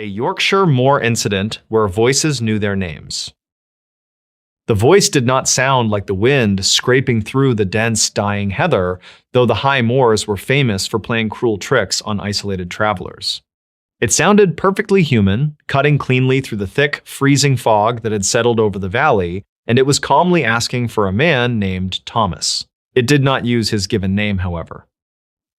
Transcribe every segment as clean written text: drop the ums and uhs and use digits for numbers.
A Yorkshire moor incident where voices knew their names. The voice did not sound like the wind scraping through the dense, dying heather, though the high moors were famous for playing cruel tricks on isolated travelers. It sounded perfectly human, cutting cleanly through the thick, freezing fog that had settled over the valley, and it was calmly asking for a man named Thomas. It did not use his given name, however.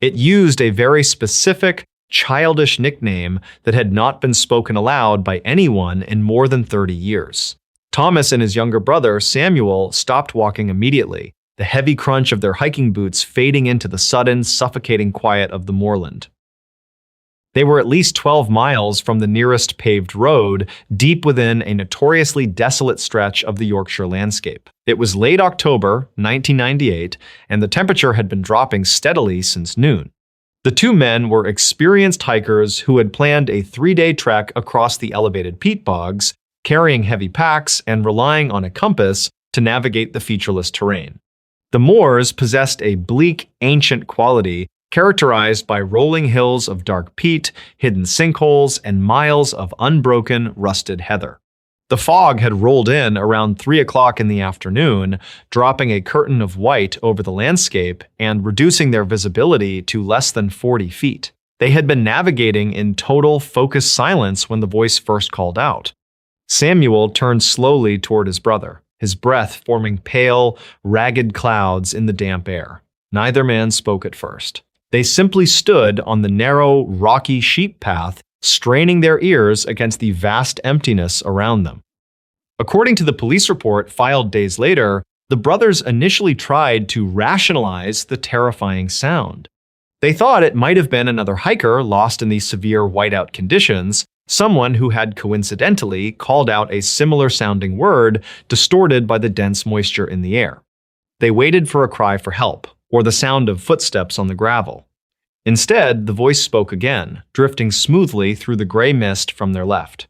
It used a very specific, childish nickname that had not been spoken aloud by anyone in more than 30 years. Thomas and his younger brother, Samuel, stopped walking immediately, the heavy crunch of their hiking boots fading into the sudden, suffocating quiet of the moorland. They were at least 12 miles from the nearest paved road, deep within a notoriously desolate stretch of the Yorkshire landscape. It was late October, 1998, and the temperature had been dropping steadily since noon. The two men were experienced hikers who had planned a 3-day trek across the elevated peat bogs, carrying heavy packs and relying on a compass to navigate the featureless terrain. The moors possessed a bleak, ancient quality characterized by rolling hills of dark peat, hidden sinkholes, and miles of unbroken, rusted heather. The fog had rolled in around 3 o'clock in the afternoon, dropping a curtain of white over the landscape and reducing their visibility to less than 40 feet. They had been navigating in total focused silence when the voice first called out. Samuel turned slowly toward his brother, his breath forming pale, ragged clouds in the damp air. Neither man spoke at first. They simply stood on the narrow, rocky sheep path, straining their ears against the vast emptiness around them. According to the police report filed days later, the brothers initially tried to rationalize the terrifying sound. They thought it might have been another hiker lost in these severe whiteout conditions, someone who had coincidentally called out a similar-sounding word distorted by the dense moisture in the air. They waited for a cry for help, or the sound of footsteps on the gravel. Instead, the voice spoke again, drifting smoothly through the gray mist from their left.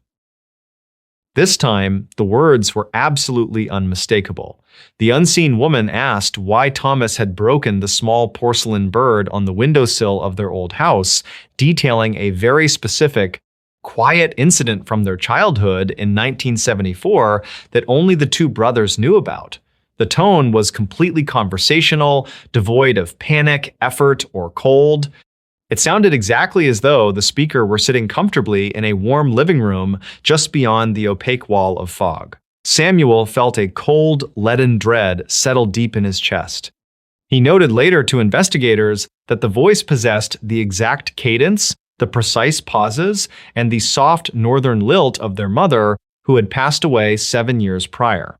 This time, the words were absolutely unmistakable. The unseen woman asked why Thomas had broken the small porcelain bird on the windowsill of their old house, detailing a very specific, quiet incident from their childhood in 1974 that only the two brothers knew about. The tone was completely conversational, devoid of panic, effort, or cold. It sounded exactly as though the speaker were sitting comfortably in a warm living room just beyond the opaque wall of fog. Samuel felt a cold, leaden dread settle deep in his chest. He noted later to investigators that the voice possessed the exact cadence, the precise pauses, and the soft northern lilt of their mother, who had passed away 7 years prior.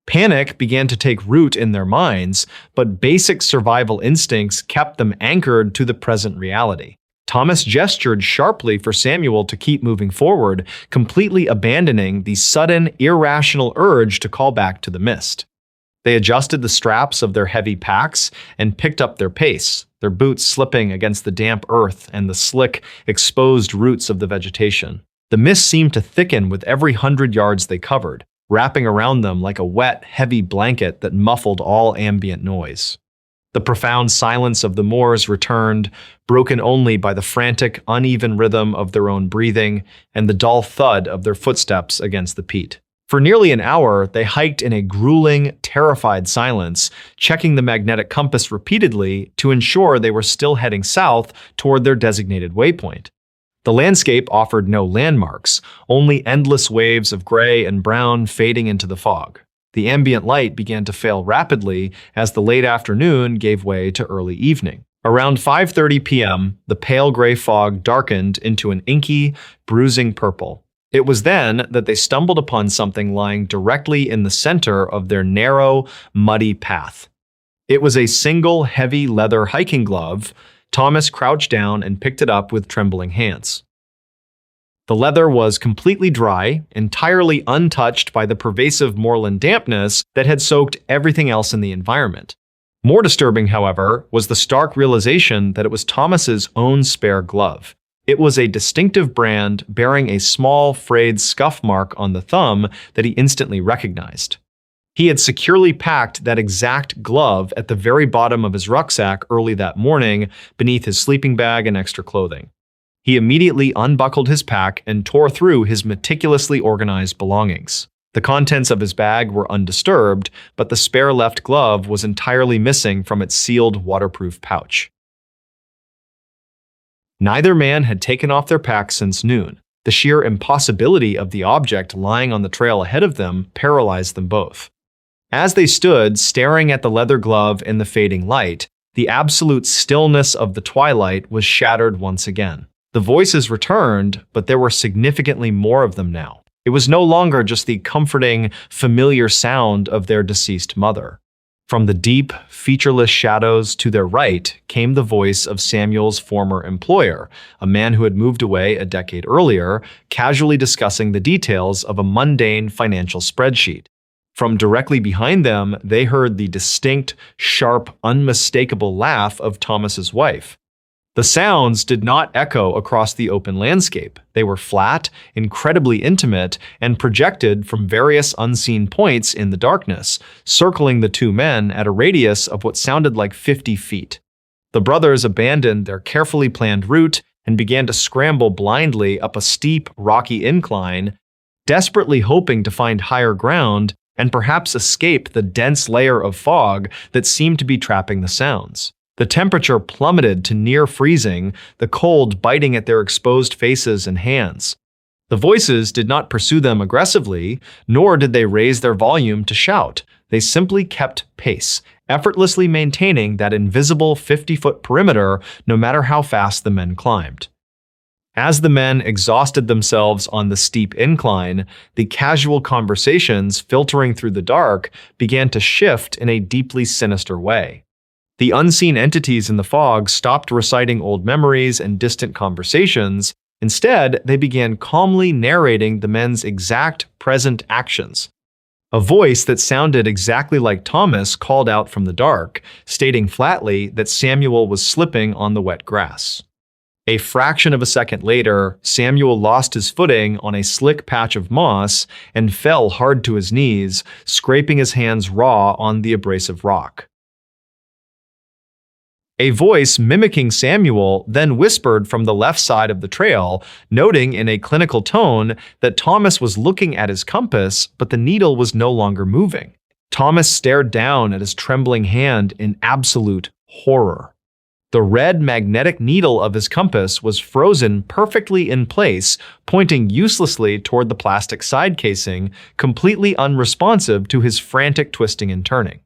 Panic began to take root in their minds, but basic survival instincts kept them anchored to the present reality. Thomas gestured sharply for Samuel to keep moving forward, completely abandoning the sudden, irrational urge to call back to the mist. They adjusted the straps of their heavy packs and picked up their pace, their boots slipping against the damp earth and the slick, exposed roots of the vegetation. The mist seemed to thicken with every 100 yards they covered, wrapping around them like a wet, heavy blanket that muffled all ambient noise. The profound silence of the moors returned, broken only by the frantic, uneven rhythm of their own breathing and the dull thud of their footsteps against the peat. For nearly an hour, they hiked in a grueling, terrified silence, checking the magnetic compass repeatedly to ensure they were still heading south toward their designated waypoint. The landscape offered no landmarks, only endless waves of gray and brown fading into the fog. The ambient light began to fail rapidly as the late afternoon gave way to early evening. Around 5:30 p.m., the pale gray fog darkened into an inky, bruising purple. It was then that they stumbled upon something lying directly in the center of their narrow, muddy path. It was a single heavy leather hiking glove. Thomas crouched down and picked it up with trembling hands. The leather was completely dry, entirely untouched by the pervasive moorland dampness that had soaked everything else in the environment. More disturbing, however, was the stark realization that it was Thomas's own spare glove. It was a distinctive brand bearing a small, frayed scuff mark on the thumb that he instantly recognized. He had securely packed that exact glove at the very bottom of his rucksack early that morning, beneath his sleeping bag and extra clothing. He immediately unbuckled his pack and tore through his meticulously organized belongings. The contents of his bag were undisturbed, but the spare left glove was entirely missing from its sealed waterproof pouch. Neither man had taken off their packs since noon. The sheer impossibility of the object lying on the trail ahead of them paralyzed them both. As they stood, staring at the leather glove in the fading light, the absolute stillness of the twilight was shattered once again. The voices returned, but there were significantly more of them now. It was no longer just the comforting, familiar sound of their deceased mother. From the deep, featureless shadows to their right came the voice of Samuel's former employer, a man who had moved away a decade earlier, casually discussing the details of a mundane financial spreadsheet. From directly behind them, they heard the distinct, sharp, unmistakable laugh of Thomas's wife. The sounds did not echo across the open landscape. They were flat, incredibly intimate, and projected from various unseen points in the darkness, circling the two men at a radius of what sounded like 50 feet. The brothers abandoned their carefully planned route and began to scramble blindly up a steep, rocky incline, desperately hoping to find higher ground and perhaps escape the dense layer of fog that seemed to be trapping the sounds. The temperature plummeted to near freezing, the cold biting at their exposed faces and hands. The voices did not pursue them aggressively, nor did they raise their volume to shout. They simply kept pace, effortlessly maintaining that invisible 50-foot perimeter no matter how fast the men climbed. As the men exhausted themselves on the steep incline, the casual conversations filtering through the dark began to shift in a deeply sinister way. The unseen entities in the fog stopped reciting old memories and distant conversations. Instead, they began calmly narrating the men's exact present actions. A voice that sounded exactly like Thomas called out from the dark, stating flatly that Samuel was slipping on the wet grass. A fraction of a second later, Samuel lost his footing on a slick patch of moss and fell hard to his knees, scraping his hands raw on the abrasive rock. A voice mimicking Samuel then whispered from the left side of the trail, noting in a clinical tone that Thomas was looking at his compass, but the needle was no longer moving. Thomas stared down at his trembling hand in absolute horror. The red magnetic needle of his compass was frozen perfectly in place, pointing uselessly toward the plastic side casing, completely unresponsive to his frantic twisting and turning.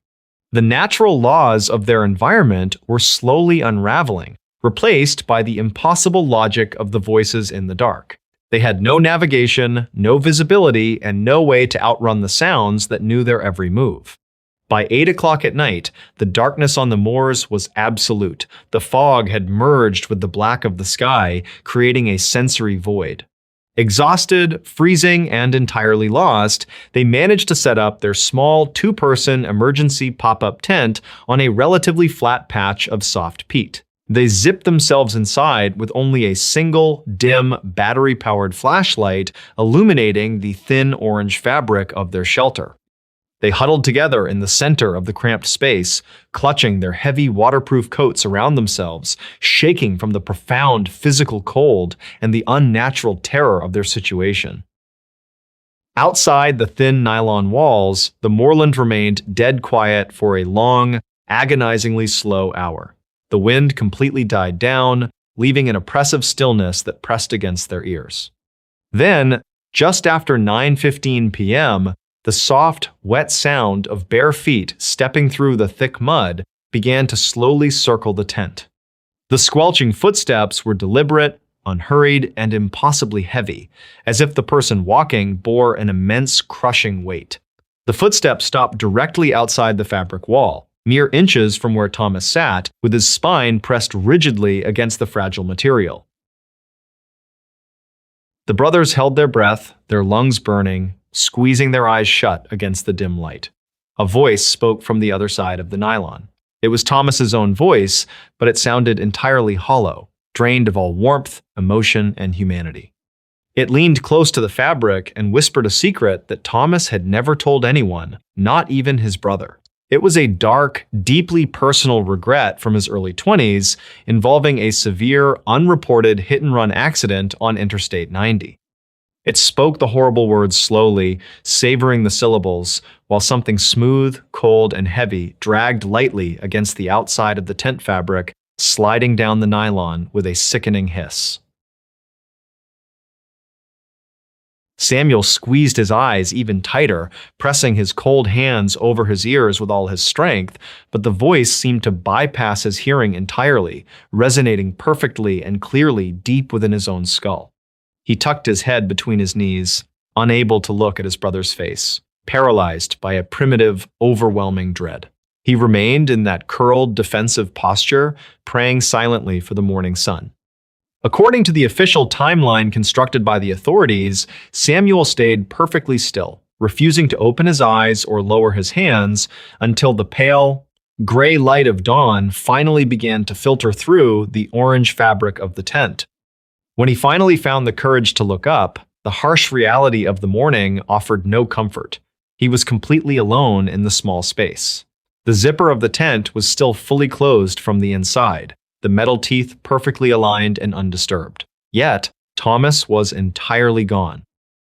The natural laws of their environment were slowly unraveling, replaced by the impossible logic of the voices in the dark. They had no navigation, no visibility, and no way to outrun the sounds that knew their every move. By 8 o'clock at night, the darkness on the moors was absolute. The fog had merged with the black of the sky, creating a sensory void. Exhausted, freezing, and entirely lost, they managed to set up their small two-person emergency pop-up tent on a relatively flat patch of soft peat. They zipped themselves inside with only a single, dim, battery-powered flashlight illuminating the thin orange fabric of their shelter. They huddled together in the center of the cramped space, clutching their heavy waterproof coats around themselves, shaking from the profound physical cold and the unnatural terror of their situation. Outside the thin nylon walls, the moorland remained dead quiet for a long, agonizingly slow hour. The wind completely died down, leaving an oppressive stillness that pressed against their ears. Then, just after 9:15 p.m., the soft, wet sound of bare feet stepping through the thick mud began to slowly circle the tent. The squelching footsteps were deliberate, unhurried, and impossibly heavy, as if the person walking bore an immense, crushing weight. The footsteps stopped directly outside the fabric wall, mere inches from where Thomas sat, with his spine pressed rigidly against the fragile material. The brothers held their breath, their lungs burning, squeezing their eyes shut against the dim light. A voice spoke from the other side of the nylon. It was Thomas's own voice, but it sounded entirely hollow, drained of all warmth, emotion, and humanity. It leaned close to the fabric and whispered a secret that Thomas had never told anyone, not even his brother. It was a dark, deeply personal regret from his early 20s involving a severe, unreported hit-and-run accident on Interstate 90. It spoke the horrible words slowly, savoring the syllables, while something smooth, cold, and heavy dragged lightly against the outside of the tent fabric, sliding down the nylon with a sickening hiss. Samuel squeezed his eyes even tighter, pressing his cold hands over his ears with all his strength, but the voice seemed to bypass his hearing entirely, resonating perfectly and clearly deep within his own skull. He tucked his head between his knees, unable to look at his brother's face, paralyzed by a primitive, overwhelming dread. He remained in that curled, defensive posture, praying silently for the morning sun. According to the official timeline constructed by the authorities, Samuel stayed perfectly still, refusing to open his eyes or lower his hands until the pale, gray light of dawn finally began to filter through the orange fabric of the tent. When he finally found the courage to look up, the harsh reality of the morning offered no comfort. He was completely alone in the small space. The zipper of the tent was still fully closed from the inside, the metal teeth perfectly aligned and undisturbed. Yet, Thomas was entirely gone.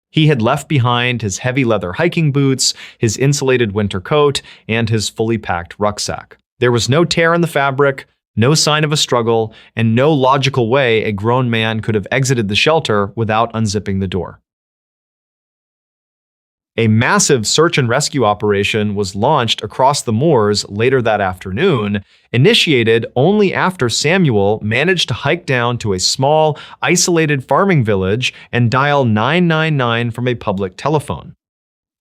He had left behind his heavy leather hiking boots, his insulated winter coat, and his fully packed rucksack. There was no tear in the fabric, no sign of a struggle, and no logical way a grown man could have exited the shelter without unzipping the door. A massive search and rescue operation was launched across the moors later that afternoon, initiated only after Samuel managed to hike down to a small, isolated farming village and dial 999 from a public telephone.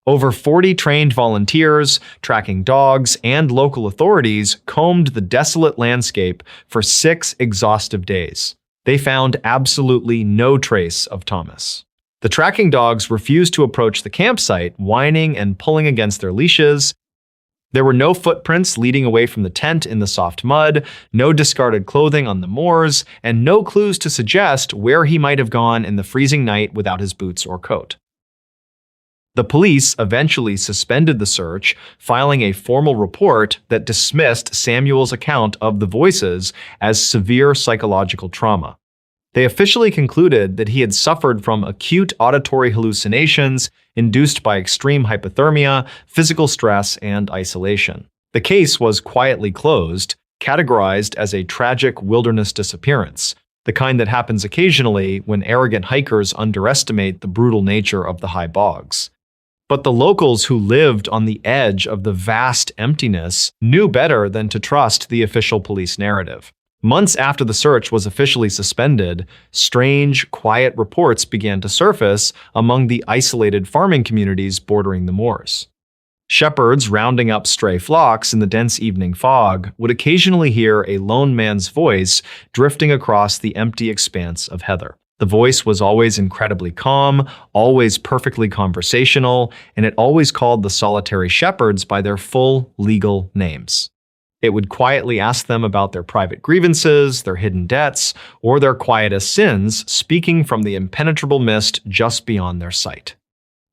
Over 40 trained volunteers, tracking dogs, and local authorities combed the desolate landscape for 6 exhaustive days. They found absolutely no trace of Thomas. The tracking dogs refused to approach the campsite, whining and pulling against their leashes. There were no footprints leading away from the tent in the soft mud, no discarded clothing on the moors, and no clues to suggest where he might have gone in the freezing night without his boots or coat. The police eventually suspended the search, filing a formal report that dismissed Samuel's account of the voices as severe psychological trauma. They officially concluded that he had suffered from acute auditory hallucinations induced by extreme hypothermia, physical stress, and isolation. The case was quietly closed, categorized as a tragic wilderness disappearance, the kind that happens occasionally when arrogant hikers underestimate the brutal nature of the high bogs. But the locals who lived on the edge of the vast emptiness knew better than to trust the official police narrative. Months after the search was officially suspended, strange, quiet reports began to surface among the isolated farming communities bordering the moors. Shepherds rounding up stray flocks in the dense evening fog would occasionally hear a lone man's voice drifting across the empty expanse of heather. The voice was always incredibly calm, always perfectly conversational, and it always called the solitary shepherds by their full legal names. It would quietly ask them about their private grievances, their hidden debts, or their quietest sins, speaking from the impenetrable mist just beyond their sight.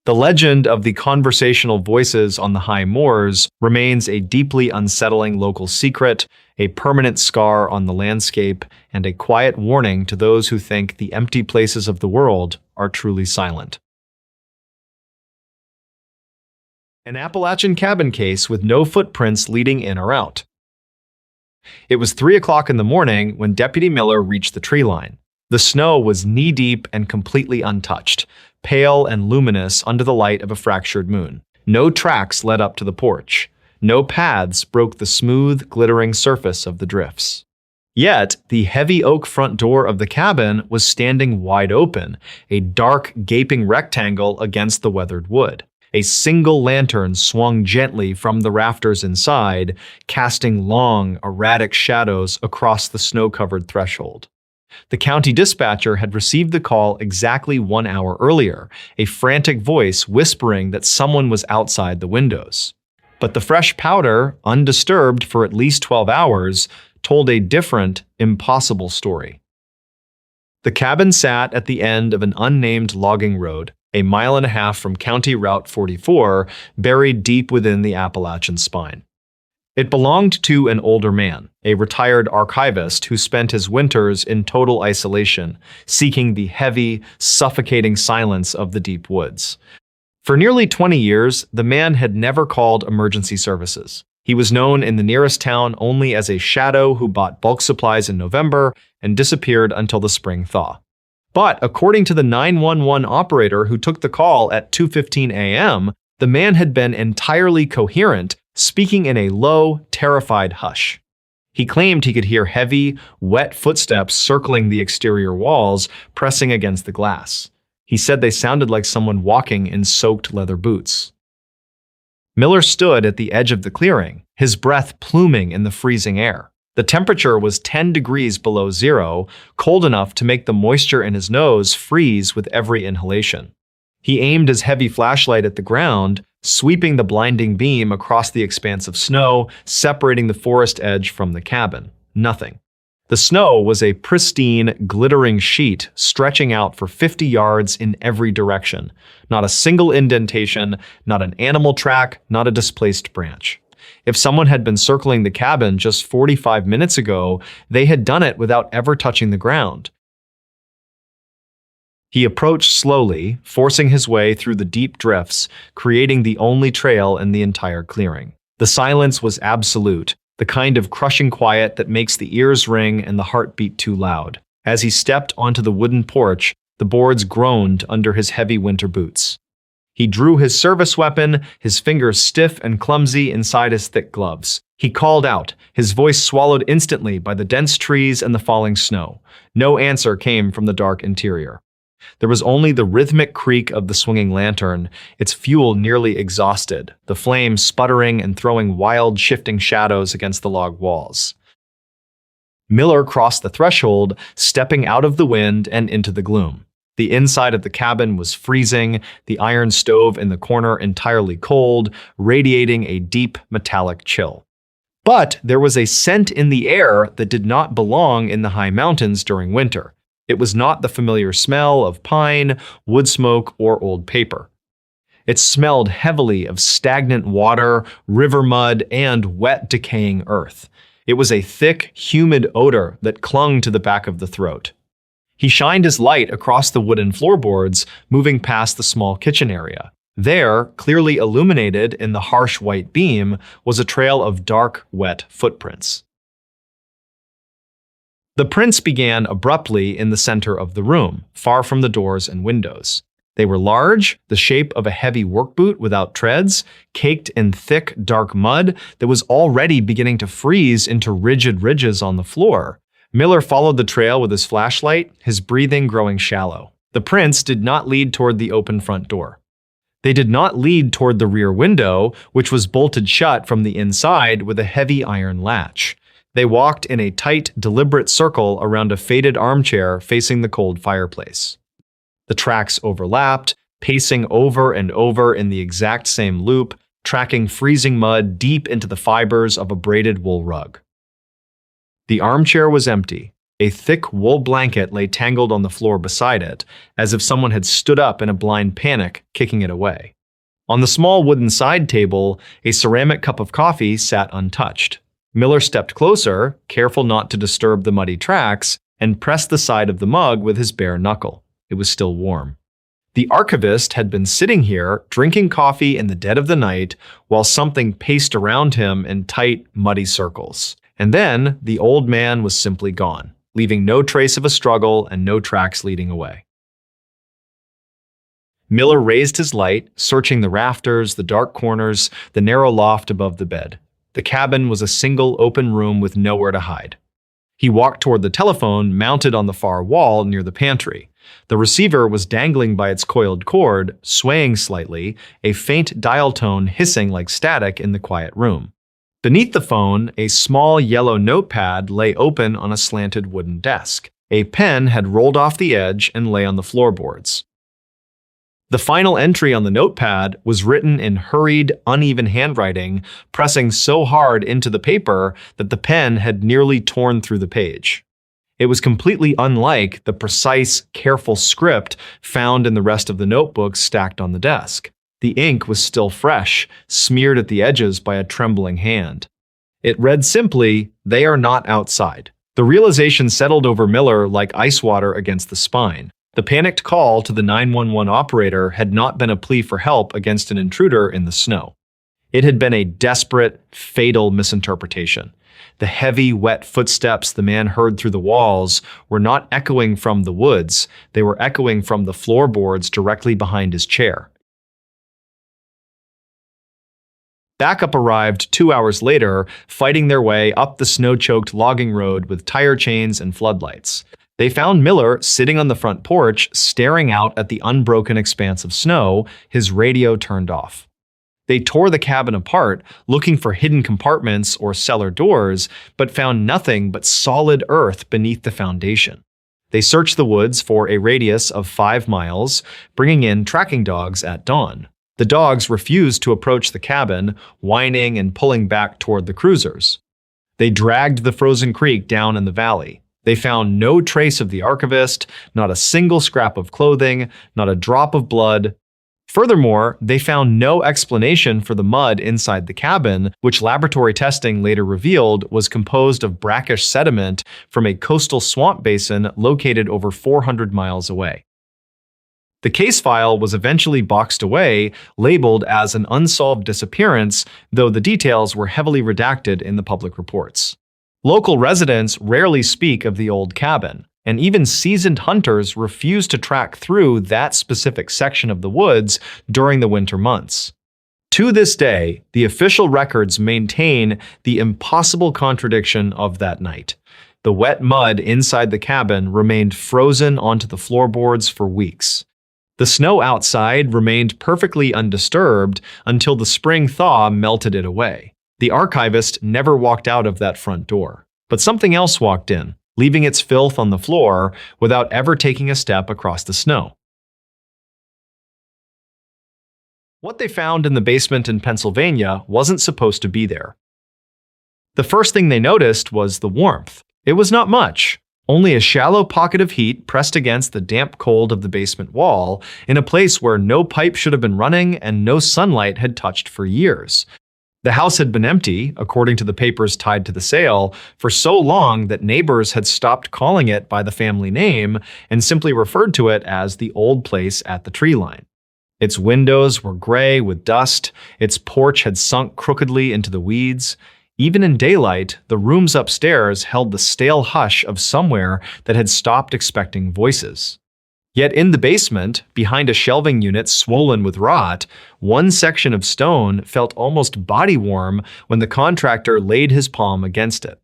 The legend of the conversational voices on the high moors remains a deeply unsettling local secret, a permanent scar on the landscape, and a quiet warning to those who think the empty places of the world are truly silent. An Appalachian cabin case with no footprints leading in or out. It was 3 o'clock in the morning when Deputy Miller reached the tree line. The snow was knee-deep and completely untouched, pale and luminous under the light of a fractured moon. No tracks led up to the porch. No paths broke the smooth, glittering surface of the drifts. Yet, the heavy oak front door of the cabin was standing wide open, a dark, gaping rectangle against the weathered wood. A single lantern swung gently from the rafters inside, casting long, erratic shadows across the snow-covered threshold. The county dispatcher had received the call exactly 1 hour earlier, a frantic voice whispering that someone was outside the windows. But the fresh powder, undisturbed for at least 12 hours, told a different, impossible story. The cabin sat at the end of an unnamed logging road, a mile and a half from County Route 44, buried deep within the Appalachian spine. It belonged to an older man, a retired archivist who spent his winters in total isolation, seeking the heavy, suffocating silence of the deep woods. For nearly 20 years, the man had never called emergency services. He was known in the nearest town only as a shadow who bought bulk supplies in November and disappeared until the spring thaw. But according to the 911 operator who took the call at 2:15 a.m., the man had been entirely coherent, speaking in a low, terrified hush. He claimed he could hear heavy, wet footsteps circling the exterior walls, pressing against the glass. He said they sounded like someone walking in soaked leather boots. Miller stood at the edge of the clearing, his breath pluming in the freezing air. The temperature was 10 degrees below zero, cold enough to make the moisture in his nose freeze with every inhalation. He aimed his heavy flashlight at the ground, sweeping the blinding beam across the expanse of snow, separating the forest edge from the cabin. Nothing. The snow was a pristine, glittering sheet stretching out for 50 yards in every direction. Not a single indentation, not an animal track, not a displaced branch. If someone had been circling the cabin just 45 minutes ago, they had done it without ever touching the ground. He approached slowly, forcing his way through the deep drifts, creating the only trail in the entire clearing. The silence was absolute, the kind of crushing quiet that makes the ears ring and the heart beat too loud. As he stepped onto the wooden porch, the boards groaned under his heavy winter boots. He drew his service weapon, his fingers stiff and clumsy inside his thick gloves. He called out, his voice swallowed instantly by the dense trees and the falling snow. No answer came from the dark interior. There was only the rhythmic creak of the swinging lantern, its fuel nearly exhausted, the flame sputtering and throwing wild, shifting shadows against the log walls. Miller crossed the threshold, stepping out of the wind and into the gloom. The inside of the cabin was freezing, the iron stove in the corner entirely cold, radiating a deep, metallic chill. But there was a scent in the air that did not belong in the high mountains during winter. It was not the familiar smell of pine, wood smoke, or old paper. It smelled heavily of stagnant water, river mud, and wet, decaying earth. It was a thick, humid odor that clung to the back of the throat. He shined his light across the wooden floorboards, moving past the small kitchen area. There, clearly illuminated in the harsh white beam, was a trail of dark, wet footprints. The prints began abruptly in the center of the room, far from the doors and windows. They were large, the shape of a heavy work boot without treads, caked in thick, dark mud that was already beginning to freeze into rigid ridges on the floor. Miller followed the trail with his flashlight, his breathing growing shallow. The prints did not lead toward the open front door. They did not lead toward the rear window, which was bolted shut from the inside with a heavy iron latch. They walked in a tight, deliberate circle around a faded armchair facing the cold fireplace. The tracks overlapped, pacing over and over in the exact same loop, tracking freezing mud deep into the fibers of a braided wool rug. The armchair was empty. A thick wool blanket lay tangled on the floor beside it, as if someone had stood up in a blind panic, kicking it away. On the small wooden side table, a ceramic cup of coffee sat untouched. Miller stepped closer, careful not to disturb the muddy tracks, and pressed the side of the mug with his bare knuckle. It was still warm. The archivist had been sitting here, drinking coffee in the dead of the night, while something paced around him in tight, muddy circles. And then, the old man was simply gone, leaving no trace of a struggle and no tracks leading away. Miller raised his light, searching the rafters, the dark corners, the narrow loft above the bed. The cabin was a single open room with nowhere to hide. He walked toward the telephone mounted on the far wall near the pantry. The receiver was dangling by its coiled cord, swaying slightly, a faint dial tone hissing like static in the quiet room. Beneath the phone, a small yellow notepad lay open on a slanted wooden desk. A pen had rolled off the edge and lay on the floorboards. The final entry on the notepad was written in hurried, uneven handwriting, pressing so hard into the paper that the pen had nearly torn through the page. It was completely unlike the precise, careful script found in the rest of the notebooks stacked on the desk. The ink was still fresh, smeared at the edges by a trembling hand. It read simply, "They are not outside." The realization settled over Miller like ice water against the spine. The panicked call to the 911 operator had not been a plea for help against an intruder in the snow. It had been a desperate, fatal misinterpretation. The heavy, wet footsteps the man heard through the walls were not echoing from the woods, they were echoing from the floorboards directly behind his chair. Backup arrived 2 hours later, fighting their way up the snow-choked logging road with tire chains and floodlights. They found Miller sitting on the front porch, staring out at the unbroken expanse of snow, his radio turned off. They tore the cabin apart, looking for hidden compartments or cellar doors, but found nothing but solid earth beneath the foundation. They searched the woods for a radius of 5 miles, bringing in tracking dogs at dawn. The dogs refused to approach the cabin, whining and pulling back toward the cruisers. They dragged the frozen creek down in the valley. They found no trace of the archivist, not a single scrap of clothing, not a drop of blood. Furthermore, they found no explanation for the mud inside the cabin, which laboratory testing later revealed was composed of brackish sediment from a coastal swamp basin located over 400 miles away. The case file was eventually boxed away, labeled as an unsolved disappearance, though the details were heavily redacted in the public reports. Local residents rarely speak of the old cabin, and even seasoned hunters refuse to track through that specific section of the woods during the winter months. To this day, the official records maintain the impossible contradiction of that night. The wet mud inside the cabin remained frozen onto the floorboards for weeks. The snow outside remained perfectly undisturbed until the spring thaw melted it away. The archivist never walked out of that front door, but something else walked in, leaving its filth on the floor without ever taking a step across the snow. What they found in the basement in Pennsylvania wasn't supposed to be there. The first thing they noticed was the warmth. It was not much, only a shallow pocket of heat pressed against the damp cold of the basement wall in a place where no pipe should have been running and no sunlight had touched for years. The house had been empty, according to the papers tied to the sale, for so long that neighbors had stopped calling it by the family name and simply referred to it as the old place at the tree line. Its windows were gray with dust, its porch had sunk crookedly into the weeds. Even in daylight, the rooms upstairs held the stale hush of somewhere that had stopped expecting voices. Yet in the basement, behind a shelving unit swollen with rot, one section of stone felt almost body-warm when the contractor laid his palm against it.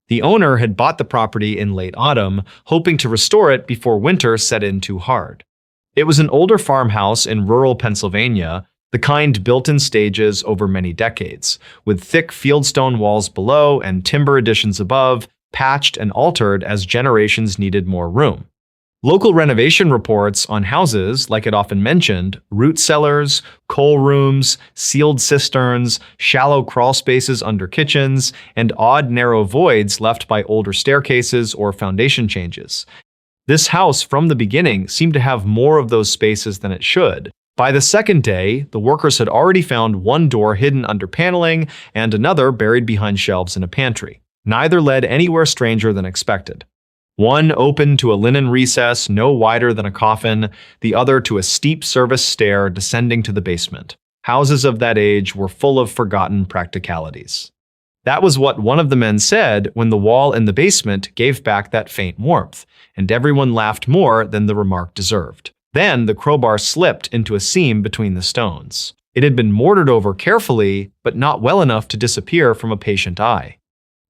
The owner had bought the property in late autumn, hoping to restore it before winter set in too hard. It was an older farmhouse in rural Pennsylvania, the kind built in stages over many decades, with thick fieldstone walls below and timber additions above, patched and altered as generations needed more room. Local renovation reports on houses, like it often mentioned, root cellars, coal rooms, sealed cisterns, shallow crawl spaces under kitchens, and odd narrow voids left by older staircases or foundation changes. This house from the beginning seemed to have more of those spaces than it should. By the second day, the workers had already found one door hidden under paneling and another buried behind shelves in a pantry. Neither led anywhere stranger than expected. One opened to a linen recess no wider than a coffin, the other to a steep service stair descending to the basement. Houses of that age were full of forgotten practicalities. That was what one of the men said when the wall in the basement gave back that faint warmth, and everyone laughed more than the remark deserved. Then the crowbar slipped into a seam between the stones. It had been mortared over carefully, but not well enough to disappear from a patient eye.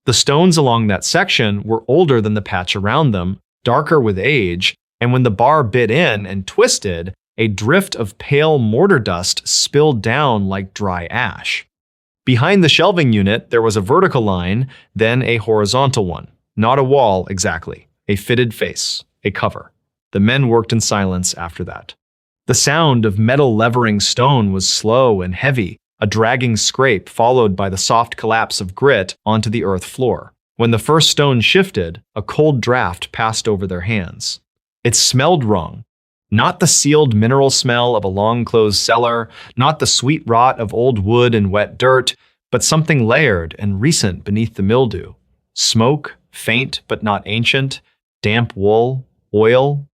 The stones along that section were older than the patch around them, darker with age, and when the bar bit in and twisted, a drift of pale mortar dust spilled down like dry ash. Behind the shelving unit, there was a vertical line, then a horizontal one. Not a wall, exactly. A fitted face. A cover. The men worked in silence after that. The sound of metal levering stone was slow and heavy, a dragging scrape followed by the soft collapse of grit onto the earth floor. When the first stone shifted, a cold draft passed over their hands. It smelled wrong. Not the sealed mineral smell of a long-closed cellar, not the sweet rot of old wood and wet dirt, but something layered and recent beneath the mildew. Smoke, faint but not ancient, damp wool, oil,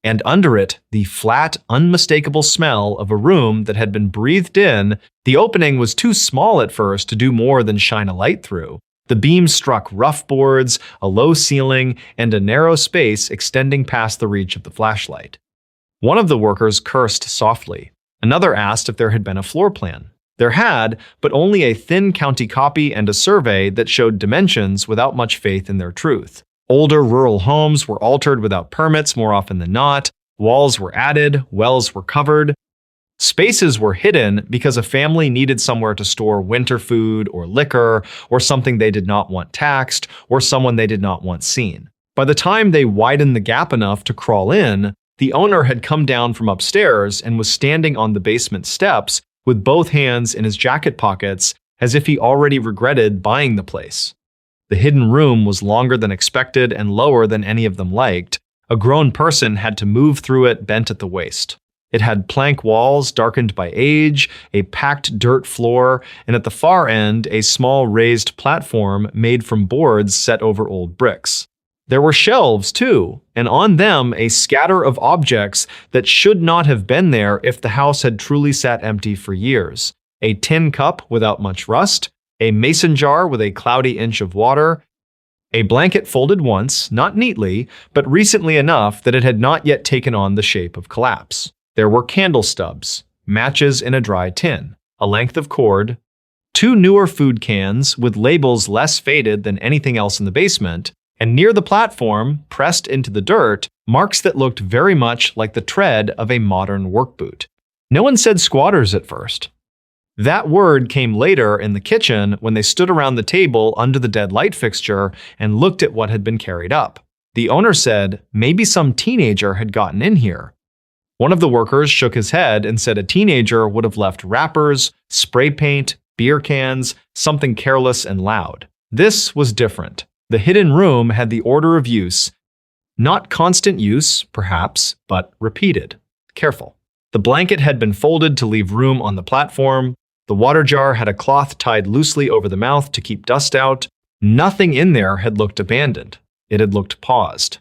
and under it, the flat, unmistakable smell of a room that had been breathed in. The opening was too small at first to do more than shine a light through. The beam struck rough boards, a low ceiling, and a narrow space extending past the reach of the flashlight. One of the workers cursed softly. Another asked if there had been a floor plan. There had, but only a thin county copy and a survey that showed dimensions without much faith in their truth. Older rural homes were altered without permits more often than not. Walls were added, wells were covered. Spaces were hidden because a family needed somewhere to store winter food or liquor or something they did not want taxed or someone they did not want seen. By the time they widened the gap enough to crawl in, the owner had come down from upstairs and was standing on the basement steps with both hands in his jacket pockets as if he already regretted buying the place. The hidden room was longer than expected and lower than any of them liked. A grown person had to move through it bent at the waist. It had plank walls darkened by age, a packed dirt floor, and at the far end, a small raised platform made from boards set over old bricks. There were shelves, too, and on them a scatter of objects that should not have been there if the house had truly sat empty for years. A tin cup without much rust, a mason jar with a cloudy inch of water, a blanket folded once, not neatly, but recently enough that it had not yet taken on the shape of collapse. There were candle stubs, matches in a dry tin, a length of cord, 2 newer food cans with labels less faded than anything else in the basement, and near the platform, pressed into the dirt, marks that looked very much like the tread of a modern work boot. No one said squatters at first. That word came later in the kitchen when they stood around the table under the dead light fixture and looked at what had been carried up. The owner said maybe some teenager had gotten in here. One of the workers shook his head and said a teenager would have left wrappers, spray paint, beer cans, something careless and loud. This was different. The hidden room had the order of use. Not constant use, perhaps, but repeated. Careful. The blanket had been folded to leave room on the platform. The water jar had a cloth tied loosely over the mouth to keep dust out. Nothing in there had looked abandoned. It had looked paused.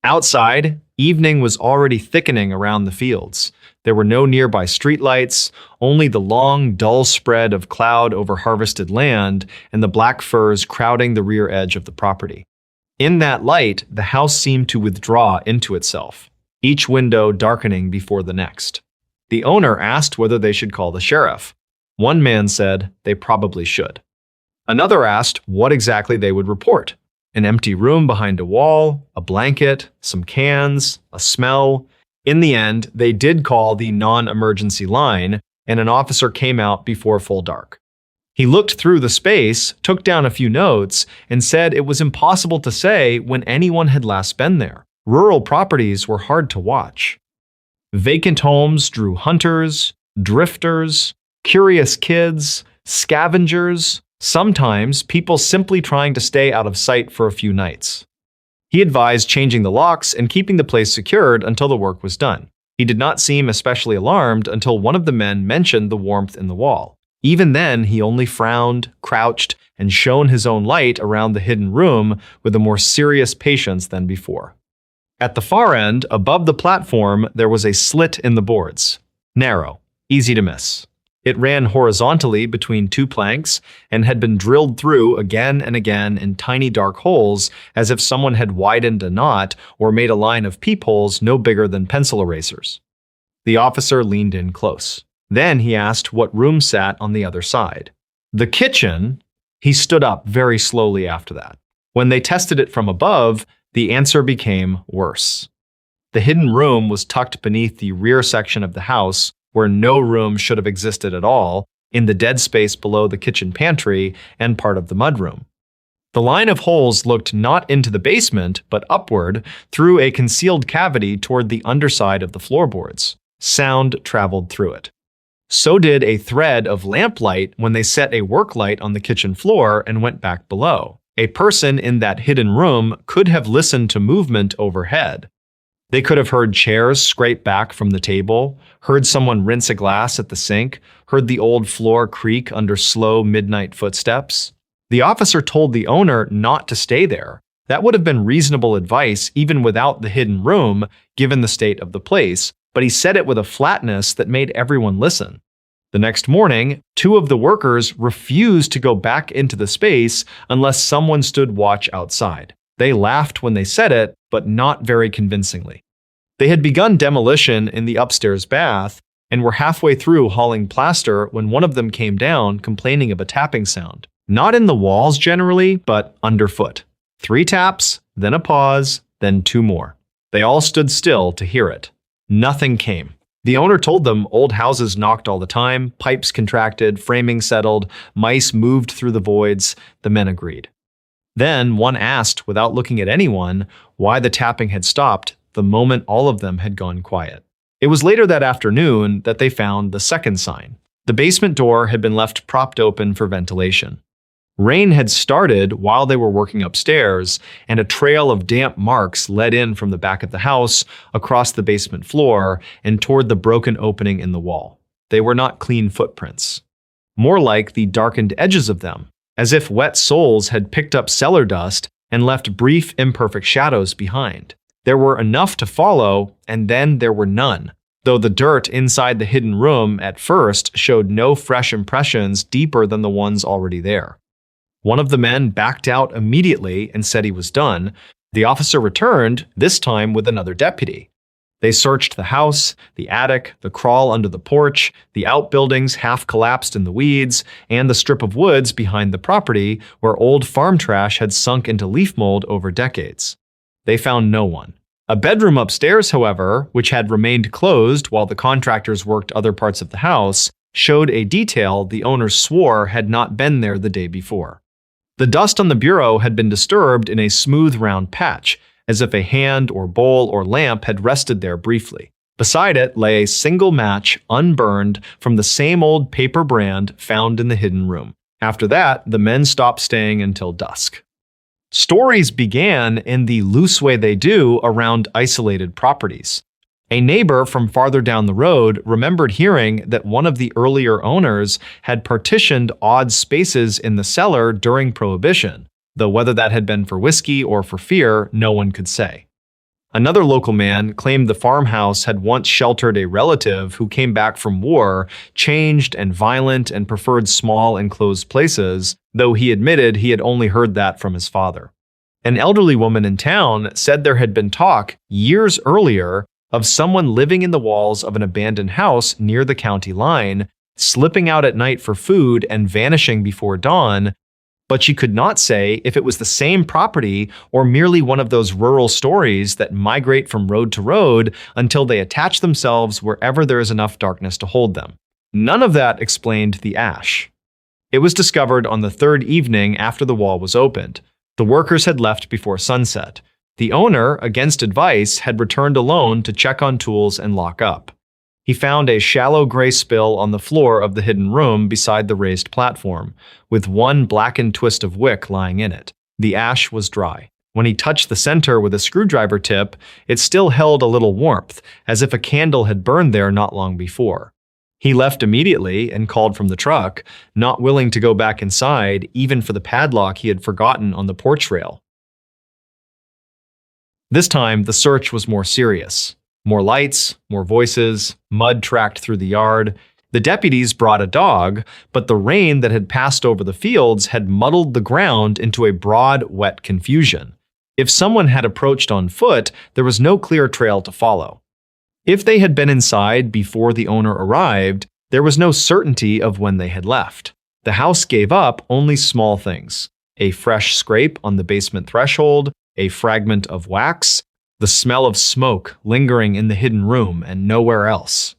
Outside, evening was already thickening around the fields. There were no nearby streetlights, only the long, dull spread of cloud over harvested land and the black firs crowding the rear edge of the property. In that light, the house seemed to withdraw into itself, each window darkening before the next. The owner asked whether they should call the sheriff. One man said they probably should. Another asked what exactly they would report. An empty room behind a wall, a blanket, some cans, a smell. In the end, they did call the non-emergency line, and an officer came out before full dark. He looked through the space, took down a few notes, and said it was impossible to say when anyone had last been there. Rural properties were hard to watch. Vacant homes drew hunters, drifters, curious kids, scavengers, sometimes people simply trying to stay out of sight for a few nights. He advised changing the locks and keeping the place secured until the work was done. He did not seem especially alarmed until one of the men mentioned the warmth in the wall. Even then, he only frowned, crouched, and shone his own light around the hidden room with a more serious patience than before. At the far end, above the platform, there was a slit in the boards. Narrow, easy to miss. It ran horizontally between 2 planks and had been drilled through again and again in tiny dark holes as if someone had widened a knot or made a line of peepholes no bigger than pencil erasers. The officer leaned in close. Then he asked what room sat on the other side. The kitchen. He stood up very slowly after that. When they tested it from above, the answer became worse. The hidden room was tucked beneath the rear section of the house, where no room should have existed at all, in the dead space below the kitchen pantry and part of the mudroom. The line of holes looked not into the basement, but upward through a concealed cavity toward the underside of the floorboards. Sound traveled through it. So did a thread of lamplight when they set a work light on the kitchen floor and went back below. A person in that hidden room could have listened to movement overhead. They could have heard chairs scrape back from the table, heard someone rinse a glass at the sink, heard the old floor creak under slow midnight footsteps. The officer told the owner not to stay there. That would have been reasonable advice even without the hidden room, given the state of the place, but he said it with a flatness that made everyone listen. The next morning, two of the workers refused to go back into the space unless someone stood watch outside. They laughed when they said it, but not very convincingly. They had begun demolition in the upstairs bath and were halfway through hauling plaster when one of them came down complaining of a tapping sound. Not in the walls generally, but underfoot. 3 taps, then a pause, then 2 more. They all stood still to hear it. Nothing came. The owner told them old houses knocked all the time, pipes contracted, framing settled, mice moved through the voids. The men agreed. Then one asked, without looking at anyone, why the tapping had stopped the moment all of them had gone quiet. It was later that afternoon that they found the second sign. The basement door had been left propped open for ventilation. Rain had started while they were working upstairs, and a trail of damp marks led in from the back of the house, across the basement floor, and toward the broken opening in the wall. They were not clean footprints. More like the darkened edges of them, as if wet soles had picked up cellar dust and left brief, imperfect shadows behind. There were enough to follow, and then there were none, though the dirt inside the hidden room at first showed no fresh impressions deeper than the ones already there. One of the men backed out immediately and said he was done. The officer returned, this time with another deputy. They searched the house, the attic, the crawl under the porch, the outbuildings half collapsed in the weeds, and the strip of woods behind the property where old farm trash had sunk into leaf mold over decades. They found no one. A bedroom upstairs, however, which had remained closed while the contractors worked other parts of the house, showed a detail the owner swore had not been there the day before. The dust on the bureau had been disturbed in a smooth round patch, as if a hand or bowl or lamp had rested there briefly. Beside it lay a single match, unburned, from the same old paper brand found in the hidden room. After that, the men stopped staying until dusk. Stories began in the loose way they do around isolated properties. A neighbor from farther down the road remembered hearing that one of the earlier owners had partitioned odd spaces in the cellar during Prohibition, though whether that had been for whiskey or for fear, no one could say. Another local man claimed the farmhouse had once sheltered a relative who came back from war, changed and violent and preferred small enclosed places, though he admitted he had only heard that from his father. An elderly woman in town said there had been talk years earlier of someone living in the walls of an abandoned house near the county line, slipping out at night for food and vanishing before dawn, but she could not say if it was the same property or merely one of those rural stories that migrate from road to road until they attach themselves wherever there is enough darkness to hold them. None of that explained the ash. It was discovered on the third evening after the wall was opened. The workers had left before sunset. The owner, against advice, had returned alone to check on tools and lock up. He found a shallow gray spill on the floor of the hidden room beside the raised platform, with one blackened twist of wick lying in it. The ash was dry. When he touched the center with a screwdriver tip, it still held a little warmth, as if a candle had burned there not long before. He left immediately and called from the truck, not willing to go back inside even for the padlock he had forgotten on the porch rail. This time, the search was more serious. More lights, more voices, mud tracked through the yard. The deputies brought a dog, but the rain that had passed over the fields had muddled the ground into a broad, wet confusion. If someone had approached on foot, there was no clear trail to follow. If they had been inside before the owner arrived, there was no certainty of when they had left. The house gave up only small things: a fresh scrape on the basement threshold, a fragment of wax, the smell of smoke lingering in the hidden room and nowhere else.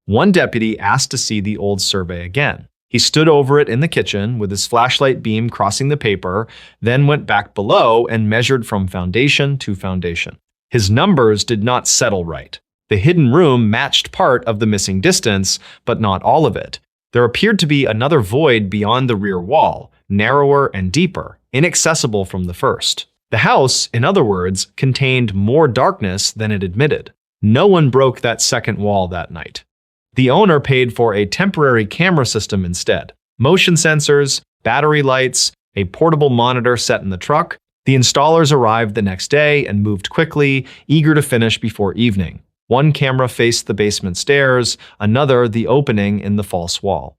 One deputy asked to see the old survey again. He stood over it in the kitchen with his flashlight beam crossing the paper, then went back below and measured from foundation to foundation. His numbers did not settle right. The hidden room matched part of the missing distance, but not all of it. There appeared to be another void beyond the rear wall, narrower and deeper, inaccessible from the first. The house, in other words, contained more darkness than it admitted. No one broke that second wall that night. The owner paid for a temporary camera system instead. Motion sensors, battery lights, a portable monitor set in the truck. The installers arrived the next day and moved quickly, eager to finish before evening. One camera faced the basement stairs, another the opening in the false wall.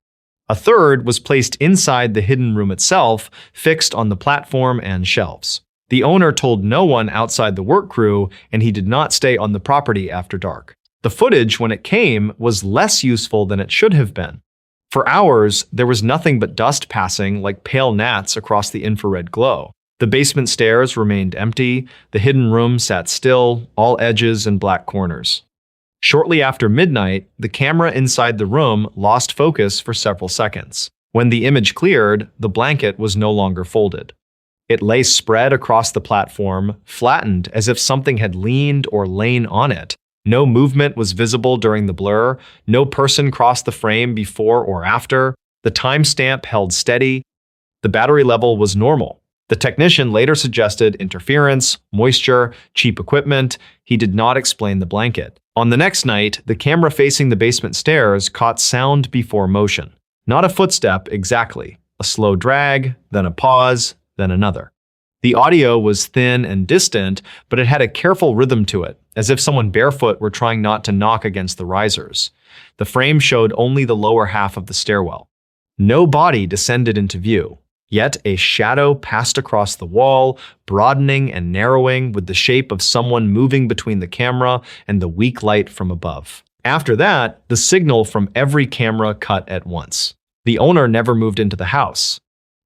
A third was placed inside the hidden room itself, fixed on the platform and shelves. The owner told no one outside the work crew, and he did not stay on the property after dark. The footage, when it came, was less useful than it should have been. For hours, there was nothing but dust passing like pale gnats across the infrared glow. The basement stairs remained empty, the hidden room sat still, all edges and black corners. Shortly after midnight, the camera inside the room lost focus for several seconds. When the image cleared, the blanket was no longer folded. It lay spread across the platform, flattened as if something had leaned or lain on it. No movement was visible during the blur, no person crossed the frame before or after. The timestamp held steady. The battery level was normal. The technician later suggested interference, moisture, cheap equipment. He did not explain the blanket. On the next night, the camera facing the basement stairs caught sound before motion. Not a footstep exactly. A slow drag, then a pause, then another. The audio was thin and distant, but it had a careful rhythm to it, as if someone barefoot were trying not to knock against the risers. The frame showed only the lower half of the stairwell. No body descended into view. Yet a shadow passed across the wall, broadening and narrowing with the shape of someone moving between the camera and the weak light from above. After that, the signal from every camera cut at once. The owner never moved into the house.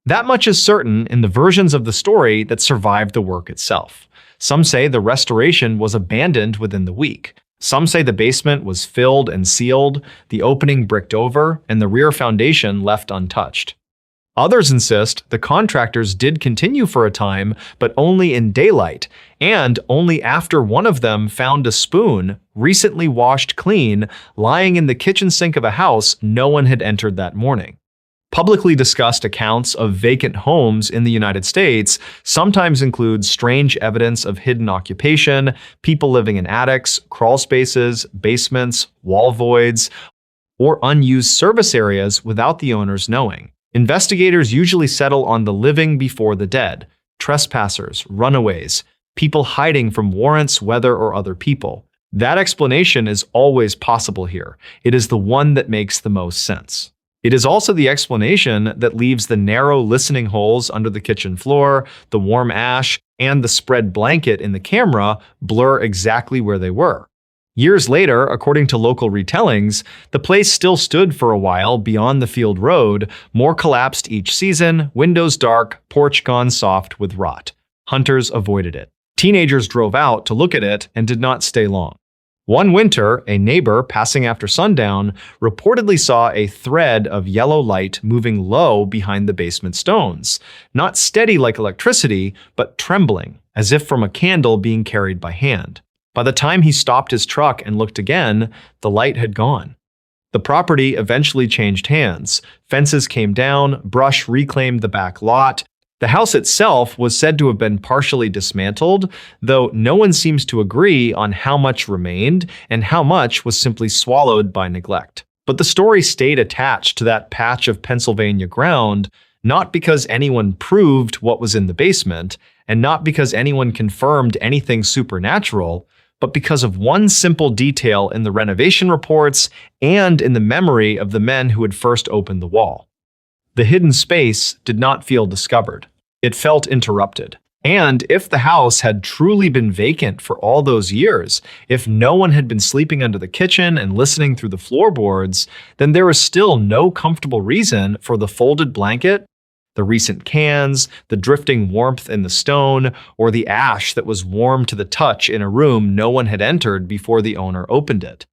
That much is certain in the versions of the story that survived the work itself. Some say the restoration was abandoned within the week. Some say the basement was filled and sealed, the opening bricked over, and the rear foundation left untouched. Others insist the contractors did continue for a time, but only in daylight, and only after one of them found a spoon, recently washed clean, lying in the kitchen sink of a house no one had entered that morning. Publicly discussed accounts of vacant homes in the United States sometimes include strange evidence of hidden occupation, people living in attics, crawl spaces, basements, wall voids, or unused service areas without the owners knowing. Investigators usually settle on the living before the dead, trespassers, runaways, people hiding from warrants, weather, or other people. That explanation is always possible here. It is the one that makes the most sense. It is also the explanation that leaves the narrow listening holes under the kitchen floor, the warm ash, and the spread blanket in the camera blur exactly where they were. Years later, according to local retellings, the place still stood for a while beyond the field road, more collapsed each season, windows dark, porch gone soft with rot. Hunters avoided it. Teenagers drove out to look at it and did not stay long. One winter, a neighbor passing after sundown reportedly saw a thread of yellow light moving low behind the basement stones, not steady like electricity, but trembling, as if from a candle being carried by hand. By the time he stopped his truck and looked again, the light had gone. The property eventually changed hands. Fences came down, brush reclaimed the back lot. The house itself was said to have been partially dismantled, though no one seems to agree on how much remained and how much was simply swallowed by neglect. But the story stayed attached to that patch of Pennsylvania ground, not because anyone proved what was in the basement, and not because anyone confirmed anything supernatural, but because of one simple detail in the renovation reports and in the memory of the men who had first opened the wall. The hidden space did not feel discovered. It felt interrupted. And if the house had truly been vacant for all those years, if no one had been sleeping under the kitchen and listening through the floorboards, then there was still no comfortable reason for the folded blanket, the recent cans, the drifting warmth in the stone, or the ash that was warm to the touch in a room no one had entered before the owner opened it.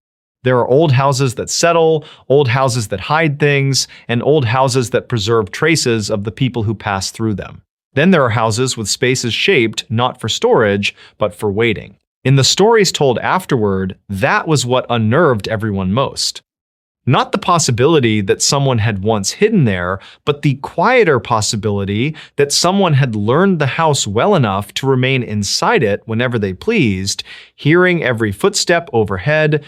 There are old houses that settle, old houses that hide things, and old houses that preserve traces of the people who passed through them. Then there are houses with spaces shaped not for storage, but for waiting. In the stories told afterward, that was what unnerved everyone most. Not the possibility that someone had once hidden there, but the quieter possibility that someone had learned the house well enough to remain inside it whenever they pleased, hearing every footstep overhead,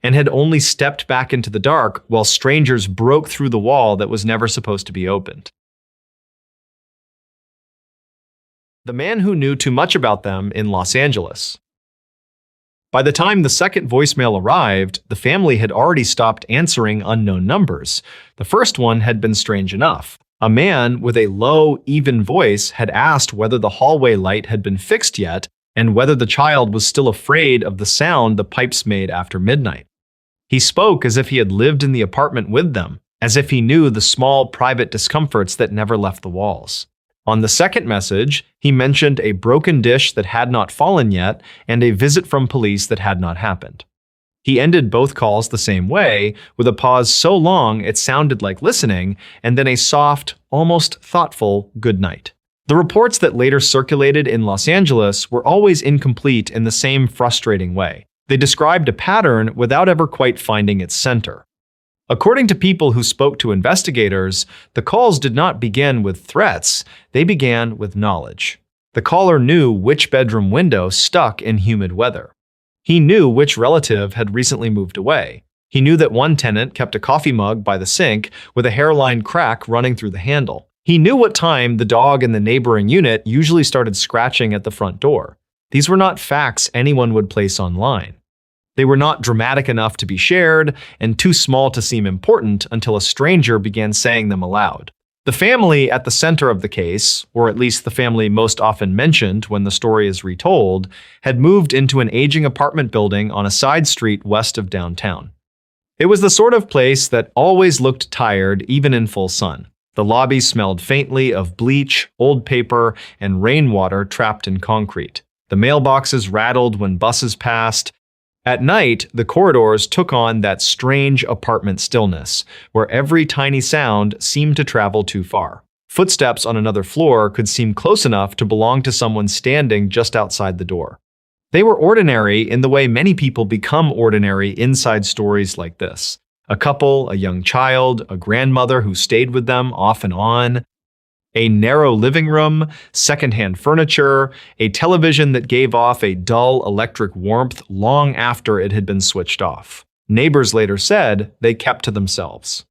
and had only stepped back into the dark while strangers broke through the wall that was never supposed to be opened. The man who knew too much about them in Los Angeles. By the time the second voicemail arrived, the family had already stopped answering unknown numbers. The first one had been strange enough. A man with a low, even voice had asked whether the hallway light had been fixed yet and whether the child was still afraid of the sound the pipes made after midnight. He spoke as if he had lived in the apartment with them, as if he knew the small, private discomforts that never left the walls. On the second message, he mentioned a broken dish that had not fallen yet and a visit from police that had not happened. He ended both calls the same way, with a pause so long it sounded like listening, and then a soft, almost thoughtful good night. The reports that later circulated in Los Angeles were always incomplete in the same frustrating way. They described a pattern without ever quite finding its center. According to people who spoke to investigators, the calls did not begin with threats, they began with knowledge. The caller knew which bedroom window stuck in humid weather. He knew which relative had recently moved away. He knew that one tenant kept a coffee mug by the sink with a hairline crack running through the handle. He knew what time the dog in the neighboring unit usually started scratching at the front door. These were not facts anyone would place online. They were not dramatic enough to be shared and too small to seem important until a stranger began saying them aloud. The family at the center of the case, or at least the family most often mentioned when the story is retold, had moved into an aging apartment building on a side street west of downtown. It was the sort of place that always looked tired even in full sun. The lobby smelled faintly of bleach, old paper, and rainwater trapped in concrete. The mailboxes rattled when buses passed. At night, the corridors took on that strange apartment stillness, where every tiny sound seemed to travel too far. Footsteps on another floor could seem close enough to belong to someone standing just outside the door. They were ordinary in the way many people become ordinary inside stories like this. A couple, a young child, a grandmother who stayed with them off and on, a narrow living room, secondhand furniture, a television that gave off a dull electric warmth long after it had been switched off. Neighbors later said they kept to themselves.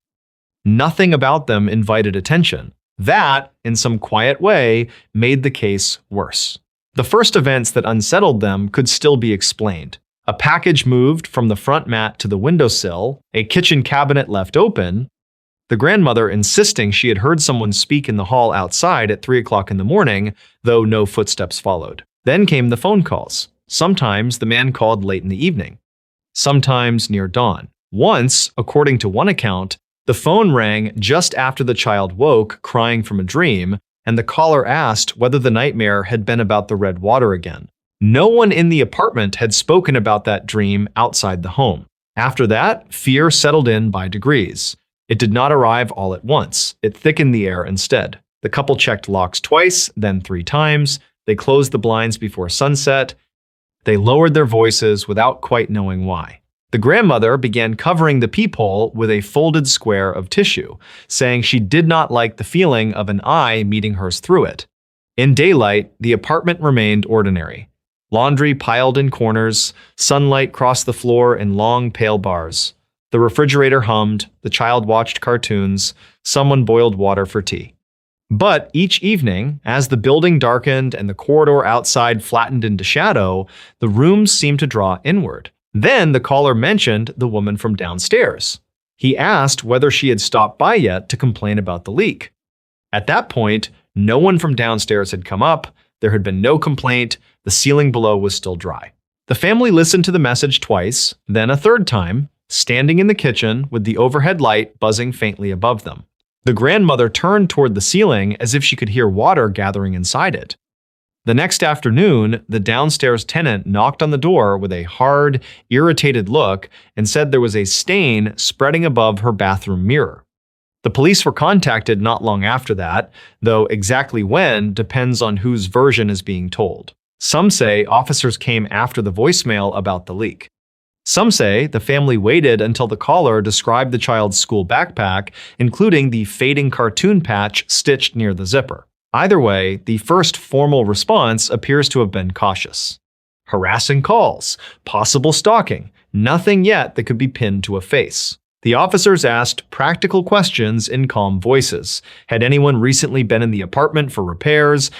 Nothing about them invited attention. That, in some quiet way, made the case worse. The first events that unsettled them could still be explained. A package moved from the front mat to the windowsill, a kitchen cabinet left open, the grandmother insisting she had heard someone speak in the hall outside at 3 o'clock in the morning, though no footsteps followed. Then came the phone calls. Sometimes the man called late in the evening, sometimes near dawn. Once, according to one account, the phone rang just after the child woke, crying from a dream, and the caller asked whether the nightmare had been about the red water again. No one in the apartment had spoken about that dream outside the home. After that, fear settled in by degrees. It did not arrive all at once. It thickened the air instead. The couple checked locks twice, then 3 times. They closed the blinds before sunset. They lowered their voices without quite knowing why. The grandmother began covering the peephole with a folded square of tissue, saying she did not like the feeling of an eye meeting hers through it. In daylight, the apartment remained ordinary. Laundry piled in corners, sunlight crossed the floor in long, pale bars. The refrigerator hummed, the child watched cartoons, someone boiled water for tea. But each evening, as the building darkened and the corridor outside flattened into shadow, the rooms seemed to draw inward. Then the caller mentioned the woman from downstairs. He asked whether she had stopped by yet to complain about the leak. At that point, no one from downstairs had come up, there had been no complaint, the ceiling below was still dry. The family listened to the message twice, then a third time, standing in the kitchen with the overhead light buzzing faintly above them. The grandmother turned toward the ceiling as if she could hear water gathering inside it. The next afternoon, the downstairs tenant knocked on the door with a hard, irritated look and said there was a stain spreading above her bathroom mirror. The police were contacted not long after that, though exactly when depends on whose version is being told. Some say officers came after the voicemail about the leak. Some say the family waited until the caller described the child's school backpack, including the fading cartoon patch stitched near the zipper. Either way, the first formal response appears to have been cautious. Harassing calls, possible stalking, nothing yet that could be pinned to a face. The officers asked practical questions in calm voices. Had anyone recently been in the apartment for repairs?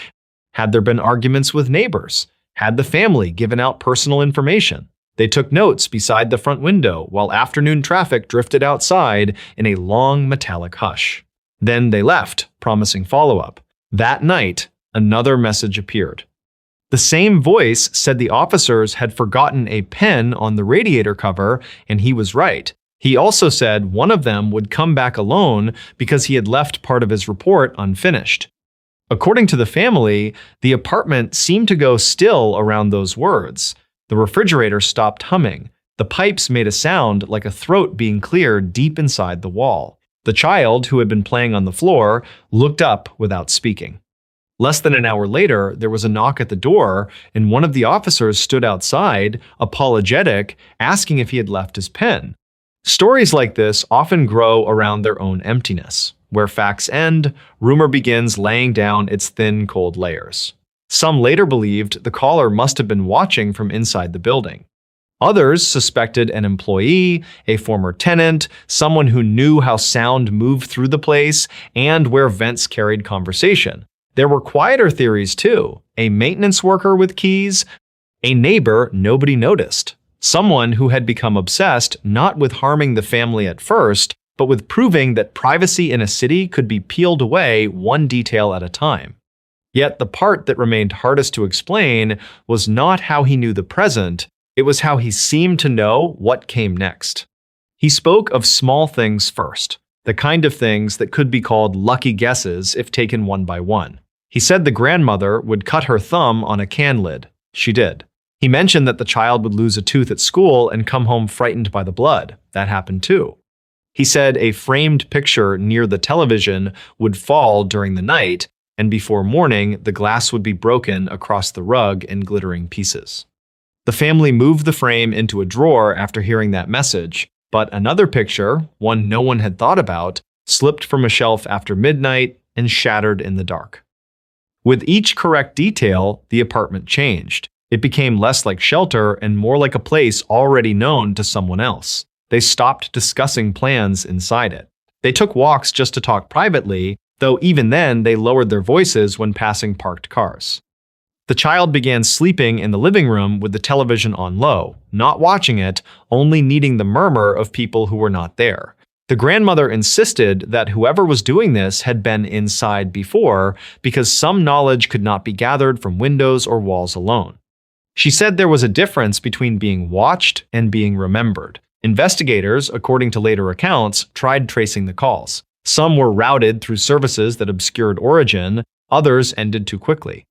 Had there been arguments with neighbors? Had the family given out personal information? They took notes beside the front window while afternoon traffic drifted outside in a long metallic hush. Then they left, promising follow-up. That night, another message appeared. The same voice said the officers had forgotten a pen on the radiator cover, and he was right. He also said one of them would come back alone because he had left part of his report unfinished. According to the family, the apartment seemed to go still around those words. The refrigerator stopped humming. The pipes made a sound like a throat being cleared deep inside the wall. The child, who had been playing on the floor, looked up without speaking. Less than an hour later, there was a knock at the door, and one of the officers stood outside, apologetic, asking if he had left his pen. Stories like this often grow around their own emptiness. Where facts end, rumor begins laying down its thin, cold layers. Some later believed the caller must have been watching from inside the building. Others suspected an employee, a former tenant, someone who knew how sound moved through the place and where vents carried conversation. There were quieter theories too. A maintenance worker with keys, a neighbor nobody noticed, someone who had become obsessed not with harming the family at first, but with proving that privacy in a city could be peeled away one detail at a time. Yet the part that remained hardest to explain was not how he knew the present, it was how he seemed to know what came next. He spoke of small things first, the kind of things that could be called lucky guesses if taken one by one. He said the grandmother would cut her thumb on a can lid. She did. He mentioned that the child would lose a tooth at school and come home frightened by the blood. That happened too. He said a framed picture near the television would fall during the night, and before morning, the glass would be broken across the rug in glittering pieces. The family moved the frame into a drawer after hearing that message, but another picture, one no one had thought about, slipped from a shelf after midnight and shattered in the dark. With each correct detail, the apartment changed. It became less like shelter and more like a place already known to someone else. They stopped discussing plans inside it. They took walks just to talk privately, though even then they lowered their voices when passing parked cars. The child began sleeping in the living room with the television on low, not watching it, only needing the murmur of people who were not there. The grandmother insisted that whoever was doing this had been inside before because some knowledge could not be gathered from windows or walls alone. She said there was a difference between being watched and being remembered. Investigators, according to later accounts, tried tracing the calls. Some were routed through services that obscured origin, others ended too quickly.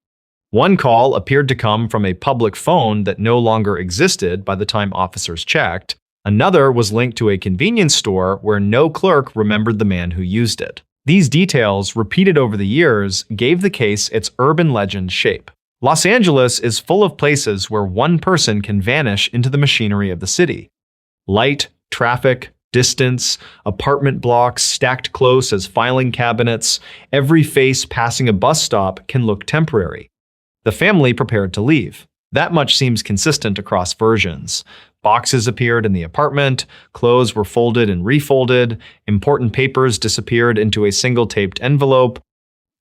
One call appeared to come from a public phone that no longer existed by the time officers checked. Another was linked to a convenience store where no clerk remembered the man who used it. These details, repeated over the years, gave the case its urban legend shape. Los Angeles is full of places where one person can vanish into the machinery of the city. Light, traffic, distance, apartment blocks stacked close as filing cabinets, every face passing a bus stop can look temporary. The family prepared to leave. That much seems consistent across versions. Boxes appeared in the apartment, clothes were folded and refolded, important papers disappeared into a single taped envelope.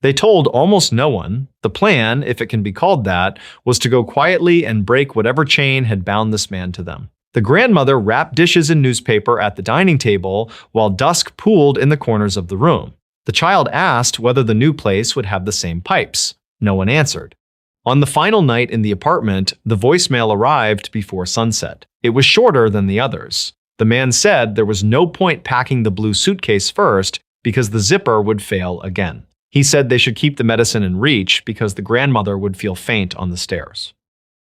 They told almost no one. The plan, if it can be called that, was to go quietly and break whatever chain had bound this man to them. The grandmother wrapped dishes in newspaper at the dining table while dusk pooled in the corners of the room. The child asked whether the new place would have the same pipes. No one answered. On the final night in the apartment, the voicemail arrived before sunset. It was shorter than the others. The man said there was no point packing the blue suitcase first because the zipper would fail again. He said they should keep the medicine in reach because the grandmother would feel faint on the stairs.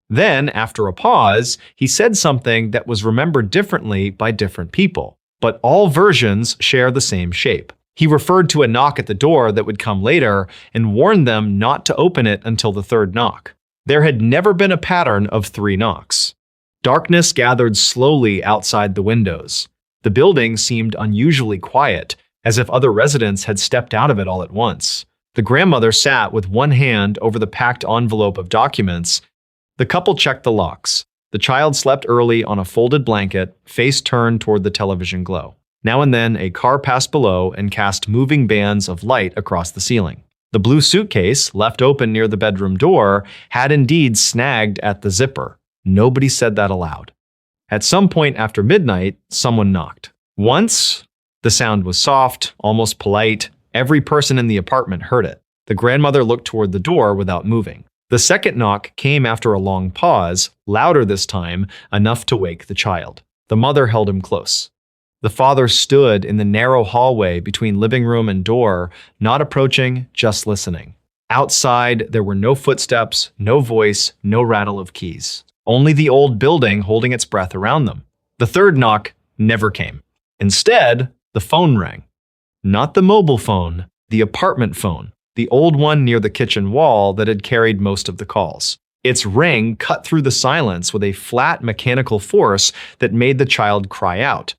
Then, after a pause, he said something that was remembered differently by different people, but all versions share the same shape. He referred to a knock at the door that would come later and warned them not to open it until the third knock. There had never been a pattern of 3 knocks. Darkness gathered slowly outside the windows. The building seemed unusually quiet, as if other residents had stepped out of it all at once. The grandmother sat with one hand over the packed envelope of documents. The couple checked the locks. The child slept early on a folded blanket, face turned toward the television glow. Now and then, a car passed below and cast moving bands of light across the ceiling. The blue suitcase, left open near the bedroom door, had indeed snagged at the zipper. Nobody said that aloud. At some point after midnight, someone knocked. Once, the sound was soft, almost polite. Every person in the apartment heard it. The grandmother looked toward the door without moving. The second knock came after a long pause, louder this time, enough to wake the child. The mother held him close. The father stood in the narrow hallway between living room and door, not approaching, just listening. Outside, there were no footsteps, no voice, no rattle of keys. Only the old building holding its breath around them. The third knock never came. Instead, the phone rang. Not the mobile phone, the apartment phone, the old one near the kitchen wall that had carried most of the calls. Its ring cut through the silence with a flat mechanical force that made the child cry out.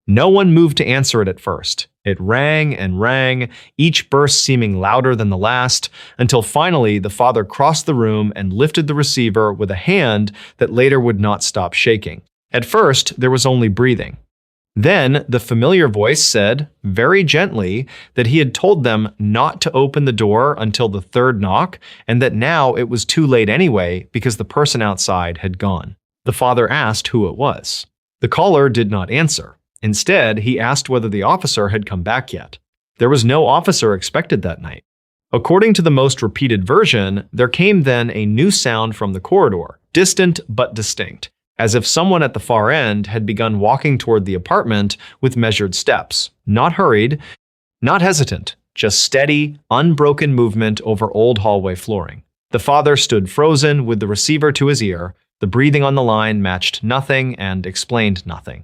No one moved to answer it at first. It rang and rang, each burst seeming louder than the last, until finally the father crossed the room and lifted the receiver with a hand that later would not stop shaking. At first, there was only breathing. Then, the familiar voice said, very gently, that he had told them not to open the door until the third knock, and that now it was too late anyway because the person outside had gone. The father asked who it was. The caller did not answer. Instead, he asked whether the officer had come back yet. There was no officer expected that night. According to the most repeated version, there came then a new sound from the corridor, distant but distinct, as if someone at the far end had begun walking toward the apartment with measured steps, not hurried, not hesitant, just steady, unbroken movement over old hallway flooring. The father stood frozen with the receiver to his ear. The breathing on the line matched nothing and explained nothing.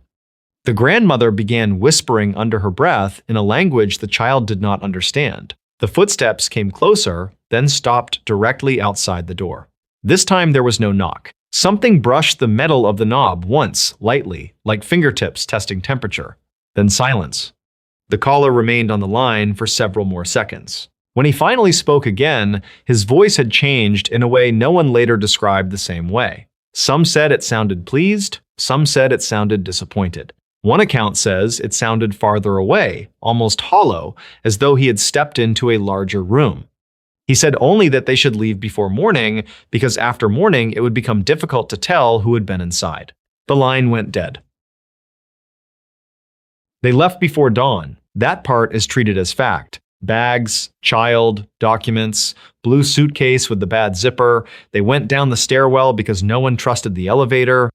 The grandmother began whispering under her breath in a language the child did not understand. The footsteps came closer, then stopped directly outside the door. This time there was no knock. Something brushed the metal of the knob once, lightly, like fingertips testing temperature. Then silence. The caller remained on the line for several more seconds. When he finally spoke again, his voice had changed in a way no one later described the same way. Some said it sounded pleased, some said it sounded disappointed. One account says it sounded farther away, almost hollow, as though he had stepped into a larger room. He said only that they should leave before morning, because after morning it would become difficult to tell who had been inside. The line went dead. They left before dawn. That part is treated as fact. Bags, child, documents, blue suitcase with the bad zipper. They went down the stairwell because no one trusted the elevator.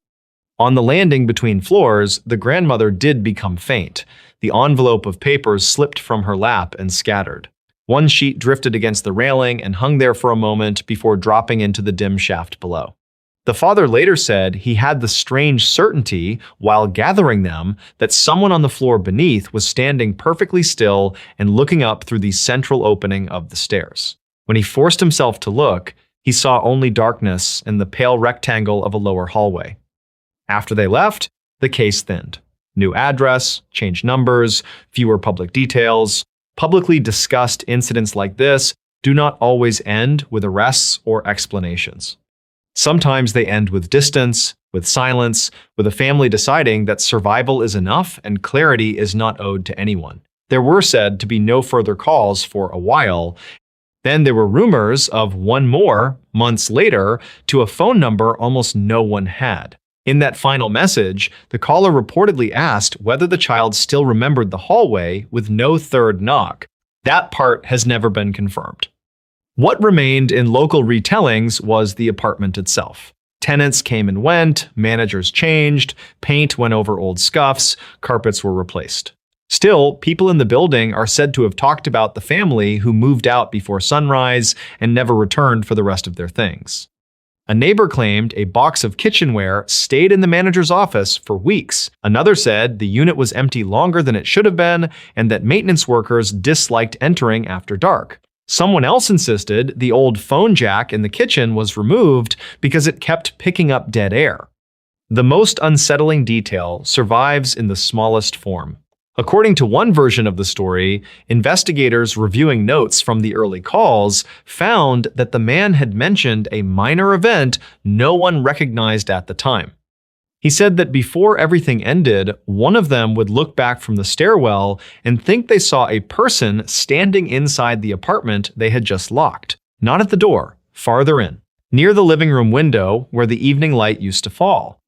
On the landing between floors, the grandmother did become faint. The envelope of papers slipped from her lap and scattered. One sheet drifted against the railing and hung there for a moment before dropping into the dim shaft below. The father later said he had the strange certainty, while gathering them, that someone on the floor beneath was standing perfectly still and looking up through the central opening of the stairs. When he forced himself to look, he saw only darkness and the pale rectangle of a lower hallway. After they left, the case thinned. New address, changed numbers, fewer public details. Publicly discussed incidents like this do not always end with arrests or explanations. Sometimes they end with distance, with silence, with a family deciding that survival is enough and clarity is not owed to anyone. There were said to be no further calls for a while. Then there were rumors of one more, months later, to a phone number almost no one had. In that final message, the caller reportedly asked whether the child still remembered the hallway with no third knock. That part has never been confirmed. What remained in local retellings was the apartment itself. Tenants came and went, managers changed, paint went over old scuffs, carpets were replaced. Still, people in the building are said to have talked about the family who moved out before sunrise and never returned for the rest of their things. A neighbor claimed a box of kitchenware stayed in the manager's office for weeks. Another said the unit was empty longer than it should have been and that maintenance workers disliked entering after dark. Someone else insisted the old phone jack in the kitchen was removed because it kept picking up dead air. The most unsettling detail survives in the smallest form. According to one version of the story, investigators reviewing notes from the early calls found that the man had mentioned a minor event no one recognized at the time. He said that before everything ended, one of them would look back from the stairwell and think they saw a person standing inside the apartment they had just locked, not at the door, farther in, near the living room window where the evening light used to fall.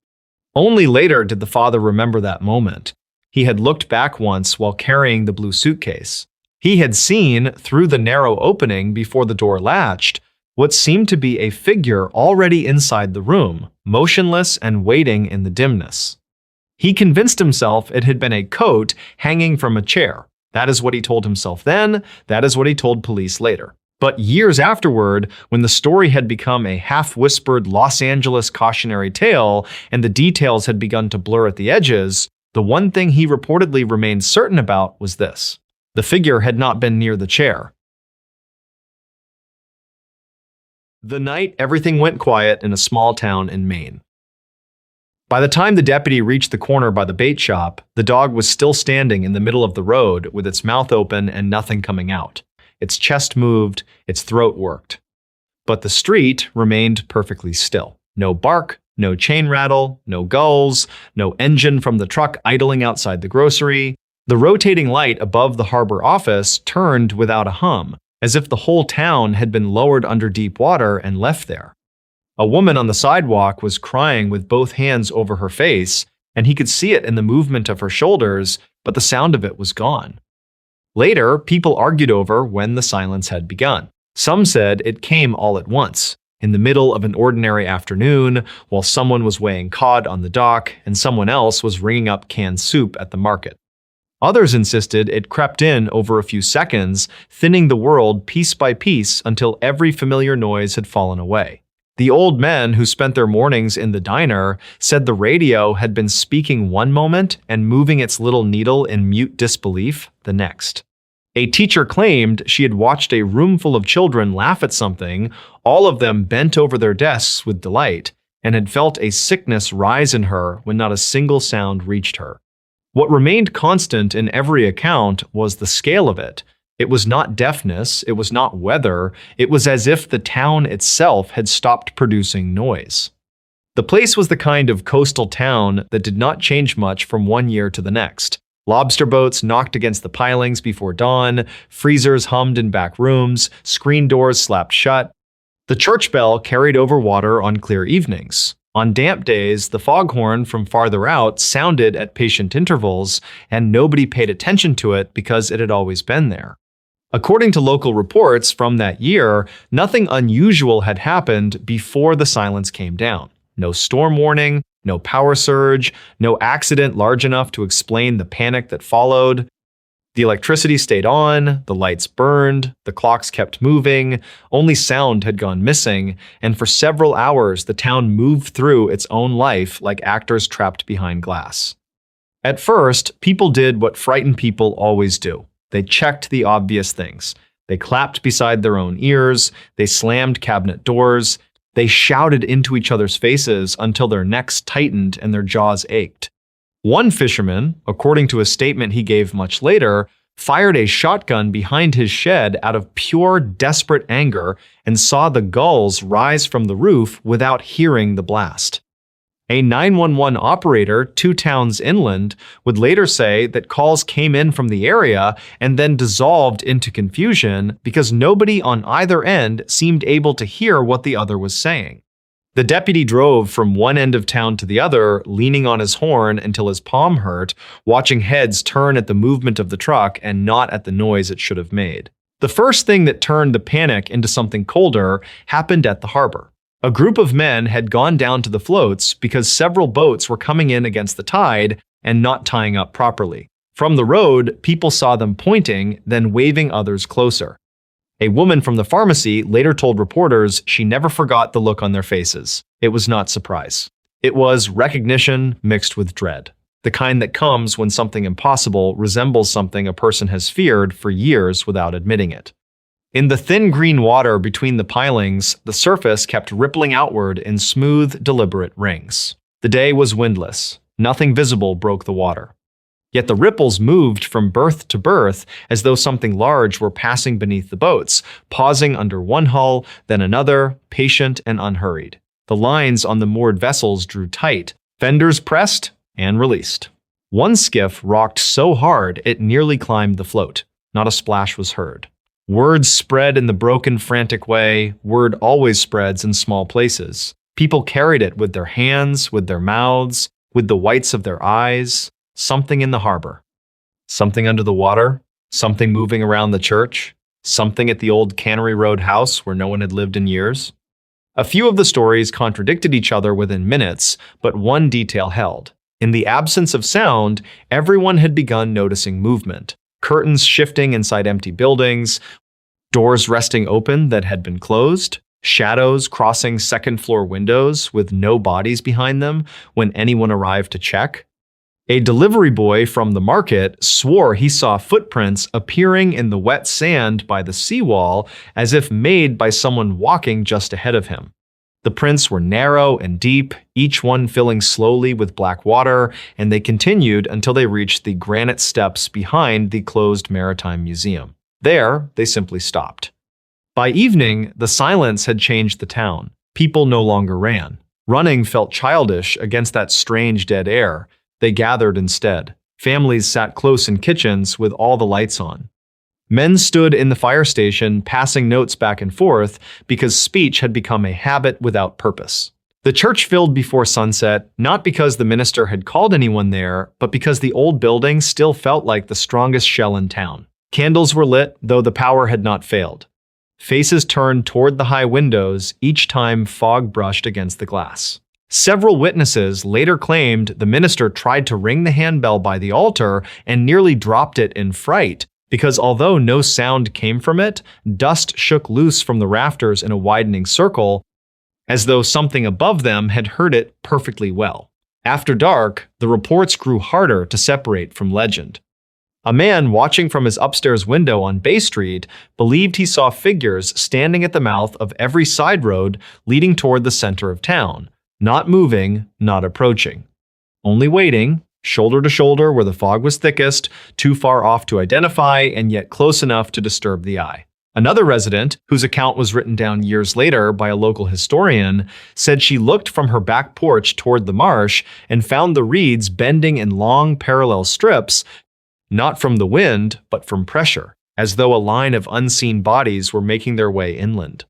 Only later did the father remember that moment. He had looked back once while carrying the blue suitcase. He had seen, through the narrow opening before the door latched, what seemed to be a figure already inside the room, motionless and waiting in the dimness. He convinced himself it had been a coat hanging from a chair. That is what he told himself then, that is what he told police later. But years afterward, when the story had become a half-whispered Los Angeles cautionary tale and the details had begun to blur at the edges, the one thing he reportedly remained certain about was this: the figure had not been near the chair. The night everything went quiet in a small town in Maine. By the time the deputy reached the corner by the bait shop, the dog was still standing in the middle of the road with its mouth open and nothing coming out. Its chest moved, its throat worked. But the street remained perfectly still. No bark, no chain rattle, no gulls, no engine from the truck idling outside the grocery. The rotating light above the harbor office turned without a hum, as if the whole town had been lowered under deep water and left there. A woman on the sidewalk was crying with both hands over her face, and he could see it in the movement of her shoulders, but the sound of it was gone. Later, people argued over when the silence had begun. Some said it came all at once, in the middle of an ordinary afternoon, while someone was weighing cod on the dock and someone else was ringing up canned soup at the market. Others insisted it crept in over a few seconds, thinning the world piece by piece until every familiar noise had fallen away. The old men who spent their mornings in the diner said the radio had been speaking one moment and moving its little needle in mute disbelief the next. A teacher claimed she had watched a room full of children laugh at something, all of them bent over their desks with delight, and had felt a sickness rise in her when not a single sound reached her. What remained constant in every account was the scale of it. It was not deafness, it was not weather, it was as if the town itself had stopped producing noise. The place was the kind of coastal town that did not change much from one year to the next. Lobster boats knocked against the pilings before dawn, freezers hummed in back rooms, screen doors slapped shut. The church bell carried over water on clear evenings. On damp days, the foghorn from farther out sounded at patient intervals, and nobody paid attention to it because it had always been there. According to local reports from that year, nothing unusual had happened before the silence came down. No storm warning, no power surge, no accident large enough to explain the panic that followed. The electricity stayed on, the lights burned, the clocks kept moving, only sound had gone missing, and for several hours the town moved through its own life like actors trapped behind glass. At first, people did what frightened people always do. They checked the obvious things. They clapped beside their own ears, they slammed cabinet doors, they shouted into each other's faces until their necks tightened and their jaws ached. One fisherman, according to a statement he gave much later, fired a shotgun behind his shed out of pure desperate anger and saw the gulls rise from the roof without hearing the blast. A 911 operator 2 towns inland would later say that calls came in from the area and then dissolved into confusion because nobody on either end seemed able to hear what the other was saying. The deputy drove from one end of town to the other, leaning on his horn until his palm hurt, watching heads turn at the movement of the truck and not at the noise it should have made. The first thing that turned the panic into something colder happened at the harbor. A group of men had gone down to the floats because several boats were coming in against the tide and not tying up properly. From the road, people saw them pointing, then waving others closer. A woman from the pharmacy later told reporters she never forgot the look on their faces. It was not surprise. It was recognition mixed with dread, the kind that comes when something impossible resembles something a person has feared for years without admitting it. In the thin green water between the pilings, the surface kept rippling outward in smooth, deliberate rings. The day was windless. Nothing visible broke the water. Yet the ripples moved from berth to berth as though something large were passing beneath the boats, pausing under one hull, then another, patient and unhurried. The lines on the moored vessels drew tight, fenders pressed and released. One skiff rocked so hard it nearly climbed the float. Not a splash was heard. Words spread in the broken, frantic way. Word always spreads in small places. People carried it with their hands, with their mouths, with the whites of their eyes. Something in the harbor. Something under the water. Something moving around the church. Something at the old Cannery Road house where no one had lived in years. A few of the stories contradicted each other within minutes, but one detail held. In the absence of sound, everyone had begun noticing movement. Curtains shifting inside empty buildings, doors resting open that had been closed, shadows crossing second-floor windows with no bodies behind them when anyone arrived to check. A delivery boy from the market swore he saw footprints appearing in the wet sand by the seawall as if made by someone walking just ahead of him. The prints were narrow and deep, each one filling slowly with black water, and they continued until they reached the granite steps behind the closed Maritime Museum. There, they simply stopped. By evening, the silence had changed the town. People no longer ran. Running felt childish against that strange dead air. They gathered instead. Families sat close in kitchens with all the lights on. Men stood in the fire station, passing notes back and forth because speech had become a habit without purpose. The church filled before sunset, not because the minister had called anyone there, but because the old building still felt like the strongest shell in town. Candles were lit, though the power had not failed. Faces turned toward the high windows, each time fog brushed against the glass. Several witnesses later claimed the minister tried to ring the handbell by the altar and nearly dropped it in fright, because although no sound came from it, dust shook loose from the rafters in a widening circle, as though something above them had heard it perfectly well. After dark, the reports grew harder to separate from legend. A man watching from his upstairs window on Bay Street believed he saw figures standing at the mouth of every side road leading toward the center of town, not moving, not approaching. Only waiting, shoulder to shoulder where the fog was thickest, too far off to identify and yet close enough to disturb the eye. Another resident, whose account was written down years later by a local historian, said she looked from her back porch toward the marsh and found the reeds bending in long parallel strips, not from the wind, but from pressure, as though a line of unseen bodies were making their way inland.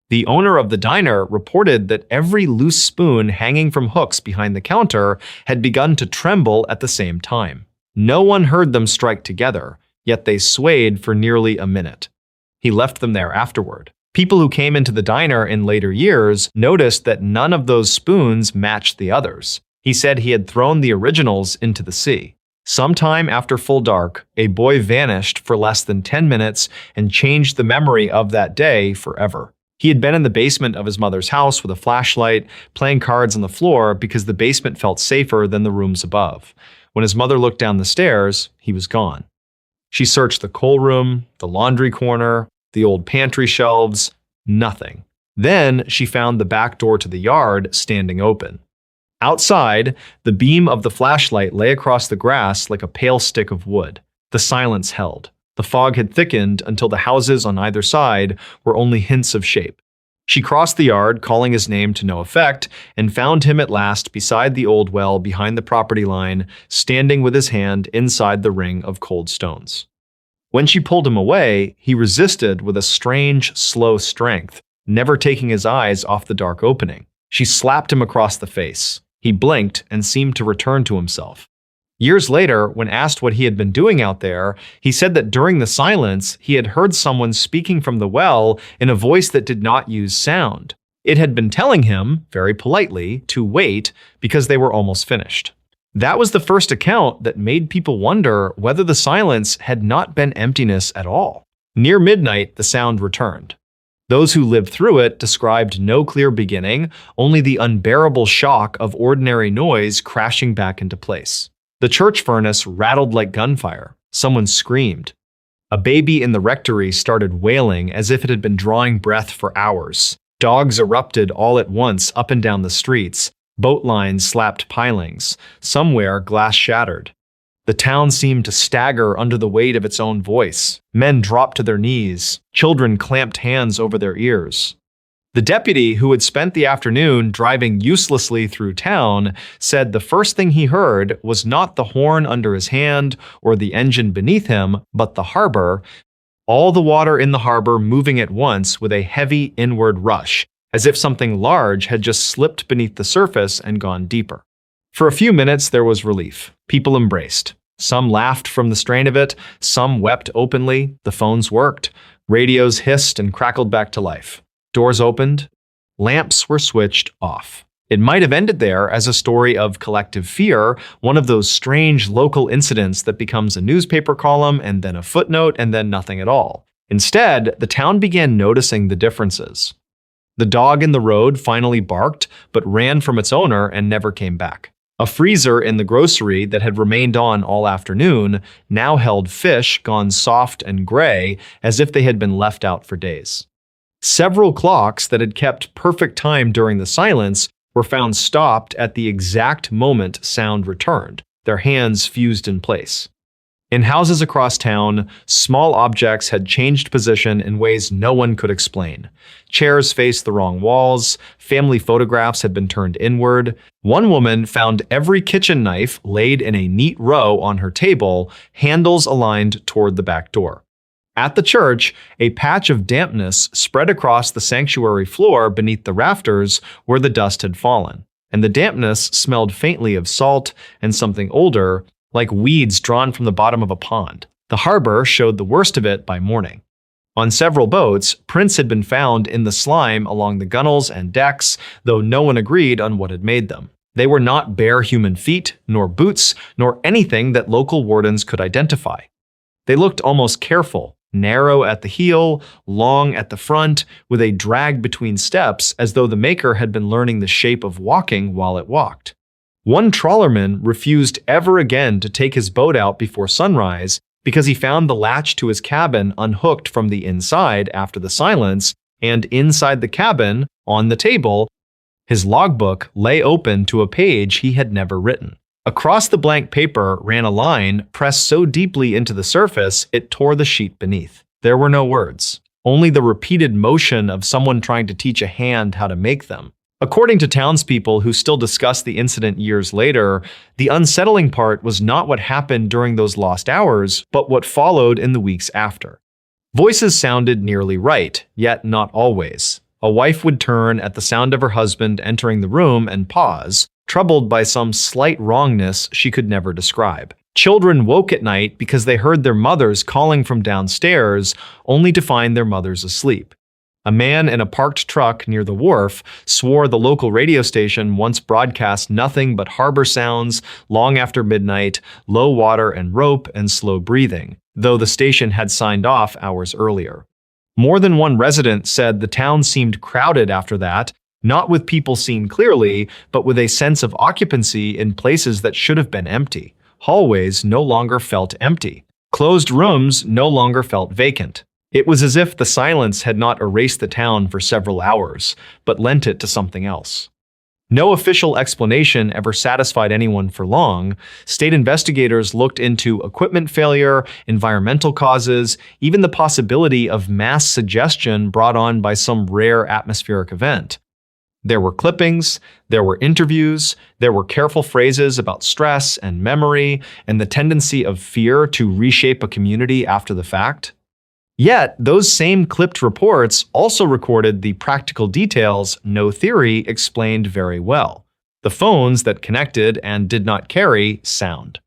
The owner of the diner reported that every loose spoon hanging from hooks behind the counter had begun to tremble at the same time. No one heard them strike together, yet they swayed for nearly a minute. He left them there afterward. People who came into the diner in later years noticed that none of those spoons matched the others. He said he had thrown the originals into the sea. Sometime after full dark, a boy vanished for less than 10 minutes and changed the memory of that day forever. He had been in the basement of his mother's house with a flashlight, playing cards on the floor because the basement felt safer than the rooms above. When his mother looked down the stairs, he was gone. She searched the coal room, the laundry corner, the old pantry shelves, nothing. Then she found the back door to the yard standing open. Outside, the beam of the flashlight lay across the grass like a pale stick of wood. The silence held. The fog had thickened until the houses on either side were only hints of shape. She crossed the yard, calling his name to no effect, and found him at last beside the old well behind the property line, standing with his hand inside the ring of cold stones. When she pulled him away, he resisted with a strange, slow strength, never taking his eyes off the dark opening. She slapped him across the face. He blinked and seemed to return to himself. Years later, when asked what he had been doing out there, he said that during the silence, he had heard someone speaking from the well in a voice that did not use sound. It had been telling him, very politely, to wait because they were almost finished. That was the first account that made people wonder whether the silence had not been emptiness at all. Near midnight, the sound returned. Those who lived through it described no clear beginning, only the unbearable shock of ordinary noise crashing back into place. The church furnace rattled like gunfire. Someone screamed. A baby in the rectory started wailing as if it had been drawing breath for hours. Dogs erupted all at once up and down the streets. Boat lines slapped pilings. Somewhere, glass shattered. The town seemed to stagger under the weight of its own voice. Men dropped to their knees. Children clamped hands over their ears. The deputy, who had spent the afternoon driving uselessly through town, said the first thing he heard was not the horn under his hand or the engine beneath him, but the harbor, all the water in the harbor moving at once with a heavy inward rush, as if something large had just slipped beneath the surface and gone deeper. For a few minutes there was relief. People embraced. Some laughed from the strain of it, some wept openly, the phones worked, radios hissed and crackled back to life. Doors opened, lamps were switched off. It might have ended there as a story of collective fear, one of those strange local incidents that becomes a newspaper column and then a footnote and then nothing at all. Instead, the town began noticing the differences. The dog in the road finally barked, but ran from its owner and never came back. A freezer in the grocery that had remained on all afternoon now held fish gone soft and gray as if they had been left out for days. Several clocks that had kept perfect time during the silence were found stopped at the exact moment sound returned, their hands fused in place. In houses across town, small objects had changed position in ways no one could explain. Chairs faced the wrong walls, family photographs had been turned inward. One woman found every kitchen knife laid in a neat row on her table, handles aligned toward the back door. At the church, a patch of dampness spread across the sanctuary floor beneath the rafters where the dust had fallen, and the dampness smelled faintly of salt and something older, like weeds drawn from the bottom of a pond. The harbor showed the worst of it by morning. On several boats, prints had been found in the slime along the gunnels and decks, though no one agreed on what had made them. They were not bare human feet, nor boots, nor anything that local wardens could identify. They looked almost careful, narrow at the heel, long at the front, with a drag between steps as though the maker had been learning the shape of walking while it walked. One trawlerman refused ever again to take his boat out before sunrise because he found the latch to his cabin unhooked from the inside after the silence, and inside the cabin, on the table, his logbook lay open to a page he had never written. Across the blank paper ran a line pressed so deeply into the surface it tore the sheet beneath. There were no words, only the repeated motion of someone trying to teach a hand how to make them. According to townspeople who still discuss the incident years later, the unsettling part was not what happened during those lost hours, but what followed in the weeks after. Voices sounded nearly right, yet not always. A wife would turn at the sound of her husband entering the room and pause, troubled by some slight wrongness she could never describe. Children woke at night because they heard their mothers calling from downstairs, only to find their mothers asleep. A man in a parked truck near the wharf swore the local radio station once broadcast nothing but harbor sounds long after midnight, low water and rope and slow breathing, though the station had signed off hours earlier. More than one resident said the town seemed crowded after that, not with people seen clearly, but with a sense of occupancy in places that should have been empty. Hallways no longer felt empty. Closed rooms no longer felt vacant. It was as if the silence had not erased the town for several hours, but lent it to something else. No official explanation ever satisfied anyone for long. State investigators looked into equipment failure, environmental causes, even the possibility of mass suggestion brought on by some rare atmospheric event. There were clippings, there were interviews, there were careful phrases about stress and memory and the tendency of fear to reshape a community after the fact. Yet, those same clipped reports also recorded the practical details no theory explained very well. The phones that connected and did not carry sound.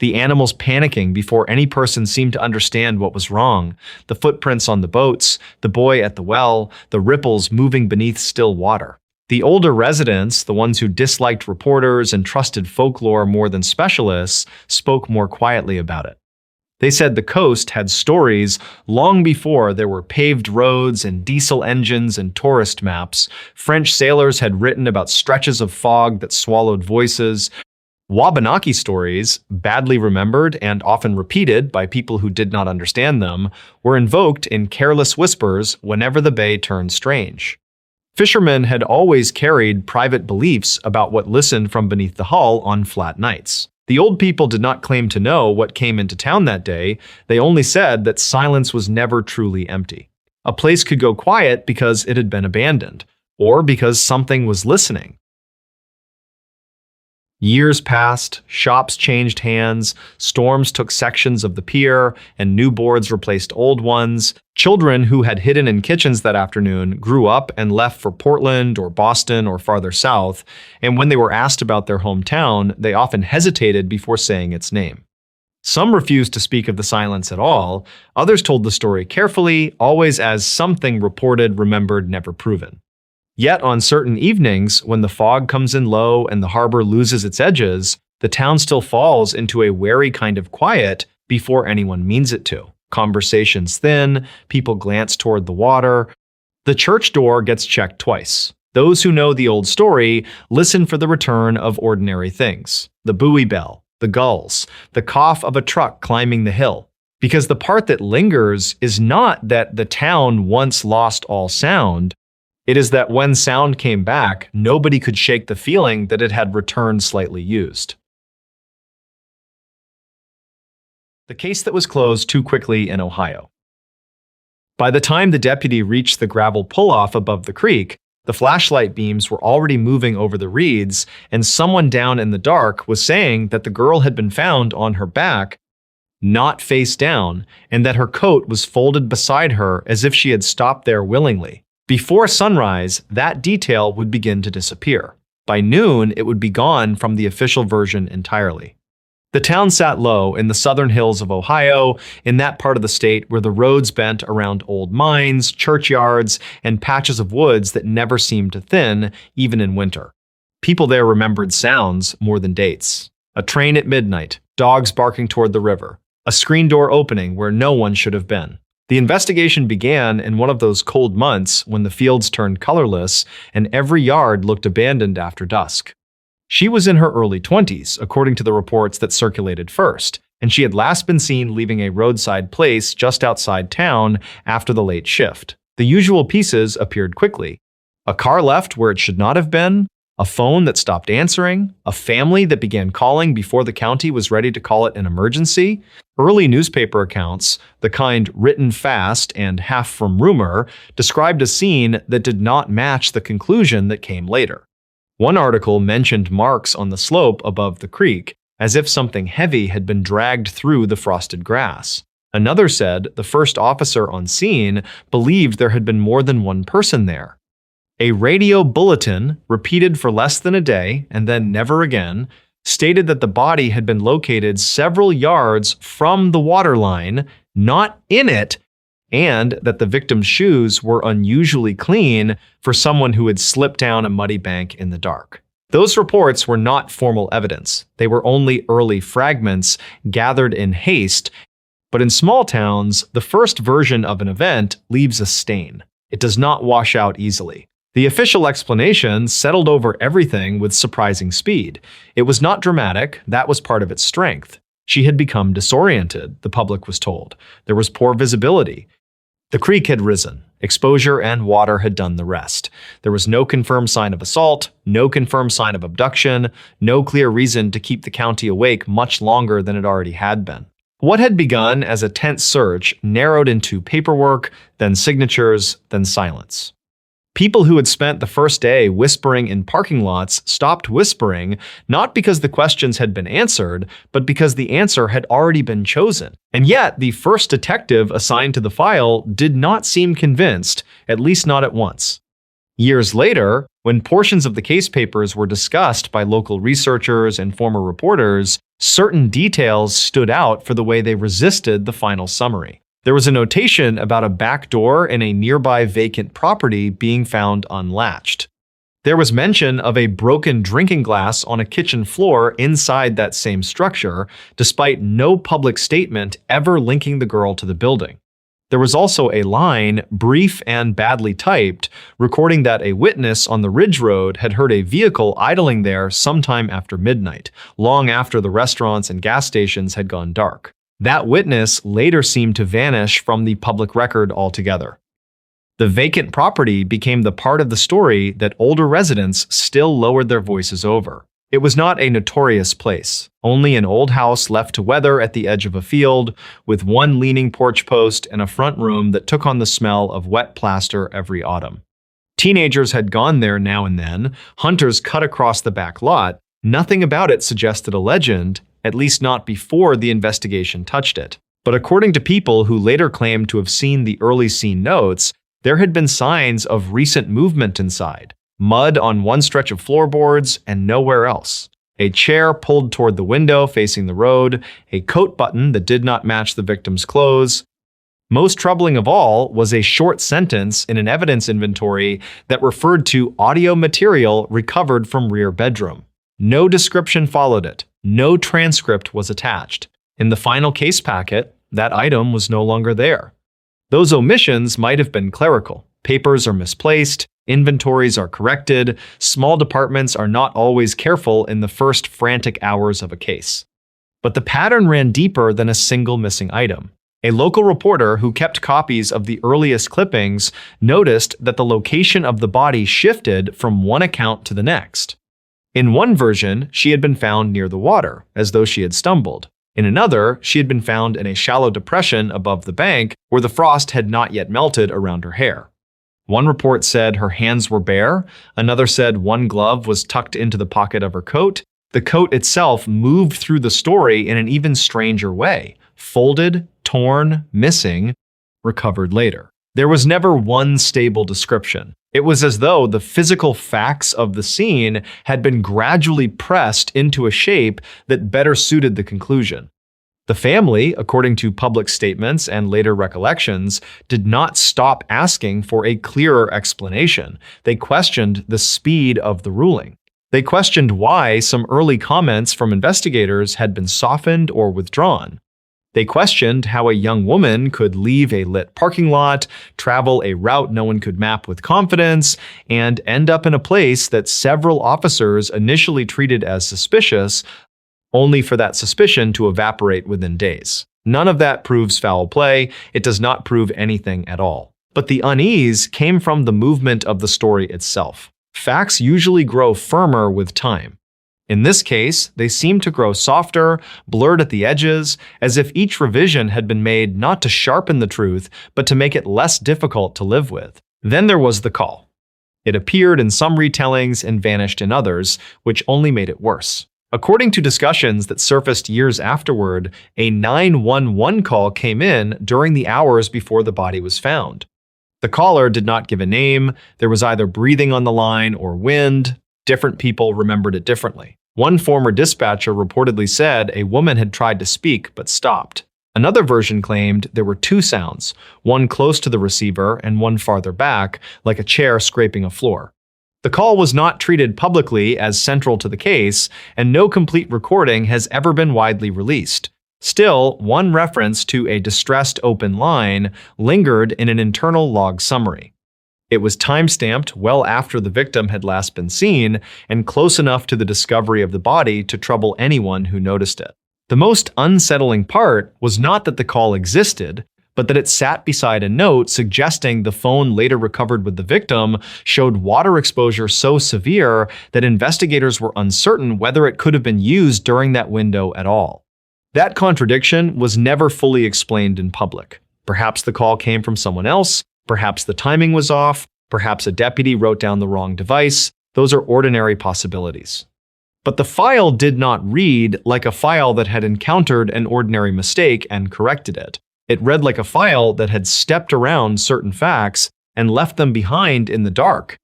The animals panicking before any person seemed to understand what was wrong. The footprints on the boats, the boy at the well, the ripples moving beneath still water. The older residents, the ones who disliked reporters and trusted folklore more than specialists, spoke more quietly about it. They said the coast had stories long before there were paved roads and diesel engines and tourist maps. French sailors had written about stretches of fog that swallowed voices. Wabanaki stories, badly remembered and often repeated by people who did not understand them, were invoked in careless whispers whenever the bay turned strange. Fishermen had always carried private beliefs about what listened from beneath the hull on flat nights. The old people did not claim to know what came into town that day. They only said that silence was never truly empty. A place could go quiet because it had been abandoned, or because something was listening. Years passed, shops changed hands, storms took sections of the pier, and new boards replaced old ones. Children who had hidden in kitchens that afternoon grew up and left for Portland or Boston or farther south, and when they were asked about their hometown, they often hesitated before saying its name. Some refused to speak of the silence at all. Others told the story carefully, always as something reported, remembered, never proven. Yet on certain evenings, when the fog comes in low and the harbor loses its edges, the town still falls into a wary kind of quiet before anyone means it to. Conversations thin, people glance toward the water. The church door gets checked twice. Those who know the old story listen for the return of ordinary things. The buoy bell, the gulls, the cough of a truck climbing the hill. Because the part that lingers is not that the town once lost all sound. It is that when sound came back, nobody could shake the feeling that it had returned slightly used. The case that was closed too quickly in Ohio. By the time the deputy reached the gravel pull-off above the creek, the flashlight beams were already moving over the reeds, and someone down in the dark was saying that the girl had been found on her back, not face down, and that her coat was folded beside her as if she had stopped there willingly. Before sunrise, that detail would begin to disappear. By noon, it would be gone from the official version entirely. The town sat low in the southern hills of Ohio, in that part of the state where the roads bent around old mines, churchyards, and patches of woods that never seemed to thin, even in winter. People there remembered sounds more than dates. A train at midnight, dogs barking toward the river, a screen door opening where no one should have been. The investigation began in one of those cold months when the fields turned colorless and every yard looked abandoned after dusk. She was in her early 20s, according to the reports that circulated first, and she had last been seen leaving a roadside place just outside town after the late shift. The usual pieces appeared quickly. A car left where it should not have been, a phone that stopped answering, a family that began calling before the county was ready to call it an emergency. Early newspaper accounts, the kind written fast and half from rumor, described a scene that did not match the conclusion that came later. One article mentioned marks on the slope above the creek, as if something heavy had been dragged through the frosted grass. Another said the first officer on scene believed there had been more than one person there. A radio bulletin, repeated for less than a day and then never again, stated that the body had been located several yards from the waterline, not in it, and that the victim's shoes were unusually clean for someone who had slipped down a muddy bank in the dark. Those reports were not formal evidence. They were only early fragments gathered in haste, but in small towns, the first version of an event leaves a stain. It does not wash out easily. The official explanation settled over everything with surprising speed. It was not dramatic, that was part of its strength. She had become disoriented, the public was told. There was poor visibility. The creek had risen. Exposure and water had done the rest. There was no confirmed sign of assault, no confirmed sign of abduction, no clear reason to keep the county awake much longer than it already had been. What had begun as a tense search narrowed into paperwork, then signatures, then silence. People who had spent the first day whispering in parking lots stopped whispering, not because the questions had been answered, but because the answer had already been chosen. And yet, the first detective assigned to the file did not seem convinced, at least not at once. Years later, when portions of the case papers were discussed by local researchers and former reporters, certain details stood out for the way they resisted the final summary. There was a notation about a back door in a nearby vacant property being found unlatched. There was mention of a broken drinking glass on a kitchen floor inside that same structure, despite no public statement ever linking the girl to the building. There was also a line, brief and badly typed, recording that a witness on the Ridge Road had heard a vehicle idling there sometime after midnight, long after the restaurants and gas stations had gone dark. That witness later seemed to vanish from the public record altogether. The vacant property became the part of the story that older residents still lowered their voices over. It was not a notorious place, only an old house left to weather at the edge of a field, with one leaning porch post and a front room that took on the smell of wet plaster every autumn. Teenagers had gone there now and then, hunters cut across the back lot. Nothing about it suggested a legend, at least not before the investigation touched it. But according to people who later claimed to have seen the early scene notes, there had been signs of recent movement inside. Mud on one stretch of floorboards and nowhere else. A chair pulled toward the window facing the road, a coat button that did not match the victim's clothes. Most troubling of all was a short sentence in an evidence inventory that referred to audio material recovered from rear bedroom. No description followed it. No transcript was attached. In the final case packet, that item was no longer there. Those omissions might have been clerical. Papers are misplaced, inventories are corrected, small departments are not always careful in the first frantic hours of a case. But the pattern ran deeper than a single missing item. A local reporter who kept copies of the earliest clippings noticed that the location of the body shifted from one account to the next. In one version, she had been found near the water, as though she had stumbled. In another, she had been found in a shallow depression above the bank where the frost had not yet melted around her hair. One report said her hands were bare, another said one glove was tucked into the pocket of her coat. The coat itself moved through the story in an even stranger way, folded, torn, missing, recovered later. There was never one stable description. It was as though the physical facts of the scene had been gradually pressed into a shape that better suited the conclusion. The family, according to public statements and later recollections, did not stop asking for a clearer explanation. They questioned the speed of the ruling. They questioned why some early comments from investigators had been softened or withdrawn. They questioned how a young woman could leave a lit parking lot, travel a route no one could map with confidence, and end up in a place that several officers initially treated as suspicious, only for that suspicion to evaporate within days. None of that proves foul play. It does not prove anything at all. But the unease came from the movement of the story itself. Facts usually grow firmer with time. In this case, they seemed to grow softer, blurred at the edges, as if each revision had been made not to sharpen the truth, but to make it less difficult to live with. Then there was the call. It appeared in some retellings and vanished in others, which only made it worse. According to discussions that surfaced years afterward, a 911 call came in during the hours before the body was found. The caller did not give a name. There was either breathing on the line or wind. Different people remembered it differently. One former dispatcher reportedly said a woman had tried to speak but stopped. Another version claimed there were two sounds, one close to the receiver and one farther back, like a chair scraping a floor. The call was not treated publicly as central to the case, and no complete recording has ever been widely released. Still, one reference to a distressed open line lingered in an internal log summary. It was time-stamped well after the victim had last been seen and close enough to the discovery of the body to trouble anyone who noticed it. The most unsettling part was not that the call existed, but that it sat beside a note suggesting the phone later recovered with the victim showed water exposure so severe that investigators were uncertain whether it could have been used during that window at all. That contradiction was never fully explained in public. Perhaps the call came from someone else. Perhaps the timing was off, perhaps a deputy wrote down the wrong device. Those are ordinary possibilities. But the file did not read like a file that had encountered an ordinary mistake and corrected it. It read like a file that had stepped around certain facts and left them behind in the dark.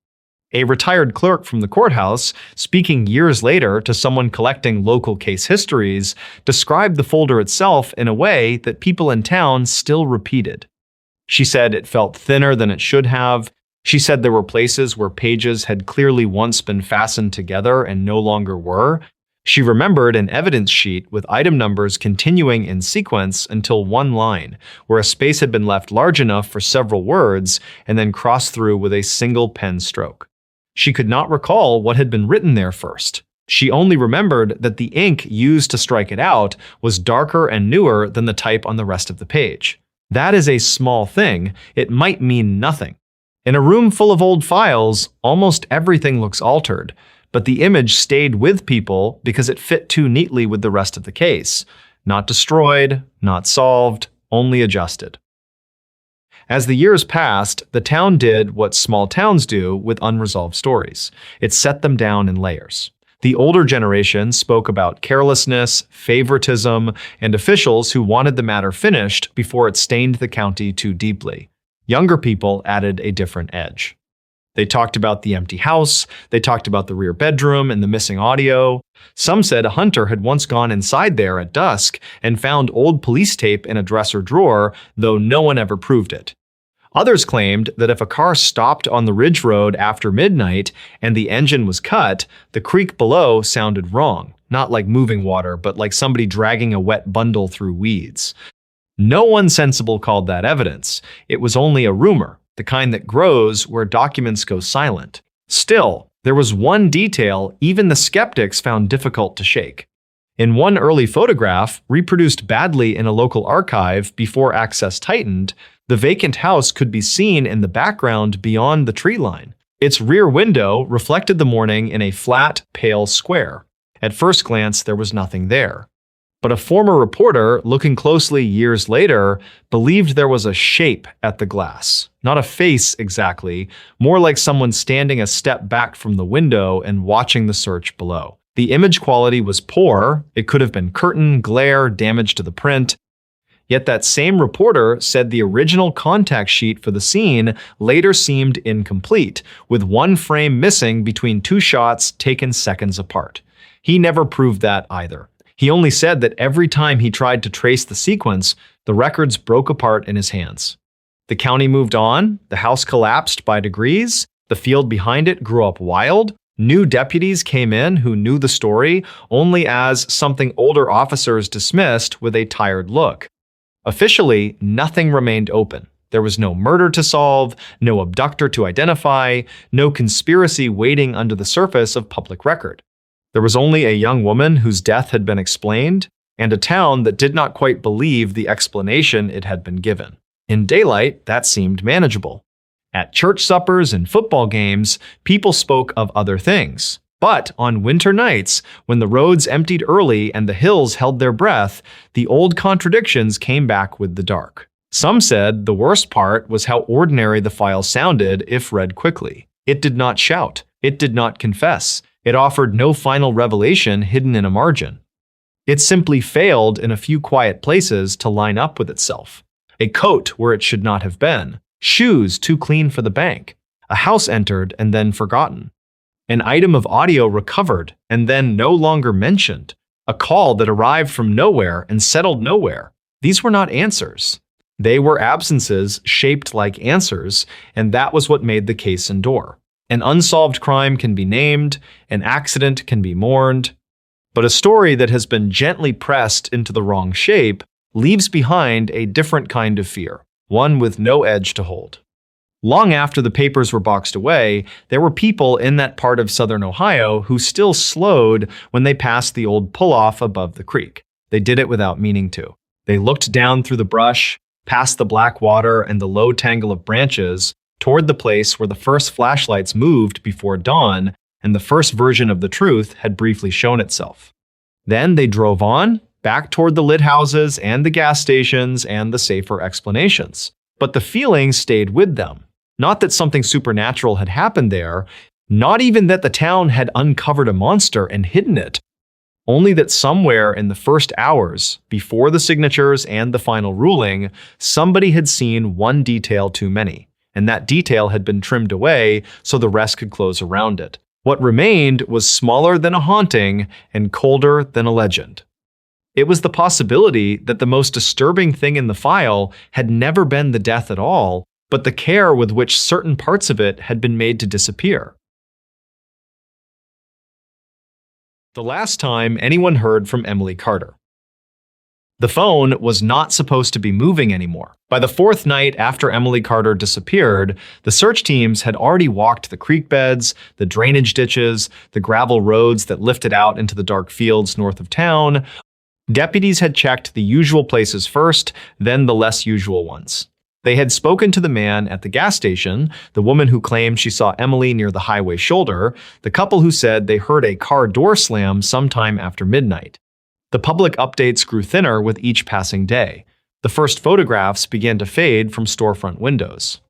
A retired clerk from the courthouse, speaking years later to someone collecting local case histories, described the folder itself in a way that people in town still repeated. She said it felt thinner than it should have. She said there were places where pages had clearly once been fastened together and no longer were. She remembered an evidence sheet with item numbers continuing in sequence until one line, where a space had been left large enough for several words and then crossed through with a single pen stroke. She could not recall what had been written there first. She only remembered that the ink used to strike it out was darker and newer than the type on the rest of the page. That is a small thing. It might mean nothing. In a room full of old files, almost everything looks altered, but the image stayed with people because it fit too neatly with the rest of the case. Not destroyed, not solved, only adjusted. As the years passed, the town did what small towns do with unresolved stories. It set them down in layers. The older generation spoke about carelessness, favoritism, and officials who wanted the matter finished before it stained the county too deeply. Younger people added a different edge. They talked about the empty house, they talked about the rear bedroom and the missing audio. Some said a hunter had once gone inside there at dusk and found old police tape in a dresser drawer, though no one ever proved it. Others claimed that if a car stopped on the ridge road after midnight and the engine was cut, the creek below sounded wrong, not like moving water, but like somebody dragging a wet bundle through weeds. No one sensible called that evidence. It was only a rumor, the kind that grows where documents go silent. Still, there was one detail even the skeptics found difficult to shake. In one early photograph, reproduced badly in a local archive before access tightened, the vacant house could be seen in the background beyond the tree line. Its rear window reflected the morning in a flat, pale square. At first glance, there was nothing there. But a former reporter, looking closely years later, believed there was a shape at the glass. Not a face exactly, more like someone standing a step back from the window and watching the search below. The image quality was poor. It could have been curtain, glare, damage to the print. Yet that same reporter said the original contact sheet for the scene later seemed incomplete, with one frame missing between two shots taken seconds apart. He never proved that either. He only said that every time he tried to trace the sequence, the records broke apart in his hands. The county moved on, the house collapsed by degrees, the field behind it grew up wild. New deputies came in who knew the story only as something older officers dismissed with a tired look. Officially, nothing remained open. There was no murder to solve, no abductor to identify, no conspiracy waiting under the surface of public record. There was only a young woman whose death had been explained, and a town that did not quite believe the explanation it had been given. In daylight, that seemed manageable. At church suppers and football games, people spoke of other things. But on winter nights, when the roads emptied early and the hills held their breath, the old contradictions came back with the dark. Some said the worst part was how ordinary the file sounded if read quickly. It did not shout. It did not confess. It offered no final revelation hidden in a margin. It simply failed in a few quiet places to line up with itself. A coat where it should not have been. Shoes too clean for the bank. A house entered and then forgotten. An item of audio recovered and then no longer mentioned. A call that arrived from nowhere and settled nowhere. These were not answers. They were absences shaped like answers, and that was what made the case endure. An unsolved crime can be named, an accident can be mourned, but a story that has been gently pressed into the wrong shape leaves behind a different kind of fear, one with no edge to hold. Long after the papers were boxed away, there were people in that part of southern Ohio who still slowed when they passed the old pull-off above the creek. They did it without meaning to. They looked down through the brush, past the black water and the low tangle of branches, toward the place where the first flashlights moved before dawn and the first version of the truth had briefly shown itself. Then they drove on, back toward the lit houses and the gas stations and the safer explanations. But the feeling stayed with them. Not that something supernatural had happened there, not even that the town had uncovered a monster and hidden it, only that somewhere in the first hours, before the signatures and the final ruling, somebody had seen one detail too many, and that detail had been trimmed away so the rest could close around it. What remained was smaller than a haunting and colder than a legend. It was the possibility that the most disturbing thing in the file had never been the death at all, but the care with which certain parts of it had been made to disappear. The last time anyone heard from Emily Carter. The phone was not supposed to be moving anymore. By the fourth night after Emily Carter disappeared, the search teams had already walked the creek beds, the drainage ditches, the gravel roads that lifted out into the dark fields north of town. Deputies had checked the usual places first, then the less usual ones. They had spoken to the man at the gas station, the woman who claimed she saw Emily near the highway shoulder, the couple who said they heard a car door slam sometime after midnight. The public updates grew thinner with each passing day. The first photographs began to fade from storefront windows.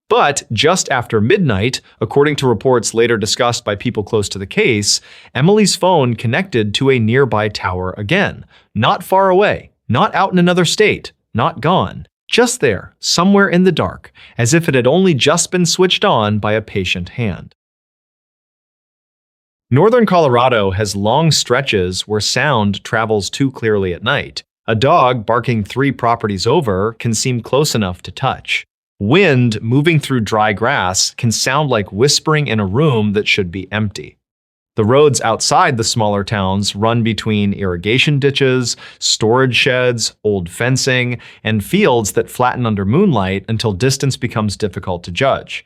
But just after midnight, according to reports later discussed by people close to the case, Emily's phone connected to a nearby tower again. Not far away, not out in another state, not gone. Just there, somewhere in the dark, as if it had only just been switched on by a patient hand. Northern Colorado has long stretches where sound travels too clearly at night. A dog barking 3 properties over can seem close enough to touch. Wind moving through dry grass can sound like whispering in a room that should be empty. The roads outside the smaller towns run between irrigation ditches, storage sheds, old fencing, and fields that flatten under moonlight until distance becomes difficult to judge.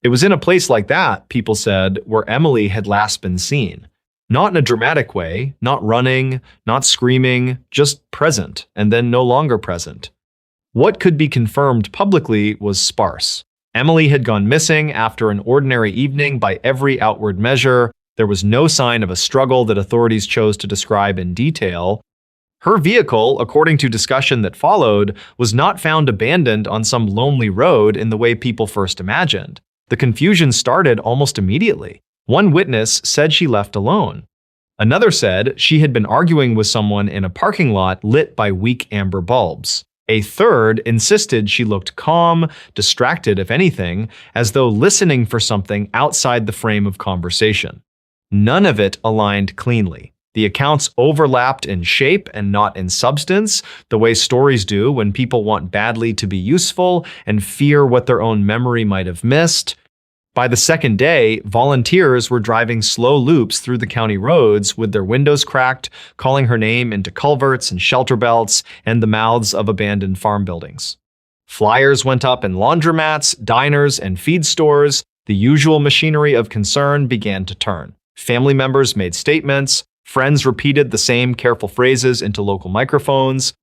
It was in a place like that, people said, where Emily had last been seen. Not in a dramatic way, not running, not screaming, just present, and then no longer present. What could be confirmed publicly was sparse. Emily had gone missing after an ordinary evening by every outward measure. There was no sign of a struggle that authorities chose to describe in detail. Her vehicle, according to discussion that followed, was not found abandoned on some lonely road in the way people first imagined. The confusion started almost immediately. One witness said she left alone. Another said she had been arguing with someone in a parking lot lit by weak amber bulbs. A third insisted she looked calm, distracted if anything, as though listening for something outside the frame of conversation. None of it aligned cleanly. The accounts overlapped in shape and not in substance, the way stories do when people want badly to be useful and fear what their own memory might have missed. By the second day, volunteers were driving slow loops through the county roads with their windows cracked, calling her name into culverts and shelter belts and the mouths of abandoned farm buildings. Flyers went up in laundromats, diners, and feed stores. The usual machinery of concern began to turn. Family members made statements. Friends repeated the same careful phrases into local microphones.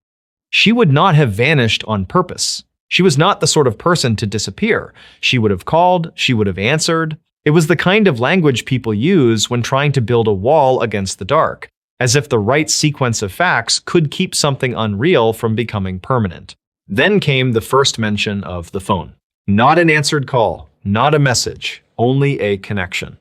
She would not have vanished on purpose. She was not the sort of person to disappear. She would have called, she would have answered. It was the kind of language people use when trying to build a wall against the dark, as if the right sequence of facts could keep something unreal from becoming permanent. Then came the first mention of the phone. Not an answered call, not a message, only a connection.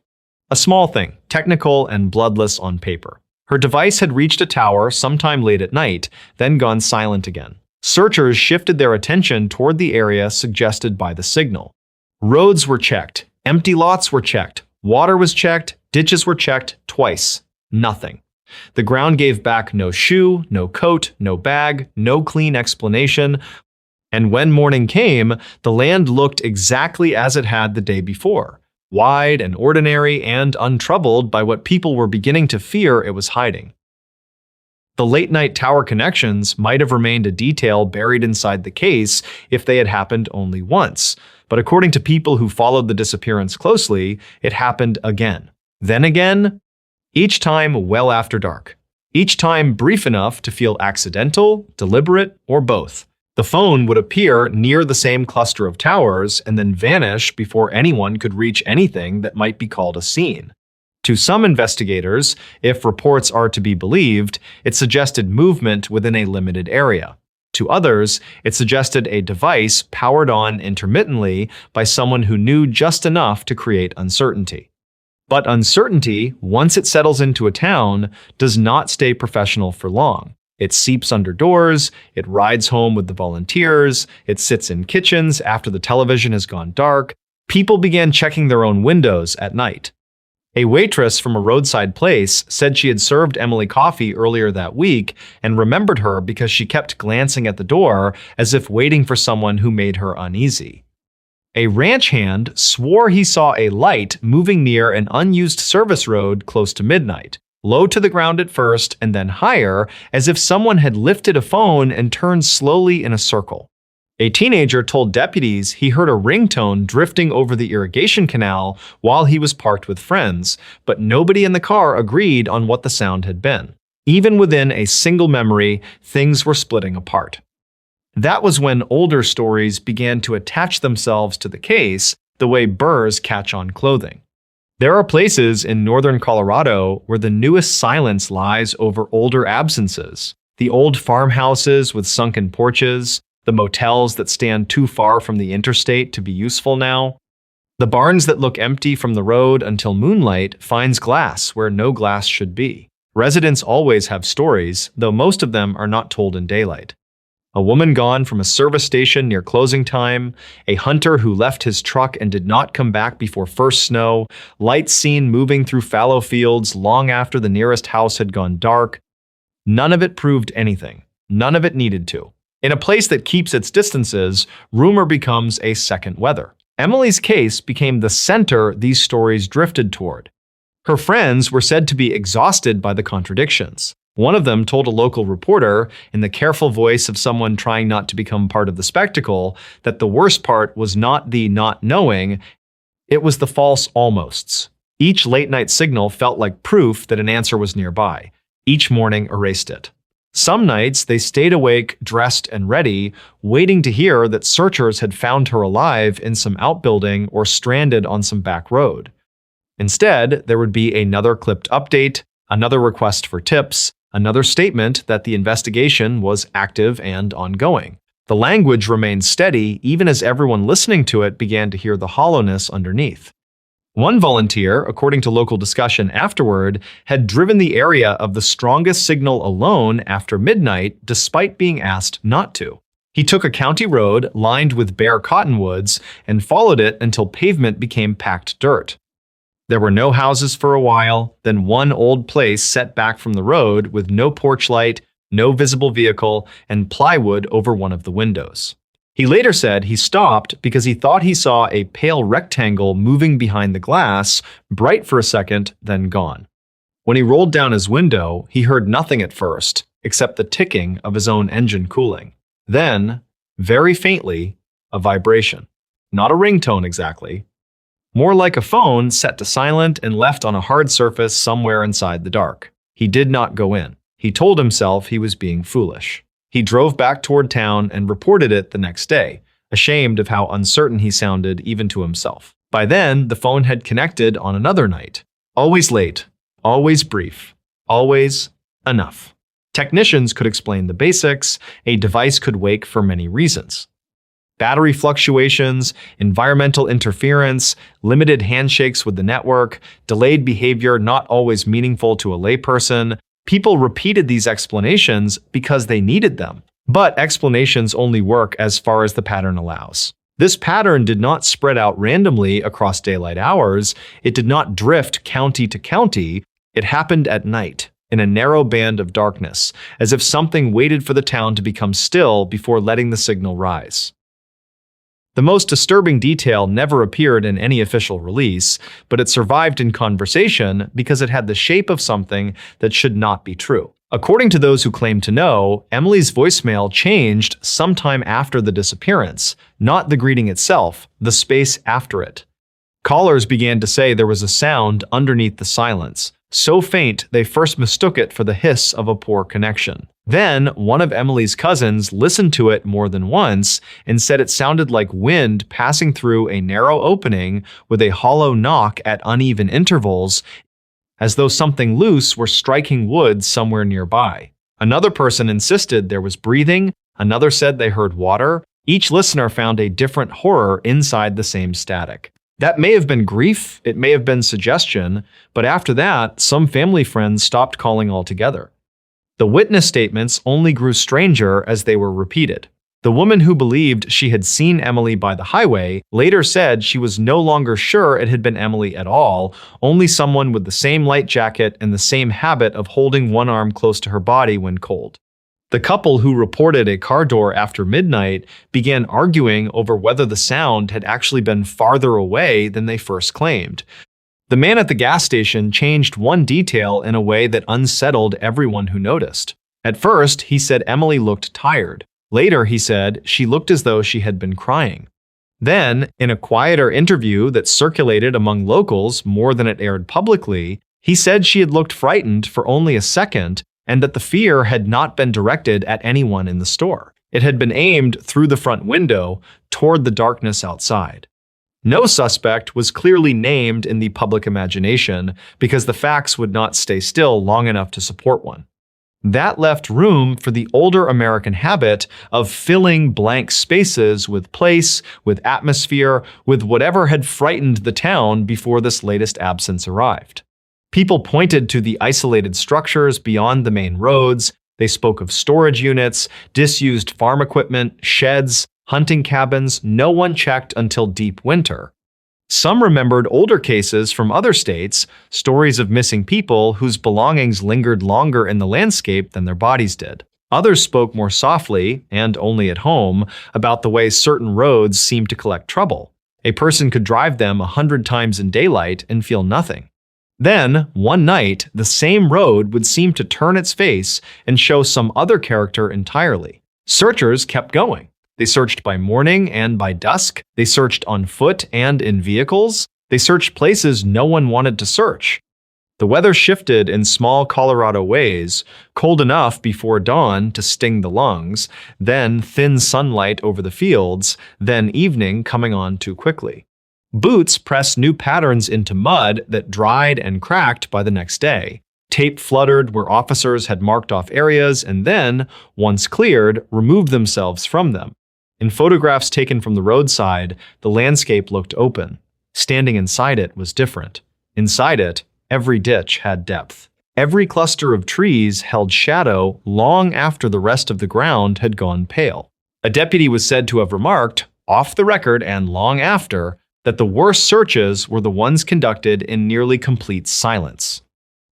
A small thing, technical and bloodless on paper. Her device had reached a tower sometime late at night, then gone silent again. Searchers shifted their attention toward the area suggested by the signal. Roads were checked, empty lots were checked, water was checked, ditches were checked twice. Nothing. The ground gave back no shoe, no coat, no bag, no clean explanation. And when morning came, the land looked exactly as it had the day before, wide and ordinary and untroubled by what people were beginning to fear it was hiding. The late-night tower connections might have remained a detail buried inside the case if they had happened only once, but according to people who followed the disappearance closely, it happened again. Then again, each time well after dark. Each time brief enough to feel accidental, deliberate, or both. The phone would appear near the same cluster of towers and then vanish before anyone could reach anything that might be called a scene. To some investigators, if reports are to be believed, it suggested movement within a limited area. To others, it suggested a device powered on intermittently by someone who knew just enough to create uncertainty. But uncertainty, once it settles into a town, does not stay professional for long. It seeps under doors, it rides home with the volunteers, it sits in kitchens after the television has gone dark. People began checking their own windows at night. A waitress from a roadside place said she had served Emily coffee earlier that week and remembered her because she kept glancing at the door as if waiting for someone who made her uneasy. A ranch hand swore he saw a light moving near an unused service road close to midnight, low to the ground at first and then higher, as if someone had lifted a phone and turned slowly in a circle. A teenager told deputies he heard a ringtone drifting over the irrigation canal while he was parked with friends, but nobody in the car agreed on what the sound had been. Even within a single memory, things were splitting apart. That was when older stories began to attach themselves to the case the way burrs catch on clothing. There are places in northern Colorado where the newest silence lies over older absences. The old farmhouses with sunken porches, the motels that stand too far from the interstate to be useful now, the barns that look empty from the road until moonlight finds glass where no glass should be. Residents always have stories, though most of them are not told in daylight. A woman gone from a service station near closing time, a hunter who left his truck and did not come back before first snow, lights seen moving through fallow fields long after the nearest house had gone dark. None of it proved anything. None of it needed to. In a place that keeps its distances, rumor becomes a second weather. Emily's case became the center these stories drifted toward. Her friends were said to be exhausted by the contradictions. One of them told a local reporter, in the careful voice of someone trying not to become part of the spectacle, that the worst part was not the not knowing, it was the false almosts. Each late-night signal felt like proof that an answer was nearby. Each morning erased it. Some nights they stayed awake, dressed and ready, waiting to hear that searchers had found her alive in some outbuilding or stranded on some back road. Instead, there would be another clipped update, another request for tips, another statement that the investigation was active and ongoing. The language remained steady even as everyone listening to it began to hear the hollowness underneath. One volunteer, according to local discussion afterward, had driven the area of the strongest signal alone after midnight despite being asked not to. He took a county road lined with bare cottonwoods and followed it until pavement became packed dirt. There were no houses for a while, then one old place set back from the road with no porch light, no visible vehicle, and plywood over one of the windows. He later said he stopped because he thought he saw a pale rectangle moving behind the glass, bright for a second, then gone. When he rolled down his window, he heard nothing at first, except the ticking of his own engine cooling. Then, very faintly, a vibration. Not a ringtone exactly. More like a phone set to silent and left on a hard surface somewhere inside the dark. He did not go in. He told himself he was being foolish. He drove back toward town and reported it the next day, ashamed of how uncertain he sounded even to himself. By then, the phone had connected on another night. Always late, always brief, always enough. Technicians could explain the basics. A device could wake for many reasons. Battery fluctuations, environmental interference, limited handshakes with the network, delayed behavior not always meaningful to a layperson. People repeated these explanations because they needed them. But explanations only work as far as the pattern allows. This pattern did not spread out randomly across daylight hours. It did not drift county to county. It happened at night, in a narrow band of darkness, as if something waited for the town to become still before letting the signal rise. The most disturbing detail never appeared in any official release, but it survived in conversation because it had the shape of something that should not be true. According to those who claim to know, Emily's voicemail changed sometime after the disappearance, not the greeting itself, the space after it. Callers began to say there was a sound underneath the silence, so faint they first mistook it for the hiss of a poor connection. Then, one of Emily's cousins listened to it more than once and said it sounded like wind passing through a narrow opening with a hollow knock at uneven intervals, as though something loose were striking wood somewhere nearby. Another person insisted there was breathing, another said they heard water. Each listener found a different horror inside the same static. That may have been grief, it may have been suggestion, but after that, some family friends stopped calling altogether. The witness statements only grew stranger as they were repeated. The woman who believed she had seen Emily by the highway later said she was no longer sure it had been Emily at all, only someone with the same light jacket and the same habit of holding one arm close to her body when cold. The couple who reported a car door after midnight began arguing over whether the sound had actually been farther away than they first claimed. The man at the gas station changed one detail in a way that unsettled everyone who noticed. At first, he said Emily looked tired. Later, he said she looked as though she had been crying. Then, in a quieter interview that circulated among locals more than it aired publicly, he said she had looked frightened for only a second and that the fear had not been directed at anyone in the store. It had been aimed through the front window toward the darkness outside. No suspect was clearly named in the public imagination because the facts would not stay still long enough to support one. That left room for the older American habit of filling blank spaces with place, with atmosphere, with whatever had frightened the town before this latest absence arrived. People pointed to the isolated structures beyond the main roads. They spoke of storage units, disused farm equipment, sheds, hunting cabins no one checked until deep winter. Some remembered older cases from other states, stories of missing people whose belongings lingered longer in the landscape than their bodies did. Others spoke more softly, and only at home, about the way certain roads seemed to collect trouble. A person could drive them 100 times in daylight and feel nothing. Then, one night, the same road would seem to turn its face and show some other character entirely. Searchers kept going. They searched by morning and by dusk. They searched on foot and in vehicles. They searched places no one wanted to search. The weather shifted in small Colorado ways, cold enough before dawn to sting the lungs, then thin sunlight over the fields, then evening coming on too quickly. Boots pressed new patterns into mud that dried and cracked by the next day. Tape fluttered where officers had marked off areas and then, once cleared, removed themselves from them. In photographs taken from the roadside, the landscape looked open. Standing inside it was different. Inside it, every ditch had depth. Every cluster of trees held shadow long after the rest of the ground had gone pale. A deputy was said to have remarked, off the record and long after, that the worst searches were the ones conducted in nearly complete silence.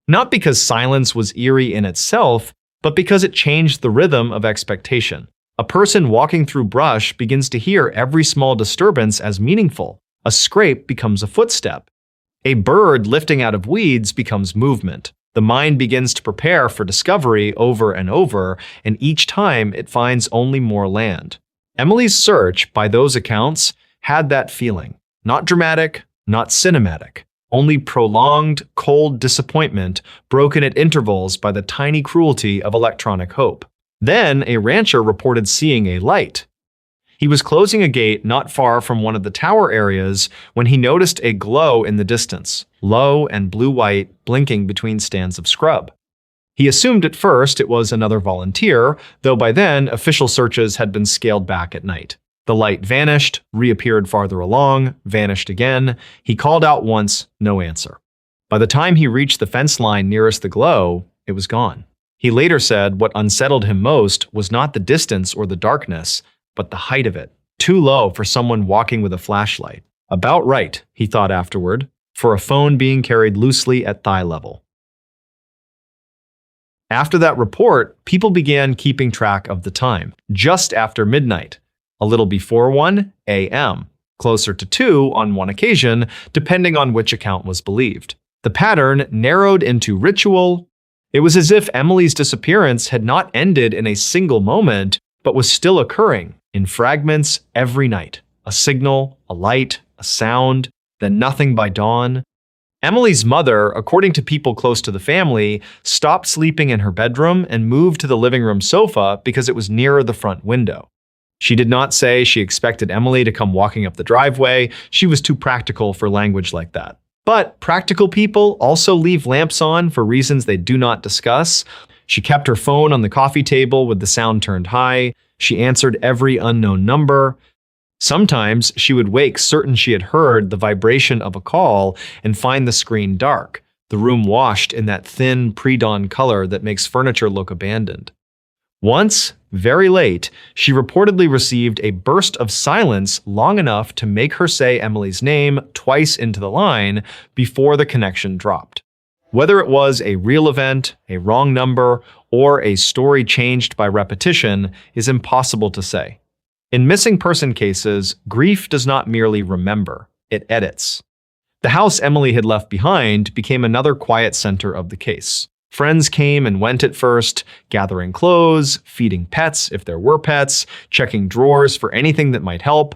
Not because silence was eerie in itself, but because it changed the rhythm of expectation. A person walking through brush begins to hear every small disturbance as meaningful. A scrape becomes a footstep. A bird lifting out of weeds becomes movement. The mind begins to prepare for discovery over and over, and each time it finds only more land. Emily's search, by those accounts, had that feeling. Not dramatic, not cinematic. Only prolonged, cold disappointment broken at intervals by the tiny cruelty of electronic hope. Then a rancher reported seeing a light. He was closing a gate not far from one of the tower areas when he noticed a glow in the distance, low and blue-white, blinking between stands of scrub. He assumed at first it was another volunteer, though by then official searches had been scaled back at night. The light vanished, reappeared farther along, vanished again. He called out once, no answer. By the time he reached the fence line nearest the glow, it was gone. He later said what unsettled him most was not the distance or the darkness, but the height of it. Too low for someone walking with a flashlight. About right, he thought afterward, for a phone being carried loosely at thigh level. After that report, people began keeping track of the time. Just after midnight, a little before 1 a.m., closer to 2 on one occasion, depending on which account was believed. The pattern narrowed into ritual. It was as if Emily's disappearance had not ended in a single moment, but was still occurring in fragments every night. A signal, a light, a sound, then nothing by dawn. Emily's mother, according to people close to the family, stopped sleeping in her bedroom and moved to the living room sofa because it was nearer the front window. She did not say she expected Emily to come walking up the driveway. She was too practical for language like that. But practical people also leave lamps on for reasons they do not discuss. She kept her phone on the coffee table with the sound turned high. She answered every unknown number. Sometimes she would wake certain she had heard the vibration of a call and find the screen dark, the room washed in that thin pre-dawn color that makes furniture look abandoned. Once, very late, she reportedly received a burst of silence long enough to make her say Emily's name twice into the line before the connection dropped. Whether it was a real event, a wrong number, or a story changed by repetition is impossible to say. In missing person cases, grief does not merely remember, it edits. The house Emily had left behind became another quiet center of the case. Friends came and went at first, gathering clothes, feeding pets if there were pets, checking drawers for anything that might help.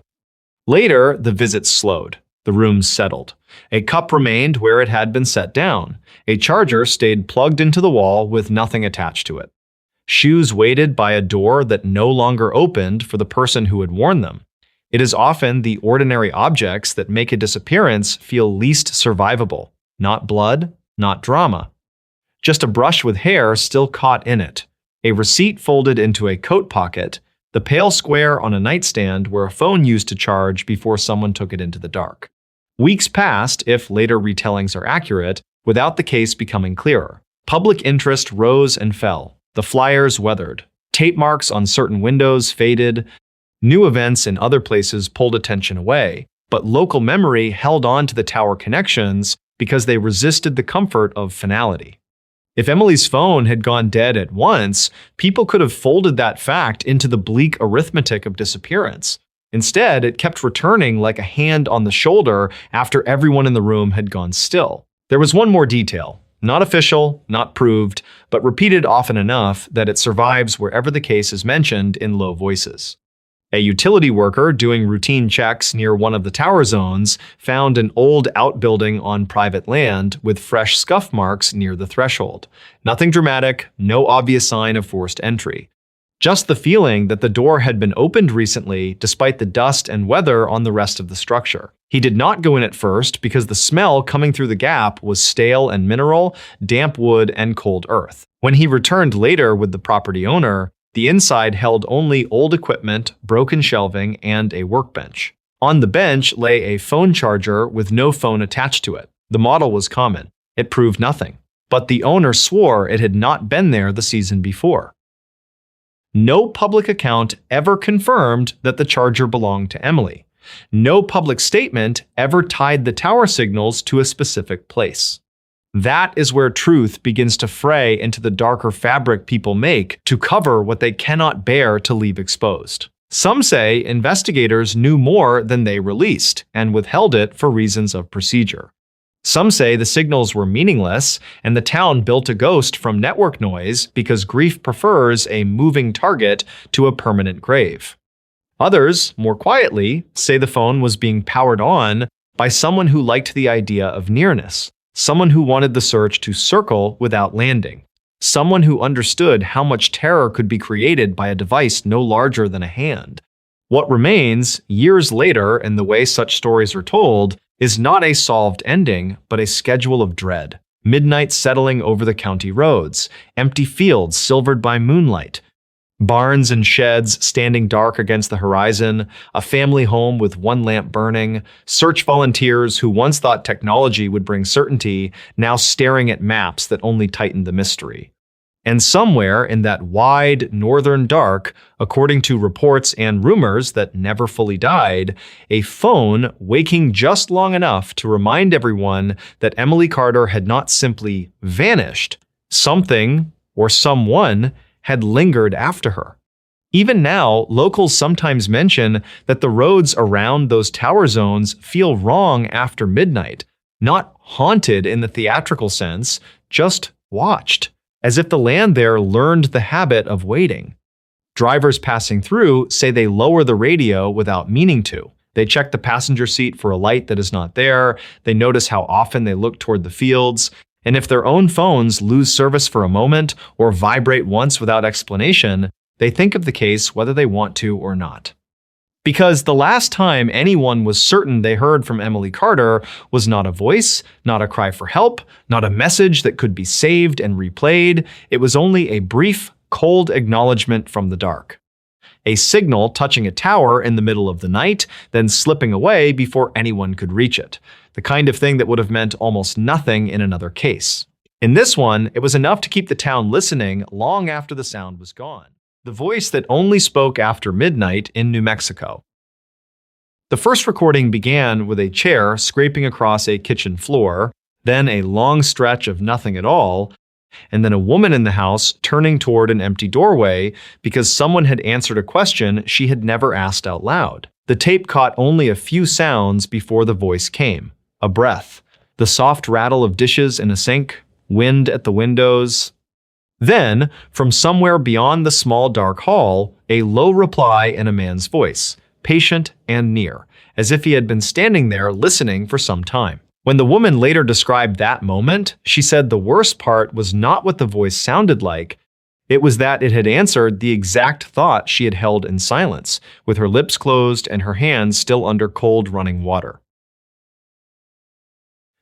Later, the visits slowed. The rooms settled. A cup remained where it had been set down. A charger stayed plugged into the wall with nothing attached to it. Shoes weighted by a door that no longer opened for the person who had worn them. It is often the ordinary objects that make a disappearance feel least survivable. Not blood, not drama. Just a brush with hair still caught in it. A receipt folded into a coat pocket. The pale square on a nightstand where a phone used to charge before someone took it into the dark. Weeks passed, if later retellings are accurate, without the case becoming clearer. Public interest rose and fell. The flyers weathered. Tape marks on certain windows faded. New events in other places pulled attention away, but local memory held on to the tower connections because they resisted the comfort of finality. If Emily's phone had gone dead at once, people could have folded that fact into the bleak arithmetic of disappearance. Instead, it kept returning like a hand on the shoulder after everyone in the room had gone still. There was one more detail. Not official, not proved, but repeated often enough that it survives wherever the case is mentioned in low voices. A utility worker doing routine checks near one of the tower zones found an old outbuilding on private land with fresh scuff marks near the threshold. Nothing dramatic, no obvious sign of forced entry. Just the feeling that the door had been opened recently despite the dust and weather on the rest of the structure. He did not go in at first because the smell coming through the gap was stale and mineral, damp wood, and cold earth. When he returned later with the property owner, the inside held only old equipment, broken shelving, and a workbench. On the bench lay a phone charger with no phone attached to it. The model was common. It proved nothing. But the owner swore it had not been there the season before. No public account ever confirmed that the charger belonged to Emily. No public statement ever tied the tower signals to a specific place. That is where truth begins to fray into the darker fabric people make to cover what they cannot bear to leave exposed. Some say investigators knew more than they released and withheld it for reasons of procedure. Some say the signals were meaningless and the town built a ghost from network noise because grief prefers a moving target to a permanent grave. Others, more quietly, say the phone was being powered on by someone who liked the idea of nearness. Someone who wanted the search to circle without landing. Someone who understood how much terror could be created by a device no larger than a hand. What remains, years later, in the way such stories are told, is not a solved ending, but a schedule of dread. Midnight settling over the county roads, empty fields silvered by moonlight, barns and sheds standing dark against the horizon, a family home with one lamp burning, search volunteers who once thought technology would bring certainty, now staring at maps that only tightened the mystery. And somewhere in that wide northern dark, according to reports and rumors that never fully died, a phone waking just long enough to remind everyone that Emily Carter had not simply vanished. Something or someone had lingered after her. Even now, locals sometimes mention that the roads around those tower zones feel wrong after midnight, not haunted in the theatrical sense, just watched, as if the land there learned the habit of waiting. Drivers passing through say they lower the radio without meaning to. They check the passenger seat for a light that is not there, they notice how often they look toward the fields, and if their own phones lose service for a moment or vibrate once without explanation, they think of the case whether they want to or not. Because the last time anyone was certain they heard from Emily Carter was not a voice, not a cry for help, not a message that could be saved and replayed. It was only a brief, cold acknowledgement from the dark. A signal touching a tower in the middle of the night, then slipping away before anyone could reach it. The kind of thing that would have meant almost nothing in another case. In this one, it was enough to keep the town listening long after the sound was gone. The voice that only spoke after midnight in New Mexico. The first recording began with a chair scraping across a kitchen floor, then a long stretch of nothing at all, and then a woman in the house turning toward an empty doorway because someone had answered a question she had never asked out loud. The tape caught only a few sounds before the voice came. A breath, the soft rattle of dishes in a sink, wind at the windows. Then, from somewhere beyond the small dark hall, a low reply in a man's voice, patient and near, as if he had been standing there listening for some time. When the woman later described that moment, she said the worst part was not what the voice sounded like, It was that it had answered the exact thought she had held in silence, with her lips closed and her hands still under cold running water.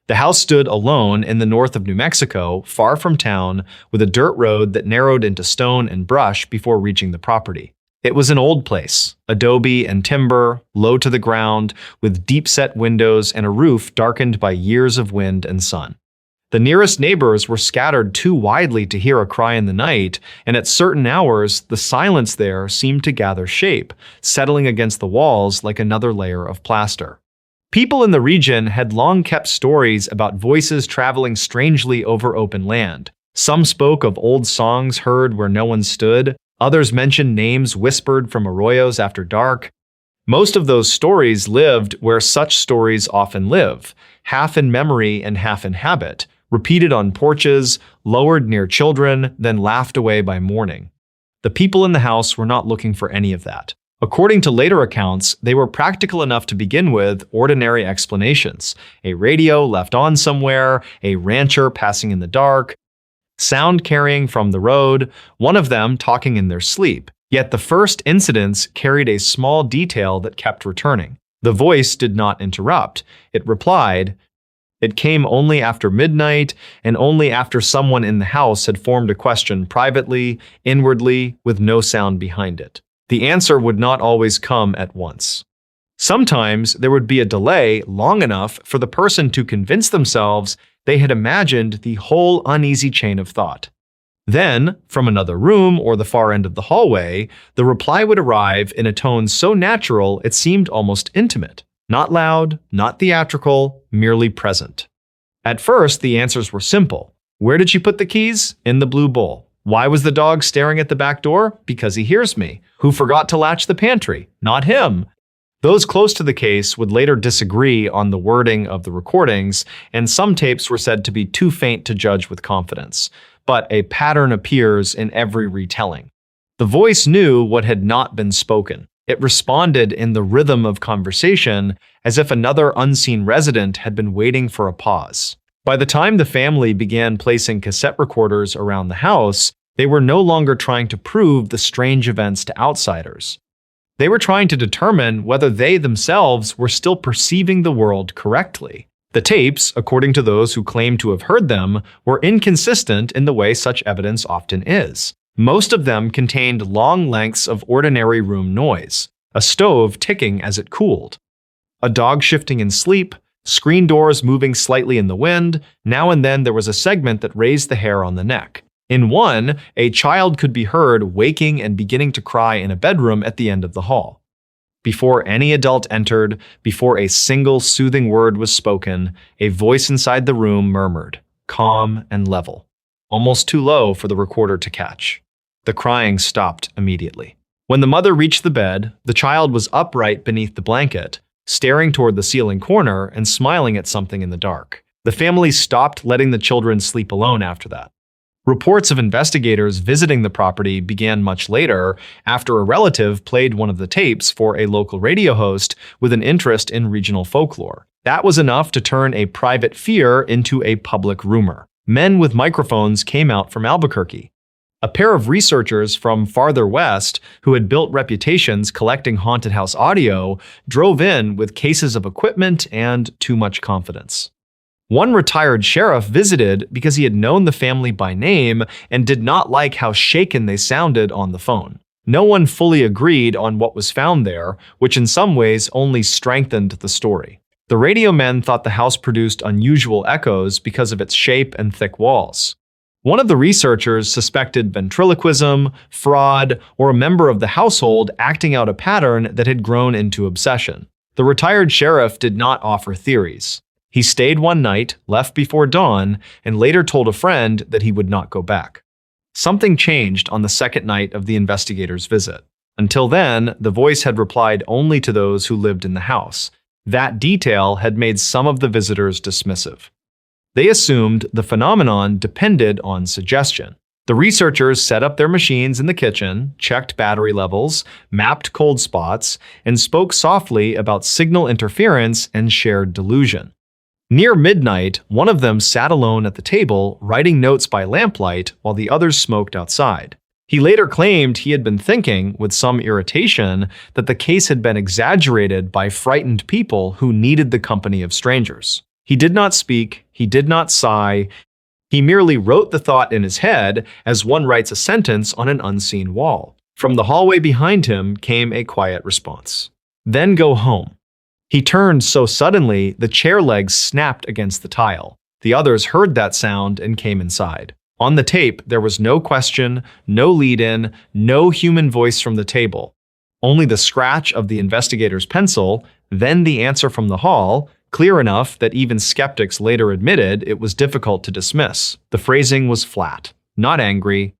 The house stood alone in the north of New Mexico, far from town, with a dirt road that narrowed into stone and brush before reaching the property. It was an old place, adobe and timber, low to the ground, with deep-set windows and a roof darkened by years of wind and sun. The nearest neighbors were scattered too widely to hear a cry in the night, and at certain hours, the silence there seemed to gather shape, settling against the walls like another layer of plaster. People in the region had long kept stories about voices traveling strangely over open land. Some spoke of old songs heard where no one stood. Others mentioned names whispered from arroyos after dark. Most of those stories lived where such stories often live, half in memory and half in habit, repeated on porches, lowered near children, then laughed away by morning. The people in the house were not looking for any of that. According to later accounts, they were practical enough to begin with ordinary explanations. A radio left on somewhere, a rancher passing in the dark, sound carrying from the road, one of them talking in their sleep. Yet the first incidents carried a small detail that kept returning. The voice did not interrupt. It replied. It came only after midnight, and only after someone in the house had formed a question privately, inwardly, with no sound behind it. The answer would not always come at once. Sometimes there would be a delay long enough for the person to convince themselves they had imagined the whole uneasy chain of thought. Then, from another room or the far end of the hallway, the reply would arrive in a tone so natural it seemed almost intimate. Not loud, not theatrical, merely present. At first, the answers were simple. Where did you put the keys? In the blue bowl. Why was the dog staring at the back door? Because he hears me. Who forgot to latch the pantry? Not him. Those close to the case would later disagree on the wording of the recordings, and some tapes were said to be too faint to judge with confidence. But a pattern appears in every retelling. The voice knew what had not been spoken. It responded in the rhythm of conversation, as if another unseen resident had been waiting for a pause. By the time the family began placing cassette recorders around the house, they were no longer trying to prove the strange events to outsiders. They were trying to determine whether they themselves were still perceiving the world correctly. The tapes, according to those who claimed to have heard them, were inconsistent in the way such evidence often is. Most of them contained long lengths of ordinary room noise, a stove ticking as it cooled, a dog shifting in sleep, screen doors moving slightly in the wind. Now and then there was a segment that raised the hair on the neck. In one, a child could be heard waking and beginning to cry in a bedroom at the end of the hall. Before any adult entered, before a single soothing word was spoken, a voice inside the room murmured, calm and level, almost too low for the recorder to catch. The crying stopped immediately. When the mother reached the bed, the child was upright beneath the blanket, staring toward the ceiling corner and smiling at something in the dark. The family stopped letting the children sleep alone after that. Reports of investigators visiting the property began much later, after a relative played one of the tapes for a local radio host with an interest in regional folklore. That was enough to turn a private fear into a public rumor. Men with microphones came out from Albuquerque. A pair of researchers from farther west, who had built reputations collecting haunted house audio, drove in with cases of equipment and too much confidence. One retired sheriff visited because he had known the family by name and did not like how shaken they sounded on the phone. No one fully agreed on what was found there, which in some ways only strengthened the story. The radio men thought the house produced unusual echoes because of its shape and thick walls. One of the researchers suspected ventriloquism, fraud, or a member of the household acting out a pattern that had grown into obsession. The retired sheriff did not offer theories. He stayed one night, left before dawn, and later told a friend that he would not go back. Something changed on the second night of the investigators' visit. Until then, the voice had replied only to those who lived in the house. That detail had made some of the visitors dismissive. They assumed the phenomenon depended on suggestion. The researchers set up their machines in the kitchen, checked battery levels, mapped cold spots, and spoke softly about signal interference and shared delusion. Near midnight, one of them sat alone at the table, writing notes by lamplight while the others smoked outside. He later claimed he had been thinking, with some irritation, that the case had been exaggerated by frightened people who needed the company of strangers. He did not speak, he did not sigh, he merely wrote the thought in his head as one writes a sentence on an unseen wall. From the hallway behind him came a quiet response. Then go home. He turned so suddenly the chair legs snapped against the tile. The others heard that sound and came inside. On the tape, there was no question, no lead-in, no human voice from the table. Only the scratch of the investigator's pencil, then the answer from the hall, clear enough that even skeptics later admitted it was difficult to dismiss. The phrasing was flat, not angry,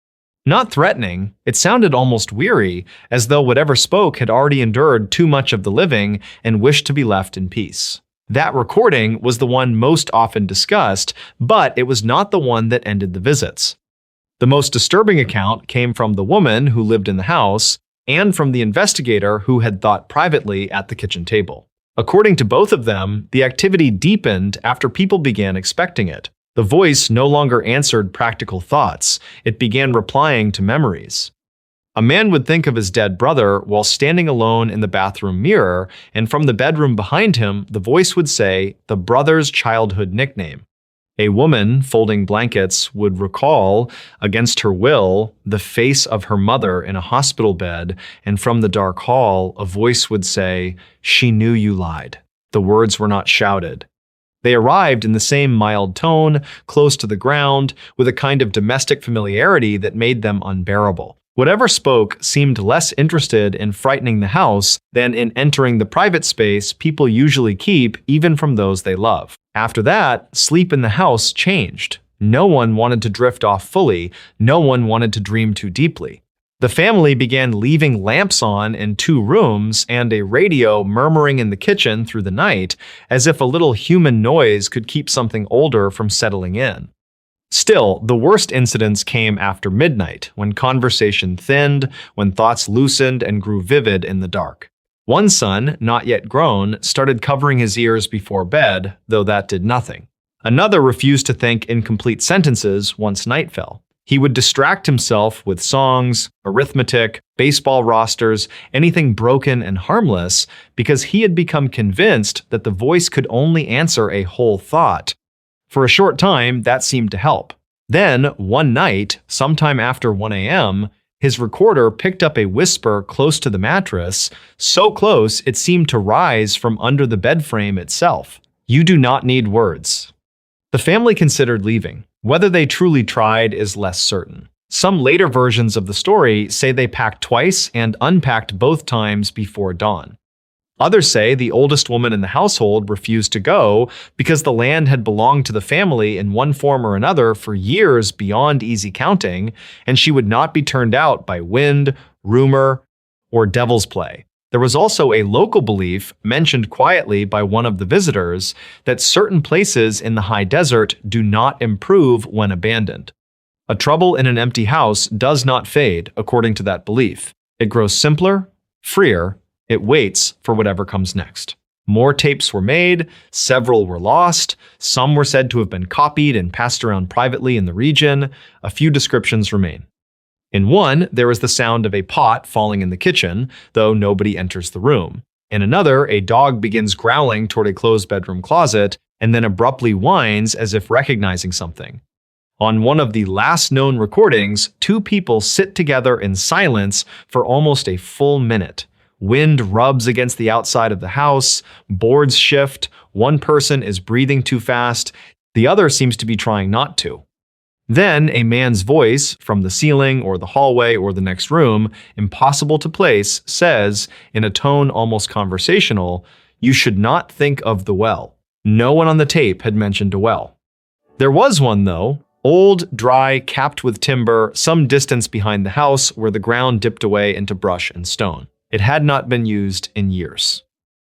not threatening. It sounded almost weary, as though whatever spoke had already endured too much of the living and wished to be left in peace. That recording was the one most often discussed, but it was not the one that ended the visits. The most disturbing account came from the woman who lived in the house and from the investigator who had thought privately at the kitchen table. According to both of them, the activity deepened after people began expecting it. The voice no longer answered practical thoughts. It began replying to memories. A man would think of his dead brother while standing alone in the bathroom mirror, and from the bedroom behind him, the voice would say the brother's childhood nickname. A woman, folding blankets, would recall, against her will, the face of her mother in a hospital bed, and from the dark hall, a voice would say, "She knew you lied." The words were not shouted. They arrived in the same mild tone, close to the ground, with a kind of domestic familiarity that made them unbearable. Whatever spoke seemed less interested in frightening the house than in entering the private space people usually keep even from those they love. After that, sleep in the house changed. No one wanted to drift off fully. No one wanted to dream too deeply. The family began leaving lamps on in 2 rooms and a radio murmuring in the kitchen through the night, as if a little human noise could keep something older from settling in. Still, the worst incidents came after midnight, when conversation thinned, when thoughts loosened and grew vivid in the dark. One son, not yet grown, started covering his ears before bed, though that did nothing. Another refused to think in complete sentences once night fell. He would distract himself with songs, arithmetic, baseball rosters, anything broken and harmless, because he had become convinced that the voice could only answer a whole thought. For a short time, that seemed to help. Then, one night, sometime after 1 a.m., his recorder picked up a whisper close to the mattress, so close it seemed to rise from under the bed frame itself. "You do not need words." The family considered leaving. Whether they truly tried is less certain. Some later versions of the story say they packed twice and unpacked both times before dawn. Others say the oldest woman in the household refused to go because the land had belonged to the family in one form or another for years beyond easy counting, and she would not be turned out by wind, rumor, or devil's play. There was also a local belief, mentioned quietly by one of the visitors, that certain places in the high desert do not improve when abandoned. A trouble in an empty house does not fade, according to that belief. It grows simpler, freer. It waits for whatever comes next. More tapes were made, several were lost, some were said to have been copied and passed around privately in the region. A few descriptions remain. In one, there is the sound of a pot falling in the kitchen, though nobody enters the room. In another, a dog begins growling toward a closed bedroom closet and then abruptly whines as if recognizing something. On one of the last known recordings, 2 people sit together in silence for almost a full minute. Wind rubs against the outside of the house, boards shift, one person is breathing too fast, the other seems to be trying not to. Then a man's voice from the ceiling or the hallway or the next room, impossible to place, says, in a tone almost conversational, "You should not think of the well." No one on the tape had mentioned a well. There was one, though, old, dry, capped with timber, some distance behind the house where the ground dipped away into brush and stone. It had not been used in years.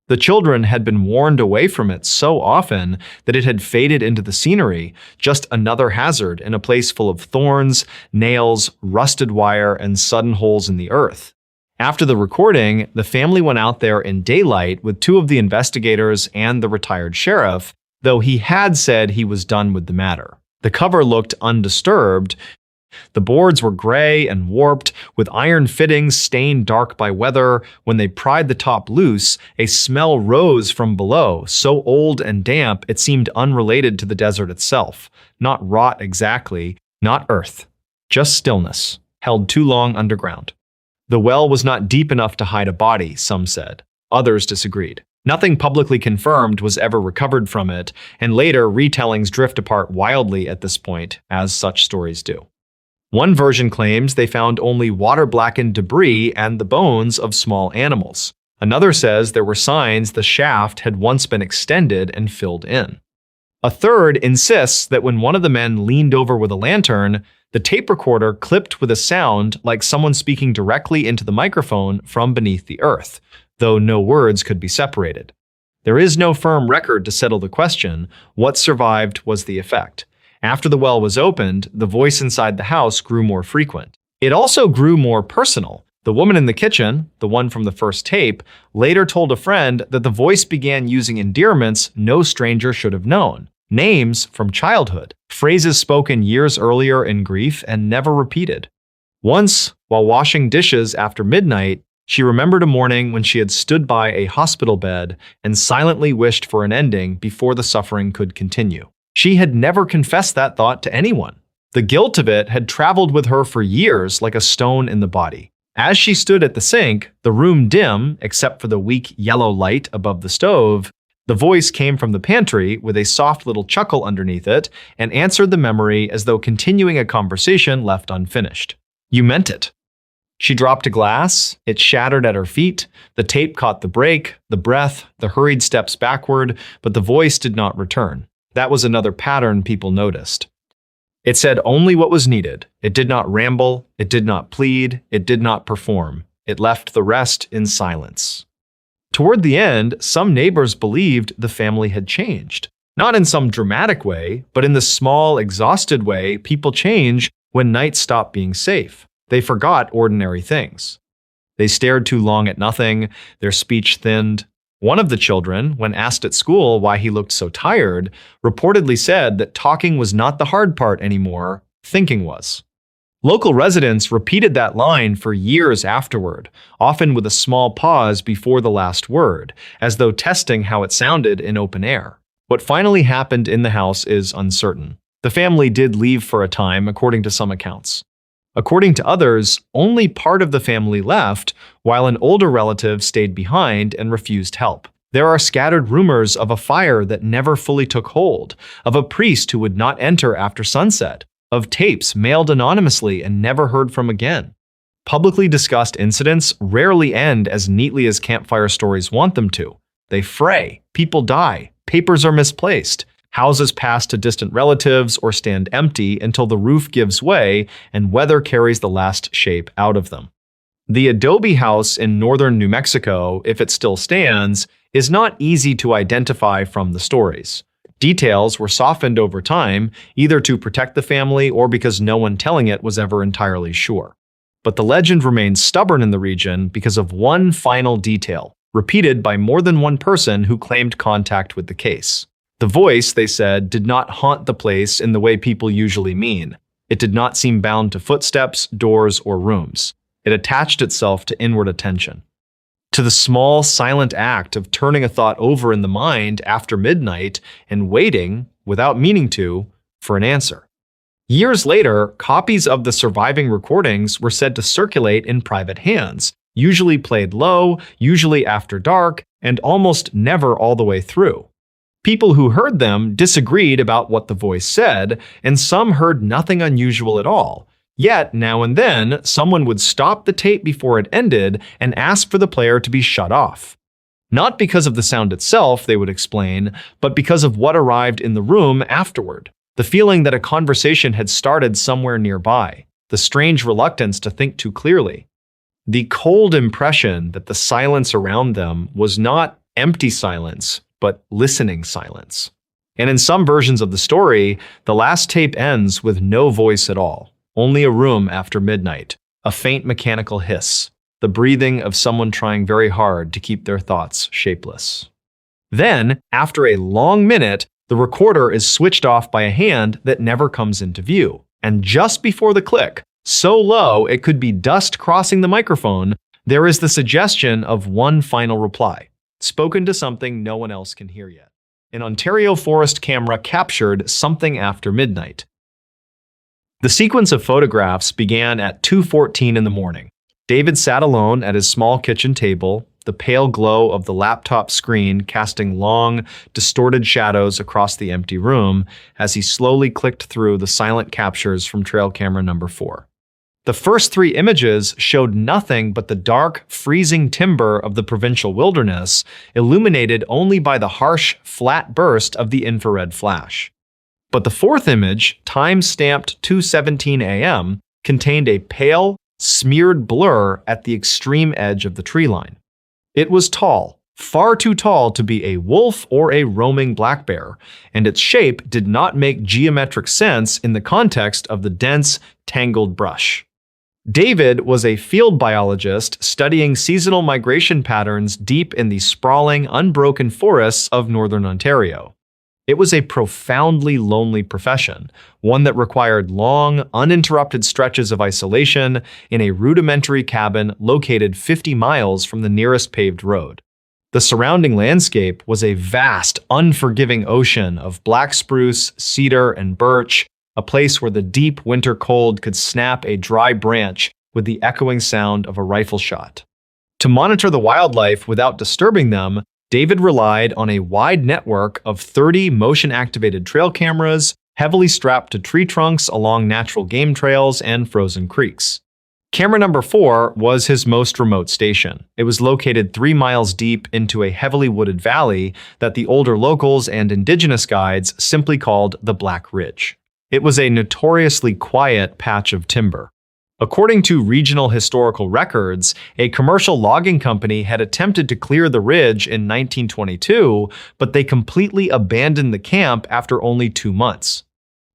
The children had been warned away from it so often that it had faded into the scenery, just another hazard in a place full of thorns, nails, rusted wire, and sudden holes in the earth. After the recording, the family went out there in daylight with 2 of the investigators and the retired sheriff, though he had said he was done with the matter. The cover looked undisturbed, The boards were gray and warped, with iron fittings stained dark by weather. When they pried the top loose, a smell rose from below, so old and damp it seemed unrelated to the desert itself. Not rot exactly, not earth, just stillness, held too long underground. The well was not deep enough to hide a body, some said. Others disagreed. Nothing publicly confirmed was ever recovered from it, and later retellings drift apart wildly at this point, as such stories do. One version claims they found only water-blackened debris and the bones of small animals. Another says there were signs the shaft had once been extended and filled in. A third insists that when one of the men leaned over with a lantern, the tape recorder clipped with a sound like someone speaking directly into the microphone from beneath the earth, though no words could be separated. There is no firm record to settle the question. What survived was the effect. After the well was opened, the voice inside the house grew more frequent. It also grew more personal. The woman in the kitchen, the one from the first tape, later told a friend that the voice began using endearments no stranger should have known. Names from childhood, phrases spoken years earlier in grief and never repeated. Once, while washing dishes after midnight, she remembered a morning when she had stood by a hospital bed and silently wished for an ending before the suffering could continue. She had never confessed that thought to anyone. The guilt of it had traveled with her for years like a stone in the body. As she stood at the sink, the room dim except for the weak yellow light above the stove, the voice came from the pantry with a soft little chuckle underneath it and answered the memory as though continuing a conversation left unfinished. "You meant it." She dropped a glass, it shattered at her feet, the tape caught the break, the breath, the hurried steps backward, but the voice did not return. That was another pattern people noticed. It said only what was needed. It did not ramble, it did not plead, it did not perform. It left the rest in silence. Toward the end, some neighbors believed the family had changed. Not in some dramatic way, but in the small, exhausted way people change when nights stop being safe. They forgot ordinary things. They stared too long at nothing, their speech thinned. One of the children, when asked at school why he looked so tired, reportedly said that talking was not the hard part anymore, thinking was. Local residents repeated that line for years afterward, often with a small pause before the last word, as though testing how it sounded in open air. What finally happened in the house is uncertain. The family did leave for a time, according to some accounts. According to others, only part of the family left, while an older relative stayed behind and refused help. There are scattered rumors of a fire that never fully took hold, of a priest who would not enter after sunset, of tapes mailed anonymously and never heard from again. Publicly discussed incidents rarely end as neatly as campfire stories want them to. They fray, people die, papers are misplaced. Houses pass to distant relatives or stand empty until the roof gives way and weather carries the last shape out of them. The adobe house in northern New Mexico, if it still stands, is not easy to identify from the stories. Details were softened over time, either to protect the family or because no one telling it was ever entirely sure. But the legend remains stubborn in the region because of one final detail, repeated by more than one person who claimed contact with the case. The voice, they said, did not haunt the place in the way people usually mean. It did not seem bound to footsteps, doors, or rooms. It attached itself to inward attention. To the small, silent act of turning a thought over in the mind after midnight and waiting, without meaning to, for an answer. Years later, copies of the surviving recordings were said to circulate in private hands, usually played low, usually after dark, and almost never all the way through. People who heard them disagreed about what the voice said, and some heard nothing unusual at all. Yet, now and then, someone would stop the tape before it ended and ask for the player to be shut off. Not because of the sound itself, they would explain, but because of what arrived in the room afterward. The feeling that a conversation had started somewhere nearby. The strange reluctance to think too clearly. The cold impression that the silence around them was not empty silence, but listening silence. And in some versions of the story, the last tape ends with no voice at all, only a room after midnight, a faint mechanical hiss, the breathing of someone trying very hard to keep their thoughts shapeless. Then, after a long minute, the recorder is switched off by a hand that never comes into view. And just before the click, so low it could be dust crossing the microphone, there is the suggestion of one final reply, spoken to something no one else can hear yet. An Ontario forest camera captured something after midnight. The sequence of photographs began at 2:14 in the morning. David sat alone at his small kitchen table, the pale glow of the laptop screen casting long, distorted shadows across the empty room as he slowly clicked through the silent captures from trail camera number 4. The first 3 images showed nothing but the dark, freezing timber of the provincial wilderness, illuminated only by the harsh, flat burst of the infrared flash. But the 4th image, time-stamped 2:17 a.m., contained a pale, smeared blur at the extreme edge of the tree line. It was tall, far too tall to be a wolf or a roaming black bear, and its shape did not make geometric sense in the context of the dense, tangled brush. David was a field biologist studying seasonal migration patterns deep in the sprawling, unbroken forests of northern Ontario. It was a profoundly lonely profession, one that required long, uninterrupted stretches of isolation in a rudimentary cabin located 50 miles from the nearest paved road. The surrounding landscape was a vast, unforgiving ocean of black spruce, cedar, and birch, a place where the deep winter cold could snap a dry branch with the echoing sound of a rifle shot. To monitor the wildlife without disturbing them, David relied on a wide network of 30 motion-activated trail cameras, heavily strapped to tree trunks along natural game trails and frozen creeks. Camera number 4 was his most remote station. It was located 3 miles deep into a heavily wooded valley that the older locals and indigenous guides simply called the Black Ridge. It was a notoriously quiet patch of timber. According to regional historical records, a commercial logging company had attempted to clear the ridge in 1922, but they completely abandoned the camp after only 2 months.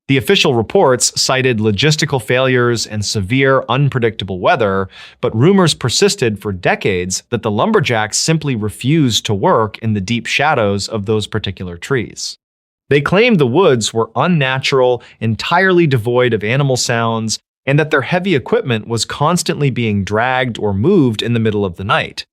The official reports cited logistical failures and severe, unpredictable weather, but rumors persisted for decades that the lumberjacks simply refused to work in the deep shadows of those particular trees. They claimed the woods were unnatural, entirely devoid of animal sounds, and that their heavy equipment was constantly being dragged or moved in the middle of the night.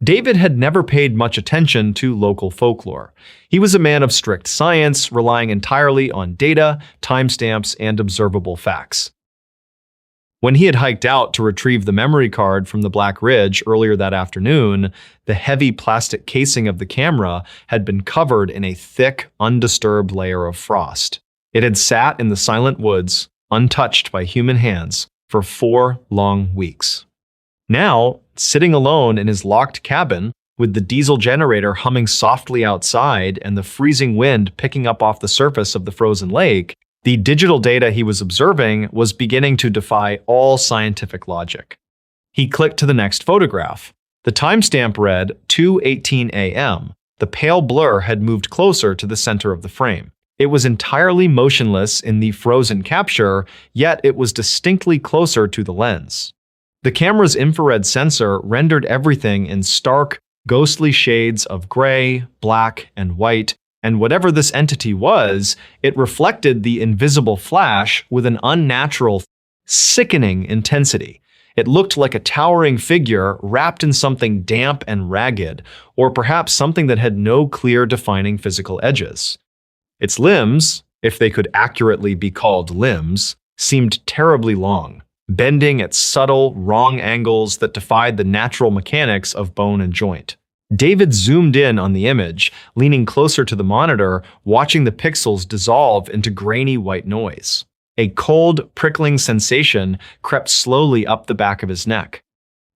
David had never paid much attention to local folklore. He was a man of strict science, relying entirely on data, timestamps, and observable facts. When he had hiked out to retrieve the memory card from the Black Ridge earlier that afternoon, the heavy plastic casing of the camera had been covered in a thick, undisturbed layer of frost. It had sat in the silent woods, untouched by human hands, for 4 long weeks. Now, sitting alone in his locked cabin, with the diesel generator humming softly outside and the freezing wind picking up off the surface of the frozen lake, the digital data he was observing was beginning to defy all scientific logic. He clicked to the next photograph. The timestamp read 2:18 a.m. The pale blur had moved closer to the center of the frame. It was entirely motionless in the frozen capture, yet it was distinctly closer to the lens. The camera's infrared sensor rendered everything in stark, ghostly shades of gray, black, and white, and whatever this entity was, it reflected the invisible flash with an unnatural, sickening intensity. It looked like a towering figure wrapped in something damp and ragged, or perhaps something that had no clear defining physical edges. Its limbs, if they could accurately be called limbs, seemed terribly long, bending at subtle, wrong angles that defied the natural mechanics of bone and joint. David zoomed in on the image, leaning closer to the monitor, watching the pixels dissolve into grainy white noise. A cold, prickling sensation crept slowly up the back of his neck.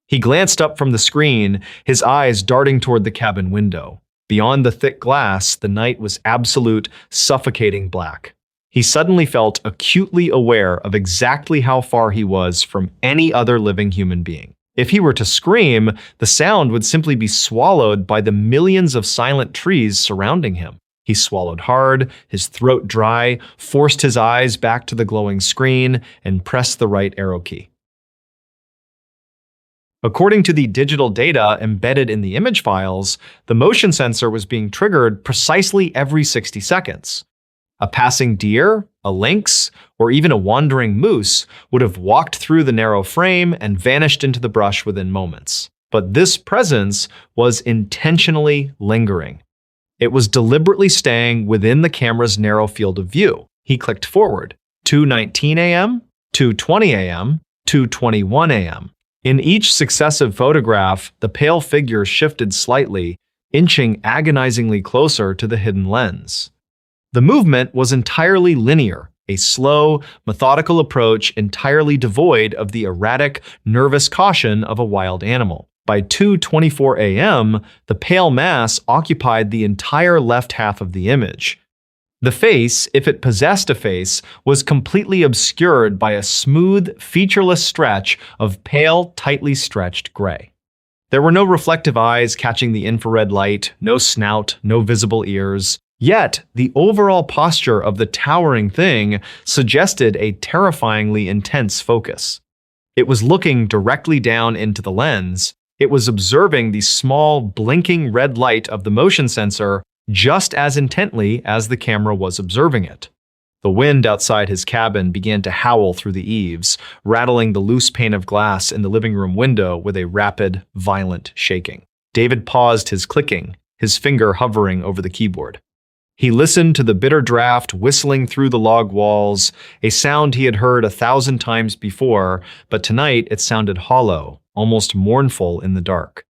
He glanced up from the screen, his eyes darting toward the cabin window. Beyond the thick glass, the night was absolute, suffocating black. He suddenly felt acutely aware of exactly how far he was from any other living human being. If he were to scream, the sound would simply be swallowed by the millions of silent trees surrounding him. He swallowed hard, his throat dry, forced his eyes back to the glowing screen, and pressed the right arrow key. According to the digital data embedded in the image files, the motion sensor was being triggered precisely every 60 seconds. A passing deer, a A lynx, or even a wandering moose, would have walked through the narrow frame and vanished into the brush within moments. But this presence was intentionally lingering. It was deliberately staying within the camera's narrow field of view. He clicked forward. 2:19 a.m., 2:20 a.m., 2:21 a.m. In each successive photograph, the pale figure shifted slightly, inching agonizingly closer to the hidden lens. The movement was entirely linear, a slow, methodical approach entirely devoid of the erratic, nervous caution of a wild animal. By 2:24 a.m., the pale mass occupied the entire left half of the image. The face, if it possessed a face, was completely obscured by a smooth, featureless stretch of pale, tightly stretched gray. There were no reflective eyes catching the infrared light, no snout, no visible ears. Yet, the overall posture of the towering thing suggested a terrifyingly intense focus. It was looking directly down into the lens. It was observing the small, blinking red light of the motion sensor just as intently as the camera was observing it. The wind outside his cabin began to howl through the eaves, rattling the loose pane of glass in the living room window with a rapid, violent shaking. David paused his clicking, his finger hovering over the keyboard. He listened to the bitter draft whistling through the log walls, a sound he had heard 1,000 times before, but tonight it sounded hollow, almost mournful in the dark.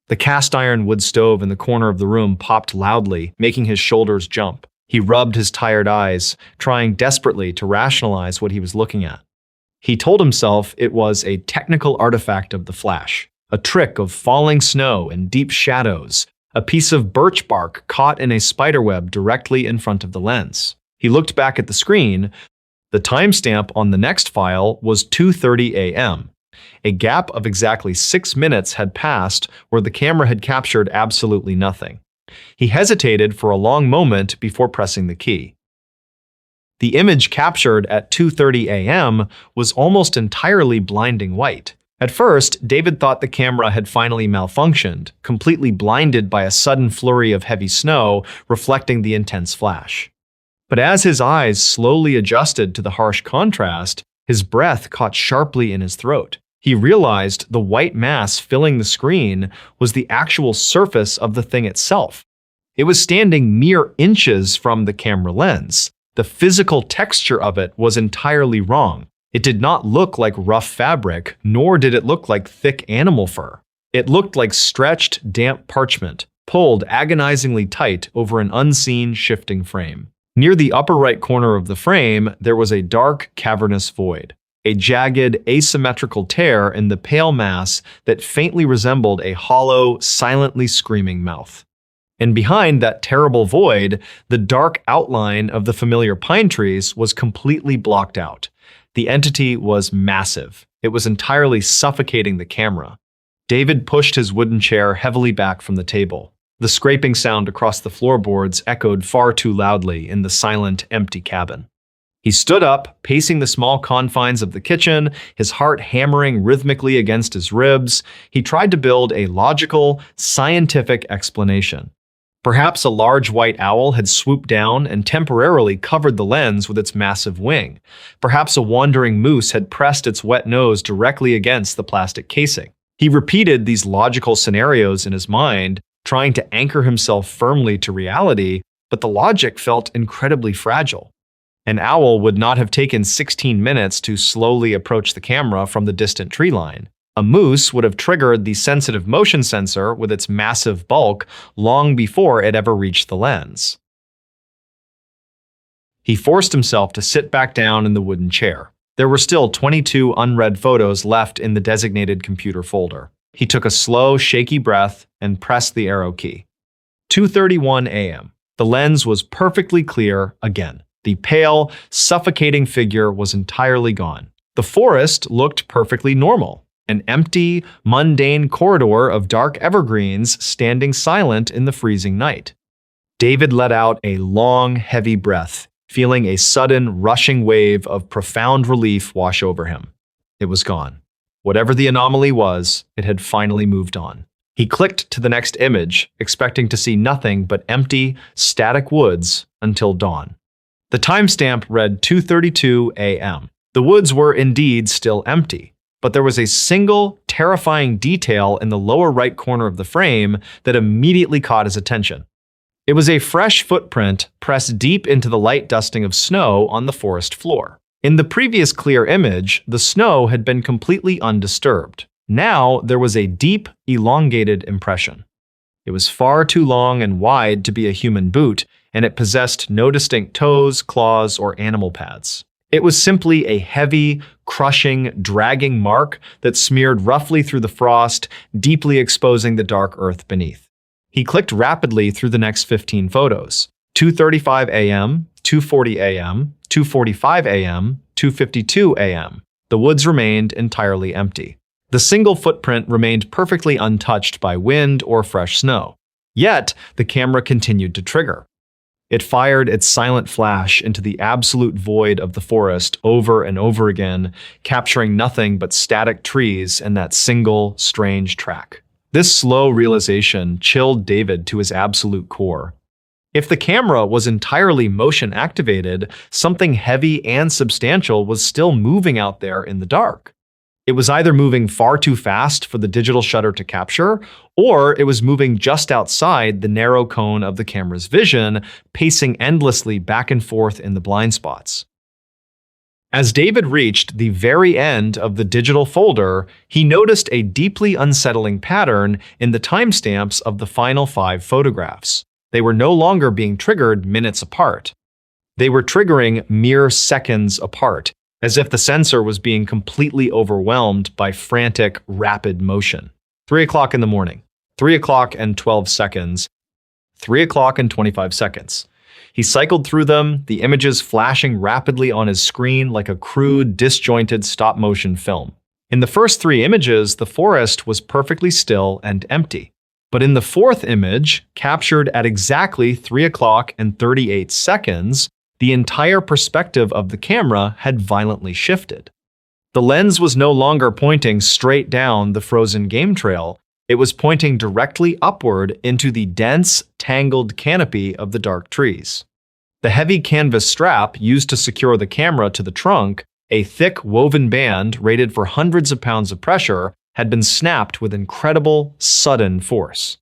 The cast-iron wood stove in the corner of the room popped loudly, making his shoulders jump. He rubbed his tired eyes, trying desperately to rationalize what he was looking at. He told himself it was a technical artifact of the flash, a trick of falling snow and deep shadows, a piece of birch bark caught in a spiderweb directly in front of the lens. He looked back at the screen. The timestamp on the next file was 2:30 a.m. A gap of exactly 6 minutes had passed where the camera had captured absolutely nothing. He hesitated for a long moment before pressing the key. The image captured at 2:30 a.m. was almost entirely blinding white. At first, David thought the camera had finally malfunctioned, completely blinded by a sudden flurry of heavy snow reflecting the intense flash. But as his eyes slowly adjusted to the harsh contrast, his breath caught sharply in his throat. He realized the white mass filling the screen was the actual surface of the thing itself. It was standing mere inches from the camera lens. The physical texture of it was entirely wrong. It did not look like rough fabric, nor did it look like thick animal fur. It looked like stretched, damp parchment, pulled agonizingly tight over an unseen, shifting frame. Near the upper right corner of the frame, there was a dark, cavernous void. A jagged, asymmetrical tear in the pale mass that faintly resembled a hollow, silently screaming mouth. And behind that terrible void, the dark outline of the familiar pine trees was completely blocked out. The entity was massive. It was entirely suffocating the camera. David pushed his wooden chair heavily back from the table. The scraping sound across the floorboards echoed far too loudly in the silent, empty cabin. He stood up, pacing the small confines of the kitchen, his heart hammering rhythmically against his ribs. He tried to build a logical, scientific explanation. Perhaps a large white owl had swooped down and temporarily covered the lens with its massive wing. Perhaps a wandering moose had pressed its wet nose directly against the plastic casing. He repeated these logical scenarios in his mind, trying to anchor himself firmly to reality, but the logic felt incredibly fragile. An owl would not have taken 16 minutes to slowly approach the camera from the distant tree line. A moose would have triggered the sensitive motion sensor with its massive bulk long before it ever reached the lens. He forced himself to sit back down in the wooden chair. There were still 22 unread photos left in the designated computer folder. He took a slow, shaky breath and pressed the arrow key. 2:31 a.m. The lens was perfectly clear again. The pale, suffocating figure was entirely gone. The forest looked perfectly normal. An empty, mundane corridor of dark evergreens standing silent in the freezing night. David let out a long, heavy breath, feeling a sudden, rushing wave of profound relief wash over him. It was gone. Whatever the anomaly was, it had finally moved on. He clicked to the next image, expecting to see nothing but empty, static woods until dawn. The timestamp read 2:32 a.m. The woods were indeed still empty, but there was a single, terrifying detail in the lower right corner of the frame that immediately caught his attention. It was a fresh footprint pressed deep into the light dusting of snow on the forest floor. In the previous clear image, the snow had been completely undisturbed. Now there was a deep, elongated impression. It was far too long and wide to be a human boot, and it possessed no distinct toes, claws, or animal pads. It was simply a heavy, crushing, dragging mark that smeared roughly through the frost, deeply exposing the dark earth beneath. He clicked rapidly through the next 15 photos. 2:35 a.m., 2:40 a.m., 2:45 a.m., 2:52 a.m. The woods remained entirely empty. The single footprint remained perfectly untouched by wind or fresh snow. Yet, the camera continued to trigger. It fired its silent flash into the absolute void of the forest over and over again, capturing nothing but static trees and that single, strange track. This slow realization chilled David to his absolute core. If the camera was entirely motion-activated, something heavy and substantial was still moving out there in the dark. It was either moving far too fast for the digital shutter to capture, or it was moving just outside the narrow cone of the camera's vision, pacing endlessly back and forth in the blind spots. As David reached the very end of the digital folder, he noticed a deeply unsettling pattern in the timestamps of the final 5 photographs. They were no longer being triggered minutes apart. They were triggering mere seconds apart, as if the sensor was being completely overwhelmed by frantic, rapid motion. 3 o'clock in the morning, 3 o'clock and 12 seconds, 3 o'clock and 25 seconds. He cycled through them, the images flashing rapidly on his screen like a crude, disjointed stop-motion film. In the first 3 images, the forest was perfectly still and empty. But in the 4th image, captured at exactly 3 o'clock and 38 seconds, the entire perspective of the camera had violently shifted. The lens was no longer pointing straight down the frozen game trail. It was pointing directly upward into the dense, tangled canopy of the dark trees. The heavy canvas strap used to secure the camera to the trunk, a thick woven band rated for hundreds of pounds of pressure, had been snapped with incredible, sudden force.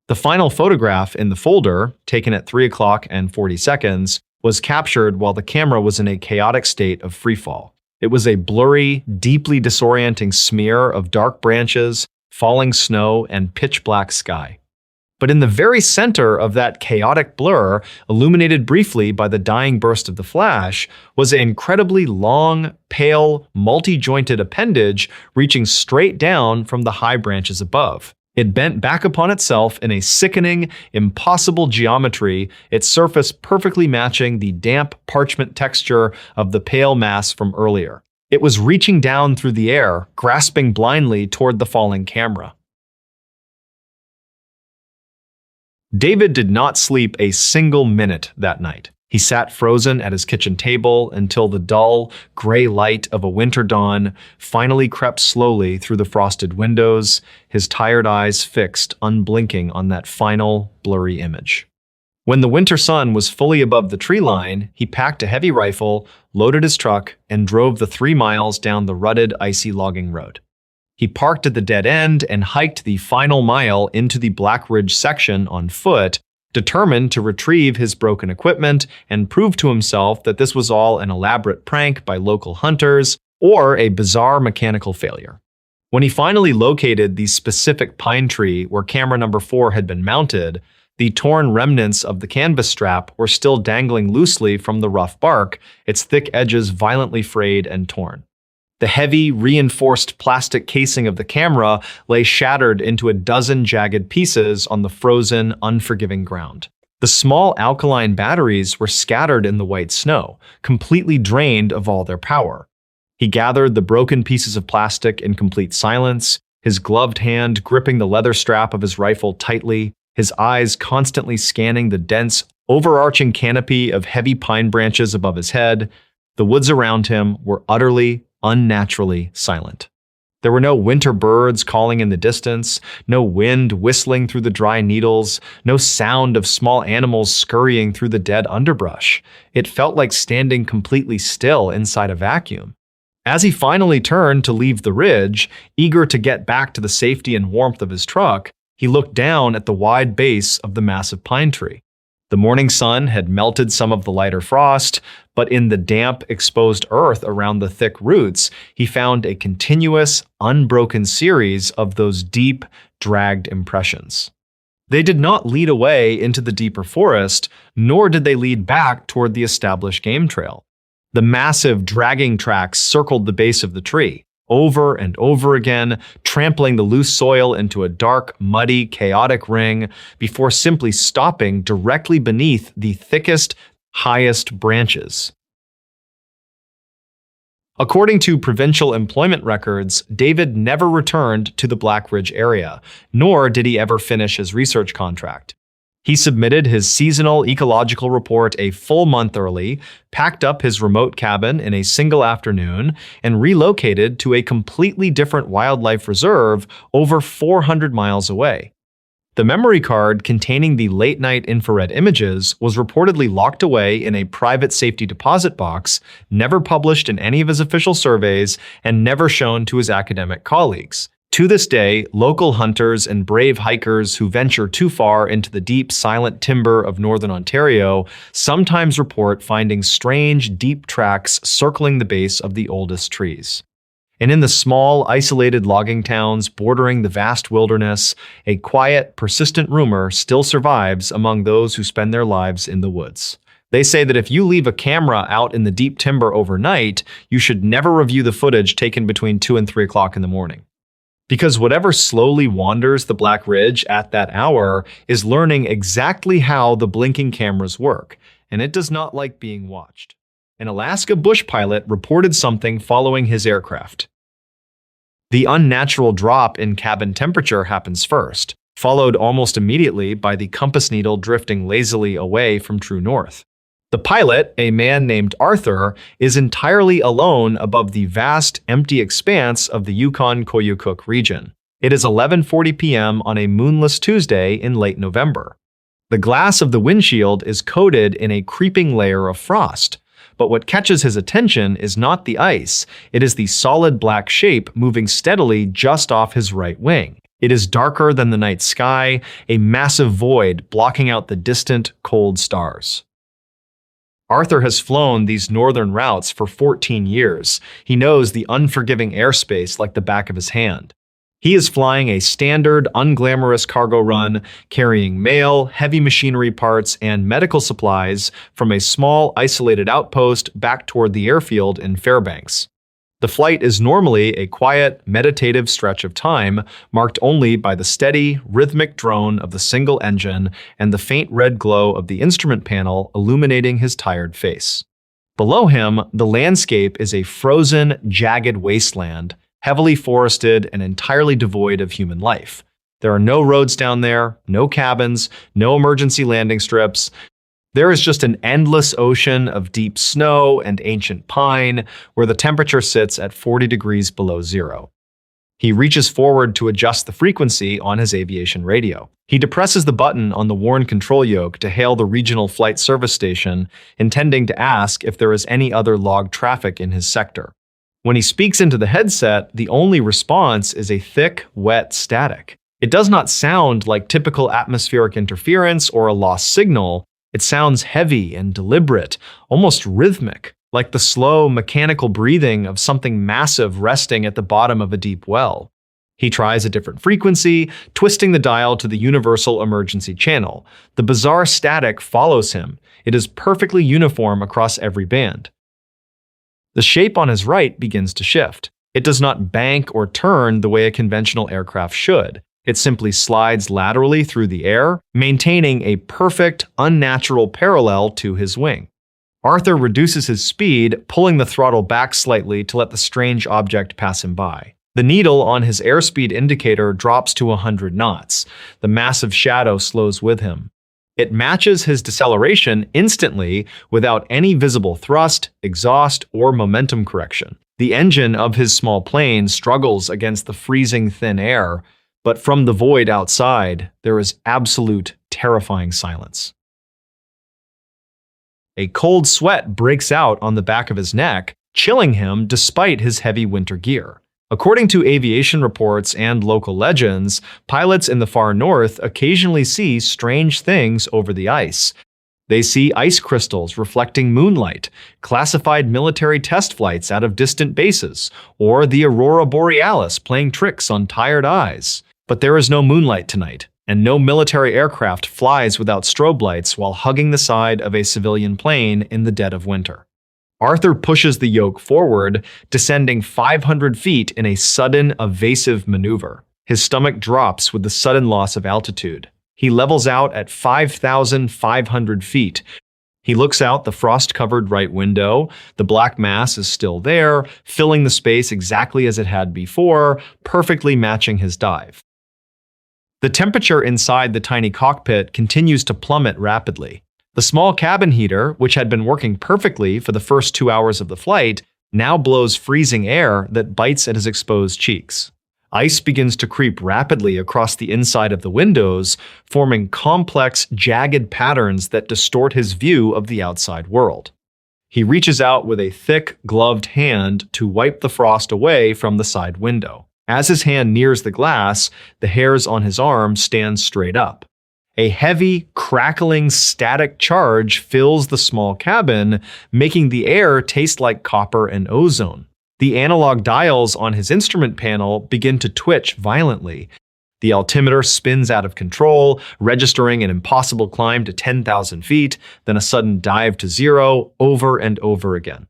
The final photograph in the folder, taken at 3 o'clock and 40 seconds, was captured while the camera was in a chaotic state of freefall. It was a blurry, deeply disorienting smear of dark branches, falling snow, and pitch-black sky. But in the very center of that chaotic blur, illuminated briefly by the dying burst of the flash, was an incredibly long, pale, multi-jointed appendage reaching straight down from the high branches above. It bent back upon itself in a sickening, impossible geometry, its surface perfectly matching the damp parchment texture of the pale mass from earlier. It was reaching down through the air, grasping blindly toward the falling camera. David did not sleep a single minute that night. He sat frozen at his kitchen table until the dull, gray light of a winter dawn finally crept slowly through the frosted windows, his tired eyes fixed, unblinking, on that final, blurry image. When the winter sun was fully above the tree line, he packed a heavy rifle, loaded his truck, and drove the 3 miles down the rutted, icy logging road. He parked at the dead end and hiked the final mile into the Black Ridge section on foot, determined to retrieve his broken equipment and prove to himself that this was all an elaborate prank by local hunters or a bizarre mechanical failure. When he finally located the specific pine tree where camera number 4 had been mounted, the torn remnants of the canvas strap were still dangling loosely from the rough bark, its thick edges violently frayed and torn. The heavy, reinforced plastic casing of the camera lay shattered into a dozen jagged pieces on the frozen, unforgiving ground. The small alkaline batteries were scattered in the white snow, completely drained of all their power. He gathered the broken pieces of plastic in complete silence, his gloved hand gripping the leather strap of his rifle tightly, his eyes constantly scanning the dense, overarching canopy of heavy pine branches above his head. The woods around him were utterly, unnaturally silent. There were no winter birds calling in the distance, no wind whistling through the dry needles, no sound of small animals scurrying through the dead underbrush. It felt like standing completely still inside a vacuum. As he finally turned to leave the ridge, eager to get back to the safety and warmth of his truck, he looked down at the wide base of the massive pine tree. The morning sun had melted some of the lighter frost, but in the damp, exposed earth around the thick roots, he found a continuous, unbroken series of those deep, dragged impressions. They did not lead away into the deeper forest, nor did they lead back toward the established game trail. The massive, dragging tracks circled the base of the tree, over and over again, trampling the loose soil into a dark, muddy, chaotic ring before simply stopping directly beneath the thickest, highest branches. According to provincial employment records, David never returned to the Black Ridge area, nor did he ever finish his research contract. He submitted his seasonal ecological report a full month early, packed up his remote cabin in a single afternoon, and relocated to a completely different wildlife reserve over 400 miles away. The memory card containing the late-night infrared images was reportedly locked away in a private safety deposit box, never published in any of his official surveys, and never shown to his academic colleagues. To this day, local hunters and brave hikers who venture too far into the deep, silent timber of northern Ontario sometimes report finding strange, deep tracks circling the base of the oldest trees. And in the small, isolated logging towns bordering the vast wilderness, a quiet, persistent rumor still survives among those who spend their lives in the woods. They say that if you leave a camera out in the deep timber overnight, you should never review the footage taken between 2 and 3 o'clock in the morning. Because whatever slowly wanders the Black Ridge at that hour is learning exactly how the blinking cameras work, and it does not like being watched. An Alaska bush pilot reported something following his aircraft. The unnatural drop in cabin temperature happens first, followed almost immediately by the compass needle drifting lazily away from true north. The pilot, a man named Arthur, is entirely alone above the vast, empty expanse of the Yukon-Koyukuk region. It is 11:40 p.m. on a moonless Tuesday in late November. The glass of the windshield is coated in a creeping layer of frost. But what catches his attention is not the ice, it is the solid black shape moving steadily just off his right wing. It is darker than the night sky, a massive void blocking out the distant, cold stars. Arthur has flown these northern routes for 14 years. He knows the unforgiving airspace like the back of his hand. He is flying a standard, unglamorous cargo run, carrying mail, heavy machinery parts, and medical supplies from a small, isolated outpost back toward the airfield in Fairbanks. The flight is normally a quiet, meditative stretch of time, marked only by the steady, rhythmic drone of the single engine and the faint red glow of the instrument panel illuminating his tired face. Below him, the landscape is a frozen, jagged wasteland, heavily forested and entirely devoid of human life. There are no roads down there, no cabins, no emergency landing strips. There is just an endless ocean of deep snow and ancient pine, where the temperature sits at 40 degrees below zero. He reaches forward to adjust the frequency on his aviation radio. He depresses the button on the worn control yoke to hail the regional flight service station, intending to ask if there is any other logged traffic in his sector. When he speaks into the headset, the only response is a thick, wet static. It does not sound like typical atmospheric interference or a lost signal. It sounds heavy and deliberate, almost rhythmic, like the slow, mechanical breathing of something massive resting at the bottom of a deep well. He tries a different frequency, twisting the dial to the universal emergency channel. The bizarre static follows him. It is perfectly uniform across every band. The shape on his right begins to shift. It does not bank or turn the way a conventional aircraft should. It simply slides laterally through the air, maintaining a perfect, unnatural parallel to his wing. Arthur reduces his speed, pulling the throttle back slightly to let the strange object pass him by. The needle on his airspeed indicator drops to 100 knots. The massive shadow slows with him. It matches his deceleration instantly without any visible thrust, exhaust, or momentum correction. The engine of his small plane struggles against the freezing thin air, but from the void outside, there is absolute, terrifying silence. A cold sweat breaks out on the back of his neck, chilling him despite his heavy winter gear. According to aviation reports and local legends, pilots in the far north occasionally see strange things over the ice. They see ice crystals reflecting moonlight, classified military test flights out of distant bases, or the aurora borealis playing tricks on tired eyes. But there is no moonlight tonight, and no military aircraft flies without strobe lights while hugging the side of a civilian plane in the dead of winter. Arthur pushes the yoke forward, descending 500 feet in a sudden, evasive maneuver. His stomach drops with the sudden loss of altitude. He levels out at 5,500 feet. He looks out the frost-covered right window. The black mass is still there, filling the space exactly as it had before, perfectly matching his dive. The temperature inside the tiny cockpit continues to plummet rapidly. The small cabin heater, which had been working perfectly for the first 2 hours of the flight, now blows freezing air that bites at his exposed cheeks. Ice begins to creep rapidly across the inside of the windows, forming complex, jagged patterns that distort his view of the outside world. He reaches out with a thick, gloved hand to wipe the frost away from the side window. As his hand nears the glass, the hairs on his arm stand straight up. A heavy, crackling, static charge fills the small cabin, making the air taste like copper and ozone. The analog dials on his instrument panel begin to twitch violently. The altimeter spins out of control, registering an impossible climb to 10,000 feet, then a sudden dive to zero, over and over again.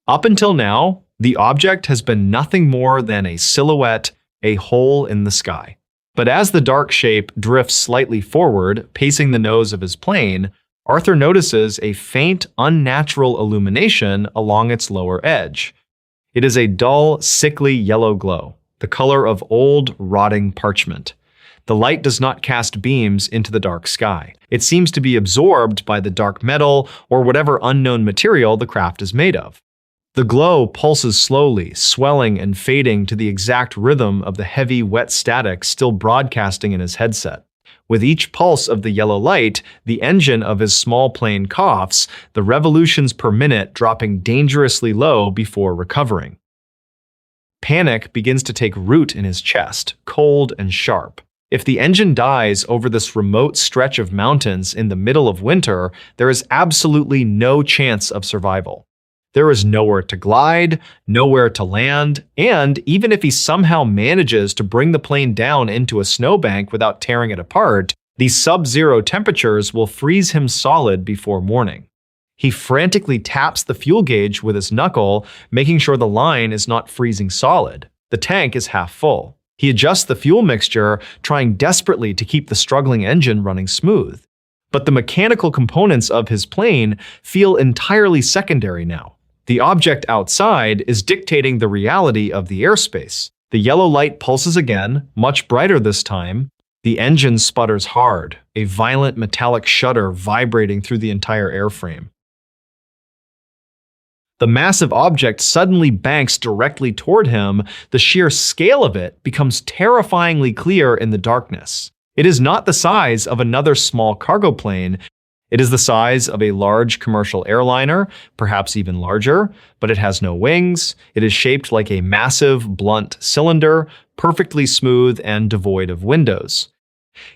Up until now, the object has been nothing more than a silhouette, a hole in the sky. But as the dark shape drifts slightly forward, pacing the nose of his plane, Arthur notices a faint, unnatural illumination along its lower edge. It is a dull, sickly yellow glow, the color of old, rotting parchment. The light does not cast beams into the dark sky. It seems to be absorbed by the dark metal or whatever unknown material the craft is made of. The glow pulses slowly, swelling and fading to the exact rhythm of the heavy, wet static still broadcasting in his headset. With each pulse of the yellow light, the engine of his small plane coughs, the revolutions per minute dropping dangerously low before recovering. Panic begins to take root in his chest, cold and sharp. If the engine dies over this remote stretch of mountains in the middle of winter, there is absolutely no chance of survival. There is nowhere to glide, nowhere to land, and even if he somehow manages to bring the plane down into a snowbank without tearing it apart, the sub-zero temperatures will freeze him solid before morning. He frantically taps the fuel gauge with his knuckle, making sure the line is not freezing solid. The tank is half full. He adjusts the fuel mixture, trying desperately to keep the struggling engine running smooth. But the mechanical components of his plane feel entirely secondary now. The object outside is dictating the reality of the airspace. The yellow light pulses again, much brighter this time. The engine sputters hard, a violent metallic shudder vibrating through the entire airframe. The massive object suddenly banks directly toward him. The sheer scale of it becomes terrifyingly clear in the darkness. It is not the size of another small cargo plane. It is the size of a large commercial airliner, perhaps even larger, but it has no wings. It is shaped like a massive, blunt cylinder, perfectly smooth and devoid of windows.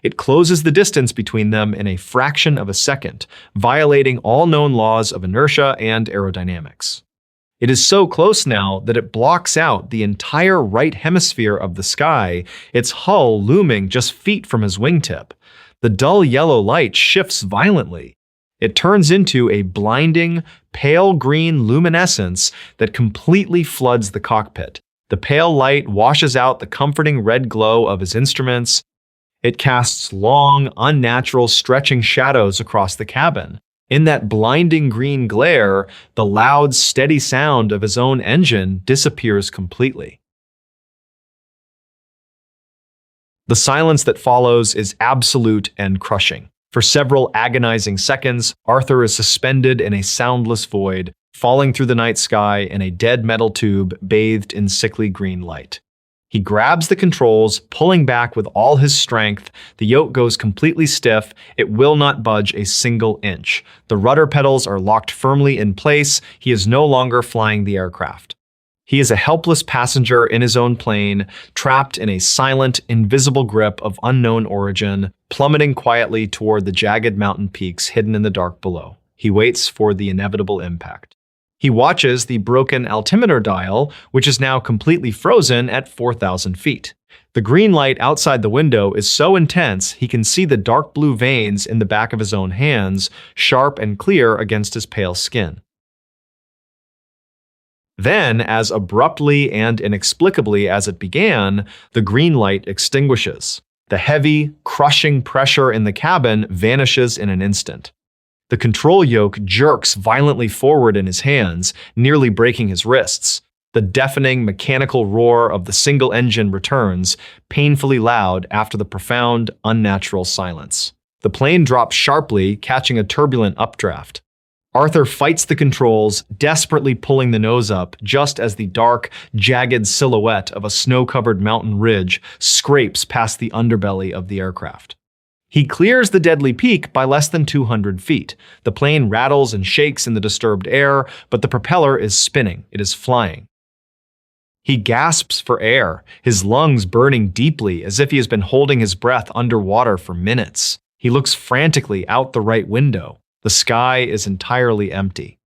It closes the distance between them in a fraction of a second, violating all known laws of inertia and aerodynamics. It is so close now that it blocks out the entire right hemisphere of the sky, its hull looming just feet from his wingtip. The dull yellow light shifts violently. It turns into a blinding, pale green luminescence that completely floods the cockpit. The pale light washes out the comforting red glow of his instruments. It casts long, unnatural, stretching shadows across the cabin. In that blinding green glare, the loud, steady sound of his own engine disappears completely. The silence that follows is absolute and crushing. For several agonizing seconds, Arthur is suspended in a soundless void, falling through the night sky in a dead metal tube bathed in sickly green light. He grabs the controls, pulling back with all his strength. The yoke goes completely stiff. It will not budge a single inch. The rudder pedals are locked firmly in place. He is no longer flying the aircraft. He is a helpless passenger in his own plane, trapped in a silent, invisible grip of unknown origin, plummeting quietly toward the jagged mountain peaks hidden in the dark below. He waits for the inevitable impact. He watches the broken altimeter dial, which is now completely frozen at 4,000 feet. The green light outside the window is so intense he can see the dark blue veins in the back of his own hands, sharp and clear against his pale skin. Then, as abruptly and inexplicably as it began, the green light extinguishes. The heavy, crushing pressure in the cabin vanishes in an instant. The control yoke jerks violently forward in his hands, nearly breaking his wrists. The deafening mechanical roar of the single engine returns, painfully loud after the profound, unnatural silence. The plane drops sharply, catching a turbulent updraft. Arthur fights the controls, desperately pulling the nose up just as the dark, jagged silhouette of a snow-covered mountain ridge scrapes past the underbelly of the aircraft. He clears the deadly peak by less than 200 feet. The plane rattles and shakes in the disturbed air, but the propeller is spinning. It is flying. He gasps for air, his lungs burning deeply as if he has been holding his breath underwater for minutes. He looks frantically out the right window. The sky is entirely empty.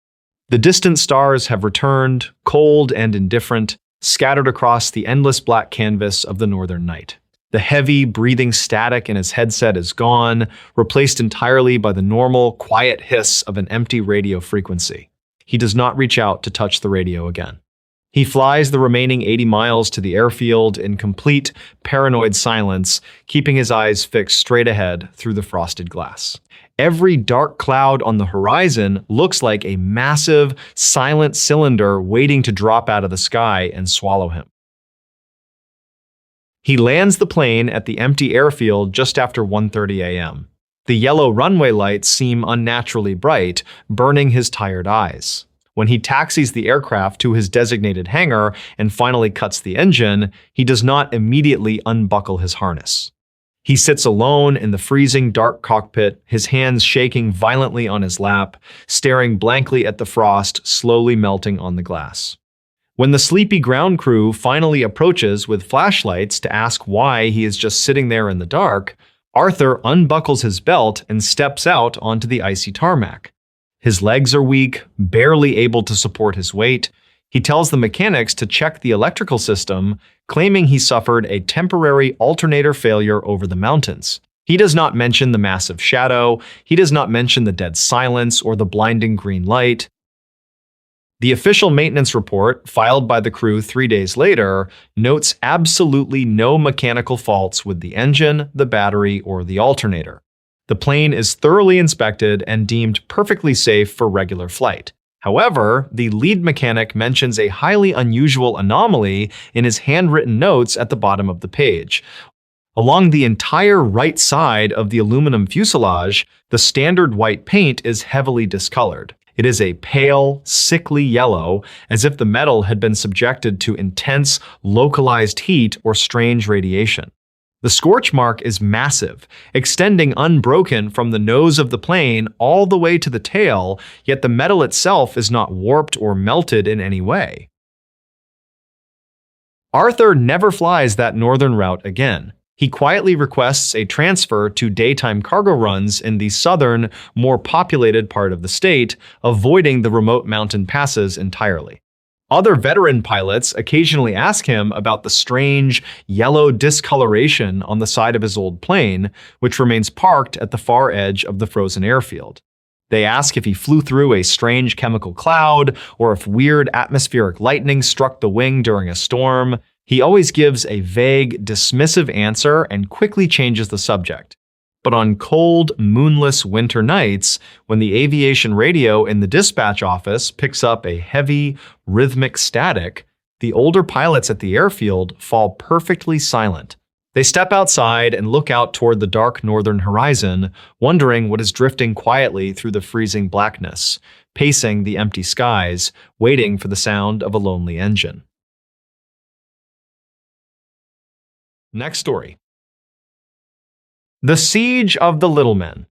The distant stars have returned, cold and indifferent, scattered across the endless black canvas of the northern night. The heavy, breathing static in his headset is gone, replaced entirely by the normal, quiet hiss of an empty radio frequency. He does not reach out to touch the radio again. He flies the remaining 80 miles to the airfield in complete, paranoid silence, keeping his eyes fixed straight ahead through the frosted glass. Every dark cloud on the horizon looks like a massive, silent cylinder waiting to drop out of the sky and swallow him. He lands the plane at the empty airfield just after 1:30 a.m. The yellow runway lights seem unnaturally bright, burning his tired eyes. When he taxis the aircraft to his designated hangar and finally cuts the engine, he does not immediately unbuckle his harness. He sits alone in the freezing dark cockpit, his hands shaking violently on his lap, staring blankly at the frost slowly melting on the glass. When the sleepy ground crew finally approaches with flashlights to ask why he is just sitting there in the dark, Arthur unbuckles his belt and steps out onto the icy tarmac. His legs are weak, barely able to support his weight. He tells the mechanics to check the electrical system, claiming he suffered a temporary alternator failure over the mountains. He does not mention the massive shadow. He does not mention the dead silence or the blinding green light. The official maintenance report, filed by the crew 3 days later, notes absolutely no mechanical faults with the engine, the battery, or the alternator. The plane is thoroughly inspected and deemed perfectly safe for regular flight. However, the lead mechanic mentions a highly unusual anomaly in his handwritten notes at the bottom of the page. Along the entire right side of the aluminum fuselage, the standard white paint is heavily discolored. It is a pale, sickly yellow, as if the metal had been subjected to intense, localized heat or strange radiation. The scorch mark is massive, extending unbroken from the nose of the plane all the way to the tail, yet the metal itself is not warped or melted in any way. Arthur never flies that northern route again. He quietly requests a transfer to daytime cargo runs in the southern, more populated part of the state, avoiding the remote mountain passes entirely. Other veteran pilots occasionally ask him about the strange, yellow discoloration on the side of his old plane, which remains parked at the far edge of the frozen airfield. They ask if he flew through a strange chemical cloud or if weird atmospheric lightning struck the wing during a storm. He always gives a vague, dismissive answer and quickly changes the subject. But on cold, moonless winter nights, when the aviation radio in the dispatch office picks up a heavy, rhythmic static, the older pilots at the airfield fall perfectly silent. They step outside and look out toward the dark northern horizon, wondering what is drifting quietly through the freezing blackness, pacing the empty skies, waiting for the sound of a lonely engine. Next story. The Siege of the Little Men.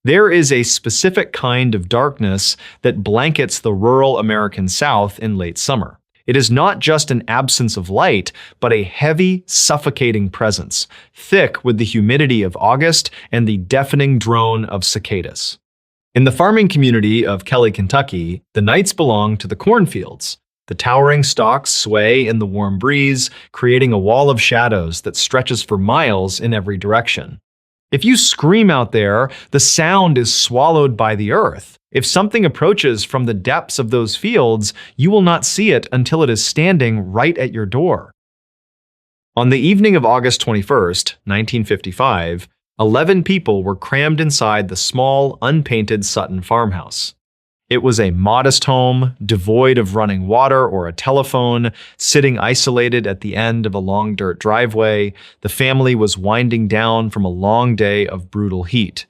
There is a specific kind of darkness that blankets the rural American South in late summer. It is not just an absence of light, but a heavy, suffocating presence, thick with the humidity of August and the deafening drone of cicadas. In the farming community of Kelly, Kentucky, the nights belong to the cornfields. The towering stalks sway in the warm breeze, creating a wall of shadows that stretches for miles in every direction. If you scream out there, the sound is swallowed by the earth. If something approaches from the depths of those fields, you will not see it until it is standing right at your door. On the evening of August 21st, 1955, 11 people were crammed inside the small, unpainted Sutton farmhouse. It was a modest home, devoid of running water or a telephone, sitting isolated at the end of a long dirt driveway. The family was winding down from a long day of brutal heat.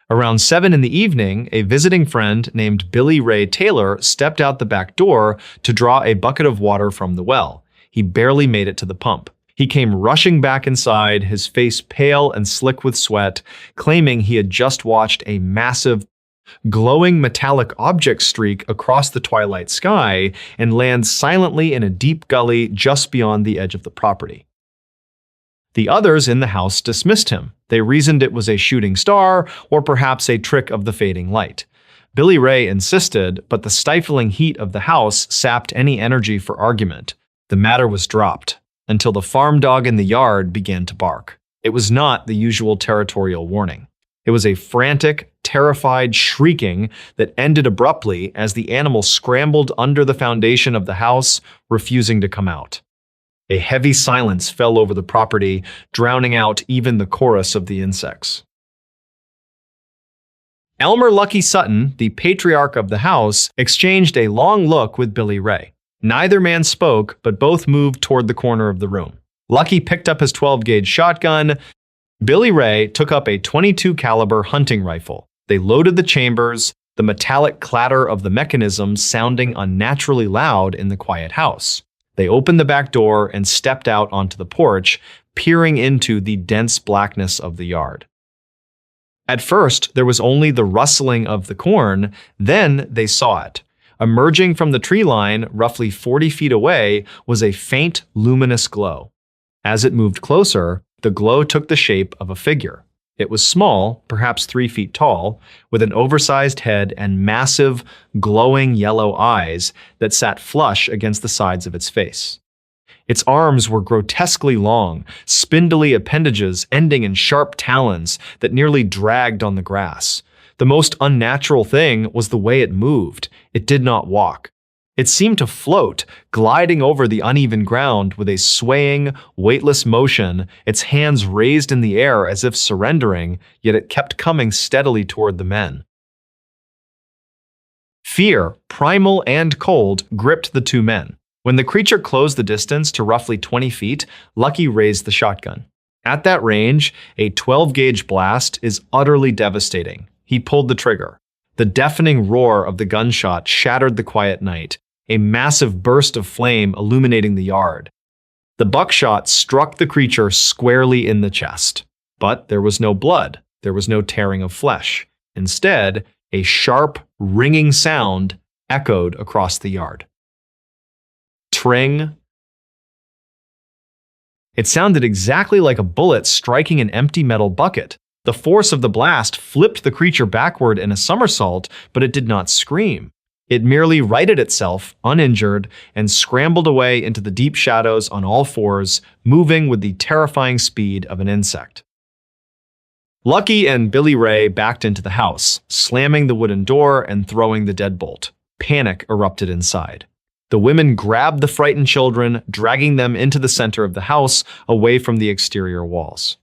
Around 7 in the evening, a visiting friend named Billy Ray Taylor stepped out the back door to draw a bucket of water from the well. He barely made it to the pump. He came rushing back inside, his face pale and slick with sweat, claiming he had just watched a massive, glowing metallic object streak across the twilight sky and land silently in a deep gully just beyond the edge of the property. The others in the house dismissed him. They reasoned it was a shooting star or perhaps a trick of the fading light. Billy Ray insisted, but the stifling heat of the house sapped any energy for argument. The matter was dropped until the farm dog in the yard began to bark. It was not the usual territorial warning. It was a frantic, terrified shrieking that ended abruptly as the animal scrambled under the foundation of the house, refusing to come out. A heavy silence fell over the property, drowning out even the chorus of the insects. Elmer Lucky Sutton, the patriarch of the house, exchanged a long look with Billy Ray. Neither man spoke, but both moved toward the corner of the room. Lucky picked up his 12-gauge shotgun. Billy Ray took up a .22 caliber hunting rifle. They loaded the chambers, the metallic clatter of the mechanism sounding unnaturally loud in the quiet house. They opened the back door and stepped out onto the porch, peering into the dense blackness of the yard. At first, there was only the rustling of the corn, then they saw it. Emerging from the tree line, roughly 40 feet away, was a faint, luminous glow. As it moved closer, the glow took the shape of a figure. It was small, perhaps 3 feet tall, with an oversized head and massive, glowing yellow eyes that sat flush against the sides of its face. Its arms were grotesquely long, spindly appendages ending in sharp talons that nearly dragged on the grass. The most unnatural thing was the way it moved. It did not walk. It seemed to float, gliding over the uneven ground with a swaying, weightless motion, its hands raised in the air as if surrendering, yet it kept coming steadily toward the men. Fear, primal and cold, gripped the two men. When the creature closed the distance to roughly 20 feet, Lucky raised the shotgun. At that range, a 12-gauge blast is utterly devastating. He pulled the trigger. The deafening roar of the gunshot shattered the quiet night, a massive burst of flame illuminating the yard. The buckshot struck the creature squarely in the chest. But there was no blood. There was no tearing of flesh. Instead, a sharp, ringing sound echoed across the yard. Tring. It sounded exactly like a bullet striking an empty metal bucket. The force of the blast flipped the creature backward in a somersault, but it did not scream. It merely righted itself, uninjured, and scrambled away into the deep shadows on all fours, moving with the terrifying speed of an insect. Lucky and Billy Ray backed into the house, slamming the wooden door and throwing the deadbolt. Panic erupted inside. The women grabbed the frightened children, dragging them into the center of the house, away from the exterior walls.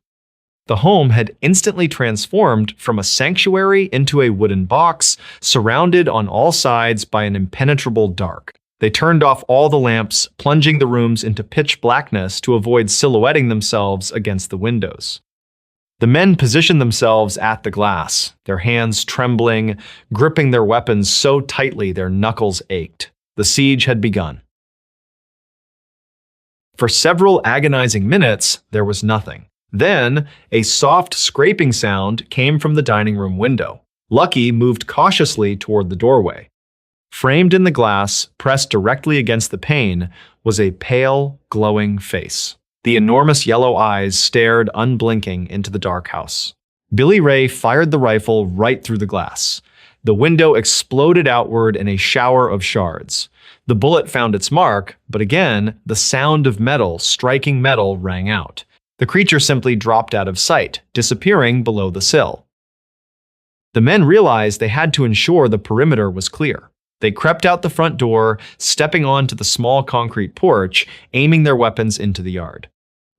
The home had instantly transformed from a sanctuary into a wooden box, surrounded on all sides by an impenetrable dark. They turned off all the lamps, plunging the rooms into pitch blackness to avoid silhouetting themselves against the windows. The men positioned themselves at the glass, their hands trembling, gripping their weapons so tightly their knuckles ached. The siege had begun. For several agonizing minutes, there was nothing. Then, a soft scraping sound came from the dining room window. Lucky moved cautiously toward the doorway. Framed in the glass, pressed directly against the pane, was a pale, glowing face. The enormous yellow eyes stared unblinking into the dark house. Billy Ray fired the rifle right through the glass. The window exploded outward in a shower of shards. The bullet found its mark, but again, the sound of metal striking metal rang out. The creature simply dropped out of sight, disappearing below the sill. The men realized they had to ensure the perimeter was clear. They crept out the front door, stepping onto the small concrete porch, aiming their weapons into the yard.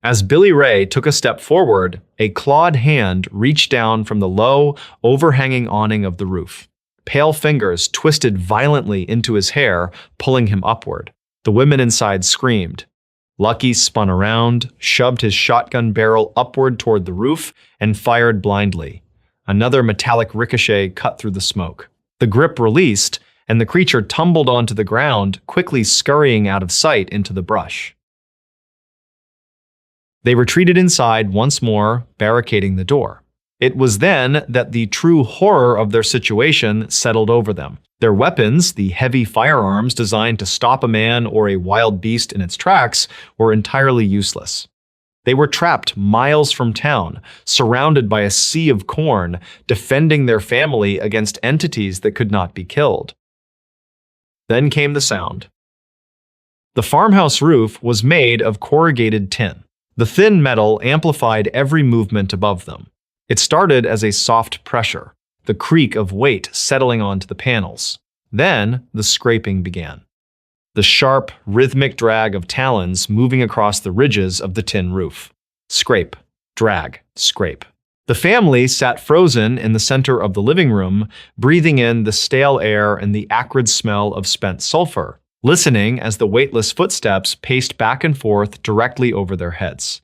As Billy Ray took a step forward, a clawed hand reached down from the low, overhanging awning of the roof. Pale fingers twisted violently into his hair, pulling him upward. The women inside screamed. Lucky spun around, shoved his shotgun barrel upward toward the roof, and fired blindly. Another metallic ricochet cut through the smoke. The grip released, and the creature tumbled onto the ground, quickly scurrying out of sight into the brush. They retreated inside once more, barricading the door. It was then that the true horror of their situation settled over them. Their weapons, the heavy firearms designed to stop a man or a wild beast in its tracks, were entirely useless. They were trapped miles from town, surrounded by a sea of corn, defending their family against entities that could not be killed. Then came the sound. The farmhouse roof was made of corrugated tin. The thin metal amplified every movement above them. It started as a soft pressure, the creak of weight settling onto the panels. Then the scraping began. The sharp, rhythmic drag of talons moving across the ridges of the tin roof. Scrape, drag, scrape. The family sat frozen in the center of the living room, breathing in the stale air and the acrid smell of spent sulfur, listening as the weightless footsteps paced back and forth directly over their heads.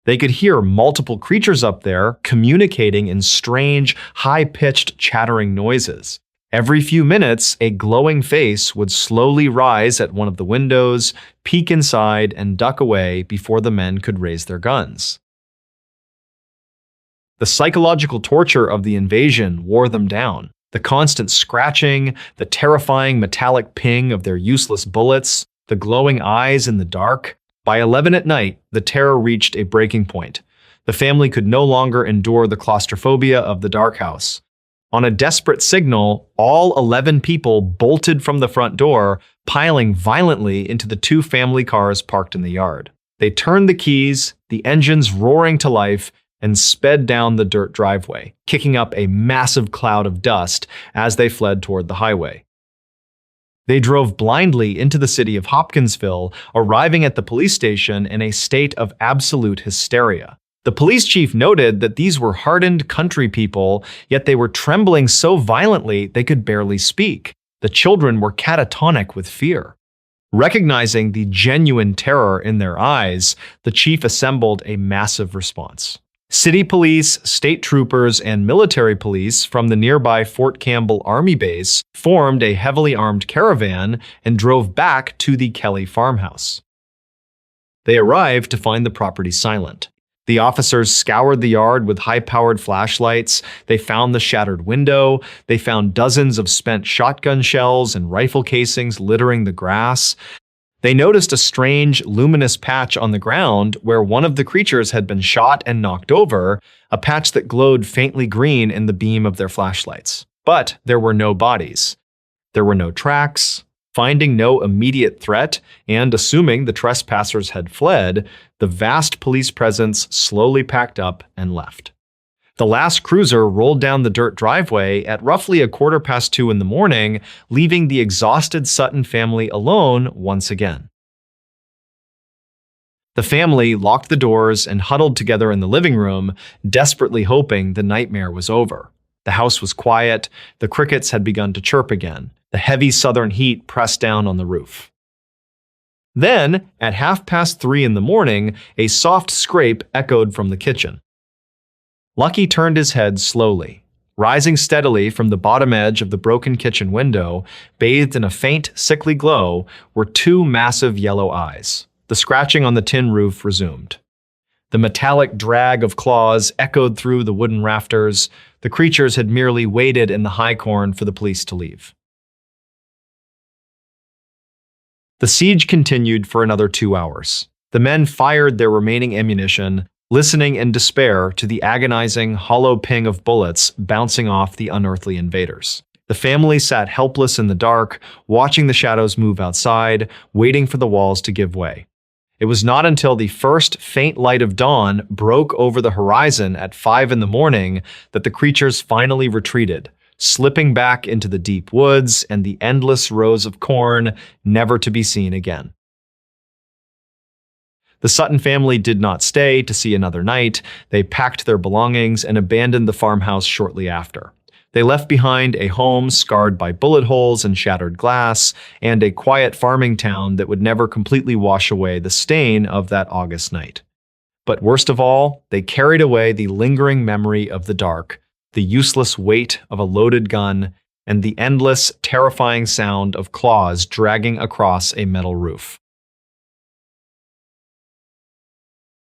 They could hear multiple creatures up there communicating in strange, high-pitched chattering noises. Every few minutes, a glowing face would slowly rise at one of the windows, peek inside, and duck away before the men could raise their guns. The psychological torture of the invasion wore them down. The constant scratching, the terrifying metallic ping of their useless bullets, the glowing eyes in the dark. By 11 at night, the terror reached a breaking point. The family could no longer endure the claustrophobia of the dark house. On a desperate signal, all 11 people bolted from the front door, piling violently into the 2 family cars parked in the yard. They turned the keys, the engines roaring to life, and sped down the dirt driveway, kicking up a massive cloud of dust as they fled toward the highway. They drove blindly into the city of Hopkinsville, arriving at the police station in a state of absolute hysteria. The police chief noted that these were hardened country people, yet they were trembling so violently they could barely speak. The children were catatonic with fear. Recognizing the genuine terror in their eyes, the chief assembled a massive response. City police, state troopers, and military police from the nearby Fort Campbell Army Base formed a heavily armed caravan and drove back to the Kelly farmhouse. They arrived to find the property silent. The officers scoured the yard with high-powered flashlights. They found the shattered window. They found dozens of spent shotgun shells and rifle casings littering the grass. They noticed a strange, luminous patch on the ground where one of the creatures had been shot and knocked over, a patch that glowed faintly green in the beam of their flashlights. But there were no bodies. There were no tracks. Finding no immediate threat and assuming the trespassers had fled, the vast police presence slowly packed up and left. The last cruiser rolled down the dirt driveway at roughly 2:15 in the morning, leaving the exhausted Sutton family alone once again. The family locked the doors and huddled together in the living room, desperately hoping the nightmare was over. The house was quiet, the crickets had begun to chirp again. The heavy southern heat pressed down on the roof. Then, at 3:30 in the morning, a soft scrape echoed from the kitchen. Lucky turned his head slowly. Rising steadily from the bottom edge of the broken kitchen window, bathed in a faint, sickly glow, were two massive yellow eyes. The scratching on the tin roof resumed. The metallic drag of claws echoed through the wooden rafters. The creatures had merely waited in the high corn for the police to leave. The siege continued for another 2 hours. The men fired their remaining ammunition, listening in despair to the agonizing, hollow ping of bullets bouncing off the unearthly invaders. The family sat helpless in the dark, watching the shadows move outside, waiting for the walls to give way. It was not until the first faint light of dawn broke over the horizon at 5 in the morning that the creatures finally retreated, slipping back into the deep woods and the endless rows of corn, never to be seen again. The Sutton family did not stay to see another night. They packed their belongings and abandoned the farmhouse shortly after. They left behind a home scarred by bullet holes and shattered glass, and a quiet farming town that would never completely wash away the stain of that August night. But worst of all, they carried away the lingering memory of the dark, the useless weight of a loaded gun, and the endless, terrifying sound of claws dragging across a metal roof.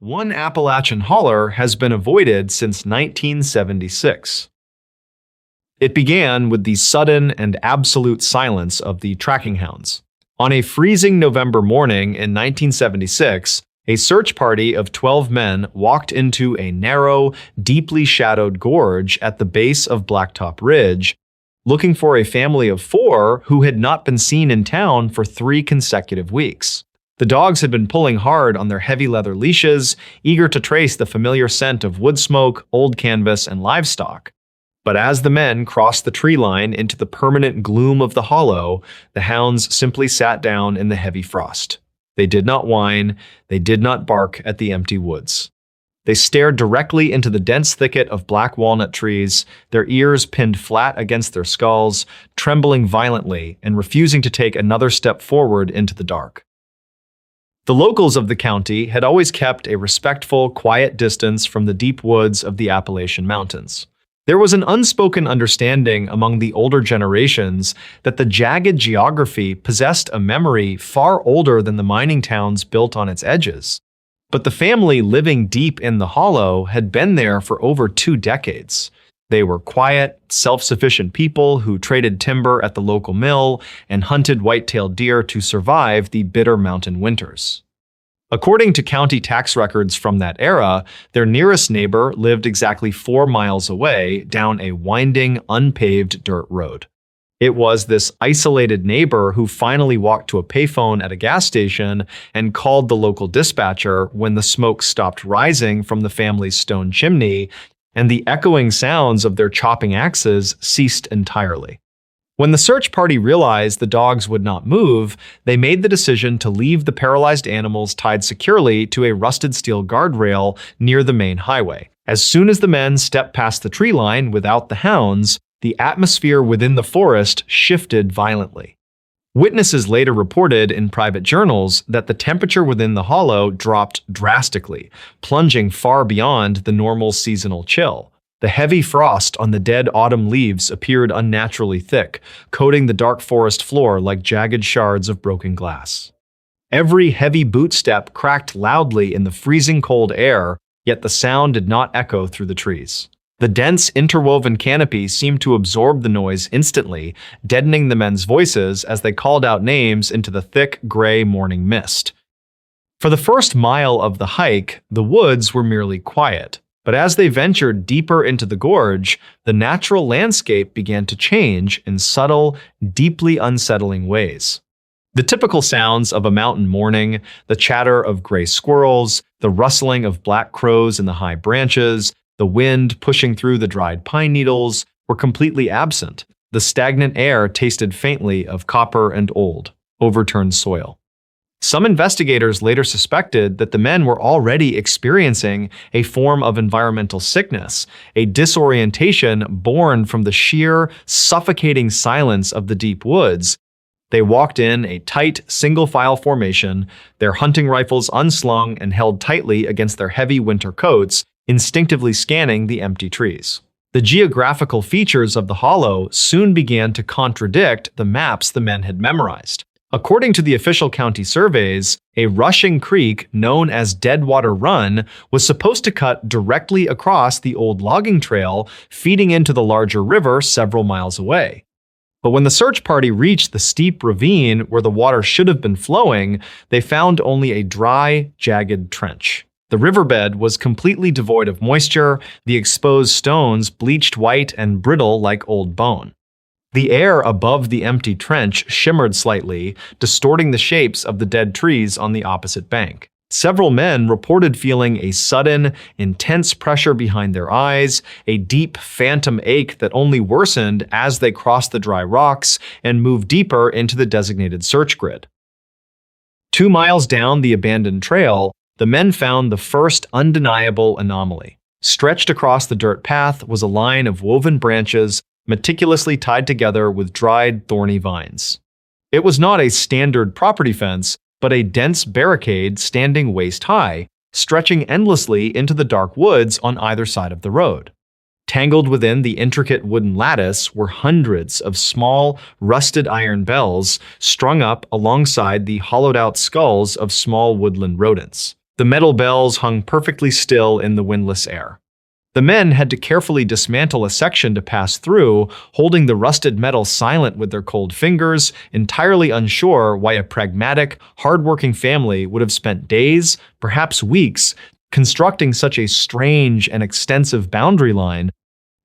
One Appalachian holler has been avoided since 1976. It began with the sudden and absolute silence of the tracking hounds. On a freezing November morning in 1976, a search party of 12 men walked into a narrow, deeply shadowed gorge at the base of Blacktop Ridge, looking for a family of 4 who had not been seen in town for 3 consecutive weeks. The dogs had been pulling hard on their heavy leather leashes, eager to trace the familiar scent of wood smoke, old canvas, and livestock. But as the men crossed the tree line into the permanent gloom of the hollow, the hounds simply sat down in the heavy frost. They did not whine, they did not bark at the empty woods. They stared directly into the dense thicket of black walnut trees, their ears pinned flat against their skulls, trembling violently and refusing to take another step forward into the dark. The locals of the county had always kept a respectful, quiet distance from the deep woods of the Appalachian Mountains. There was an unspoken understanding among the older generations that the jagged geography possessed a memory far older than the mining towns built on its edges. But the family living deep in the hollow had been there for over 2 decades. They were quiet, self-sufficient people who traded timber at the local mill and hunted white-tailed deer to survive the bitter mountain winters. According to county tax records from that era, their nearest neighbor lived exactly 4 miles away down a winding, unpaved dirt road. It was this isolated neighbor who finally walked to a payphone at a gas station and called the local dispatcher when the smoke stopped rising from the family's stone chimney and the echoing sounds of their chopping axes ceased entirely. When the search party realized the dogs would not move, they made the decision to leave the paralyzed animals tied securely to a rusted steel guardrail near the main highway. As soon as the men stepped past the tree line without the hounds, the atmosphere within the forest shifted violently. Witnesses later reported in private journals that the temperature within the hollow dropped drastically, plunging far beyond the normal seasonal chill. The heavy frost on the dead autumn leaves appeared unnaturally thick, coating the dark forest floor like jagged shards of broken glass. Every heavy boot step cracked loudly in the freezing cold air, yet the sound did not echo through the trees. The dense, interwoven canopy seemed to absorb the noise instantly, deadening the men's voices as they called out names into the thick, gray morning mist. For the first mile of the hike, the woods were merely quiet. But as they ventured deeper into the gorge, the natural landscape began to change in subtle, deeply unsettling ways. The typical sounds of a mountain morning, the chatter of gray squirrels, the rustling of black crows in the high branches, the wind pushing through the dried pine needles, were completely absent. The stagnant air tasted faintly of copper and old, overturned soil. Some investigators later suspected that the men were already experiencing a form of environmental sickness, a disorientation born from the sheer, suffocating silence of the deep woods, They walked in a tight, single-file formation, their hunting rifles unslung and held tightly against their heavy winter coats, instinctively scanning the empty trees. The geographical features of the hollow soon began to contradict the maps the men had memorized. According to the official county surveys, a rushing creek known as Deadwater Run was supposed to cut directly across the old logging trail, feeding into the larger river several miles away. But when the search party reached the steep ravine where the water should have been flowing, they found only a dry, jagged trench. The riverbed was completely devoid of moisture, the exposed stones bleached white and brittle like old bone. The air above the empty trench shimmered slightly, distorting the shapes of the dead trees on the opposite bank. Several men reported feeling a sudden, intense pressure behind their eyes, a deep phantom ache that only worsened as they crossed the dry rocks and moved deeper into the designated search grid. 2 miles down the abandoned trail, the men found the first undeniable anomaly. Stretched across the dirt path was a line of woven branches meticulously tied together with dried, thorny vines. It was not a standard property fence, but a dense barricade standing waist-high, stretching endlessly into the dark woods on either side of the road. Tangled within the intricate wooden lattice were hundreds of small, rusted iron bells strung up alongside the hollowed-out skulls of small woodland rodents. The metal bells hung perfectly still in the windless air. The men had to carefully dismantle a section to pass through, holding the rusted metal silent with their cold fingers, entirely unsure why a pragmatic, hard-working family would have spent days, perhaps weeks, constructing such a strange and extensive boundary line.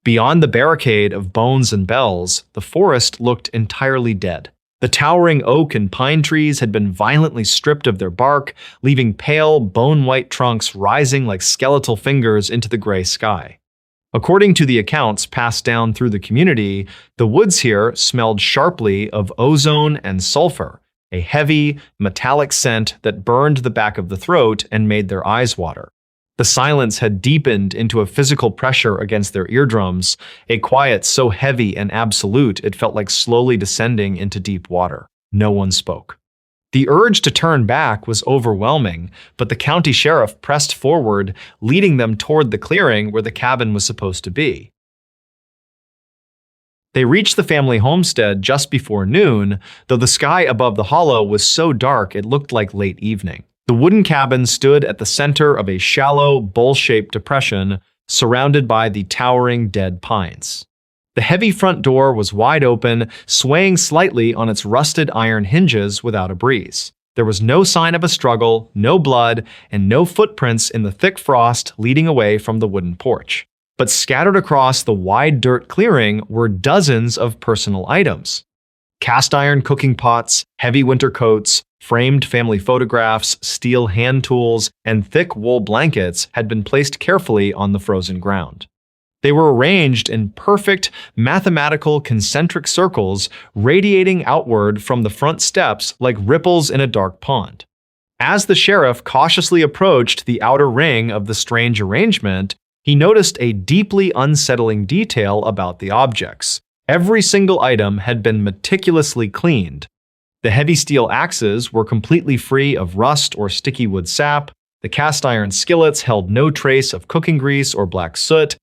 Beyond the barricade of bones and bells, the forest looked entirely dead. The towering oak and pine trees had been violently stripped of their bark, leaving pale, bone-white trunks rising like skeletal fingers into the gray sky. According to the accounts passed down through the community, the woods here smelled sharply of ozone and sulfur, a heavy, metallic scent that burned the back of the throat and made their eyes water. The silence had deepened into a physical pressure against their eardrums, a quiet so heavy and absolute it felt like slowly descending into deep water. No one spoke. The urge to turn back was overwhelming, but the county sheriff pressed forward, leading them toward the clearing where the cabin was supposed to be. They reached the family homestead just before noon, though the sky above the hollow was so dark it looked like late evening. The wooden cabin stood at the center of a shallow, bowl-shaped depression surrounded by the towering dead pines. The heavy front door was wide open, swaying slightly on its rusted iron hinges without a breeze. There was no sign of a struggle, no blood, and no footprints in the thick frost leading away from the wooden porch. But scattered across the wide dirt clearing were dozens of personal items. Cast iron cooking pots, heavy winter coats, framed family photographs, steel hand tools, and thick wool blankets had been placed carefully on the frozen ground. They were arranged in perfect, mathematical concentric circles radiating outward from the front steps like ripples in a dark pond. As the sheriff cautiously approached the outer ring of the strange arrangement, he noticed a deeply unsettling detail about the objects. Every single item had been meticulously cleaned. The heavy steel axes were completely free of rust or sticky wood sap. The cast iron skillets held no trace of cooking grease or black soot.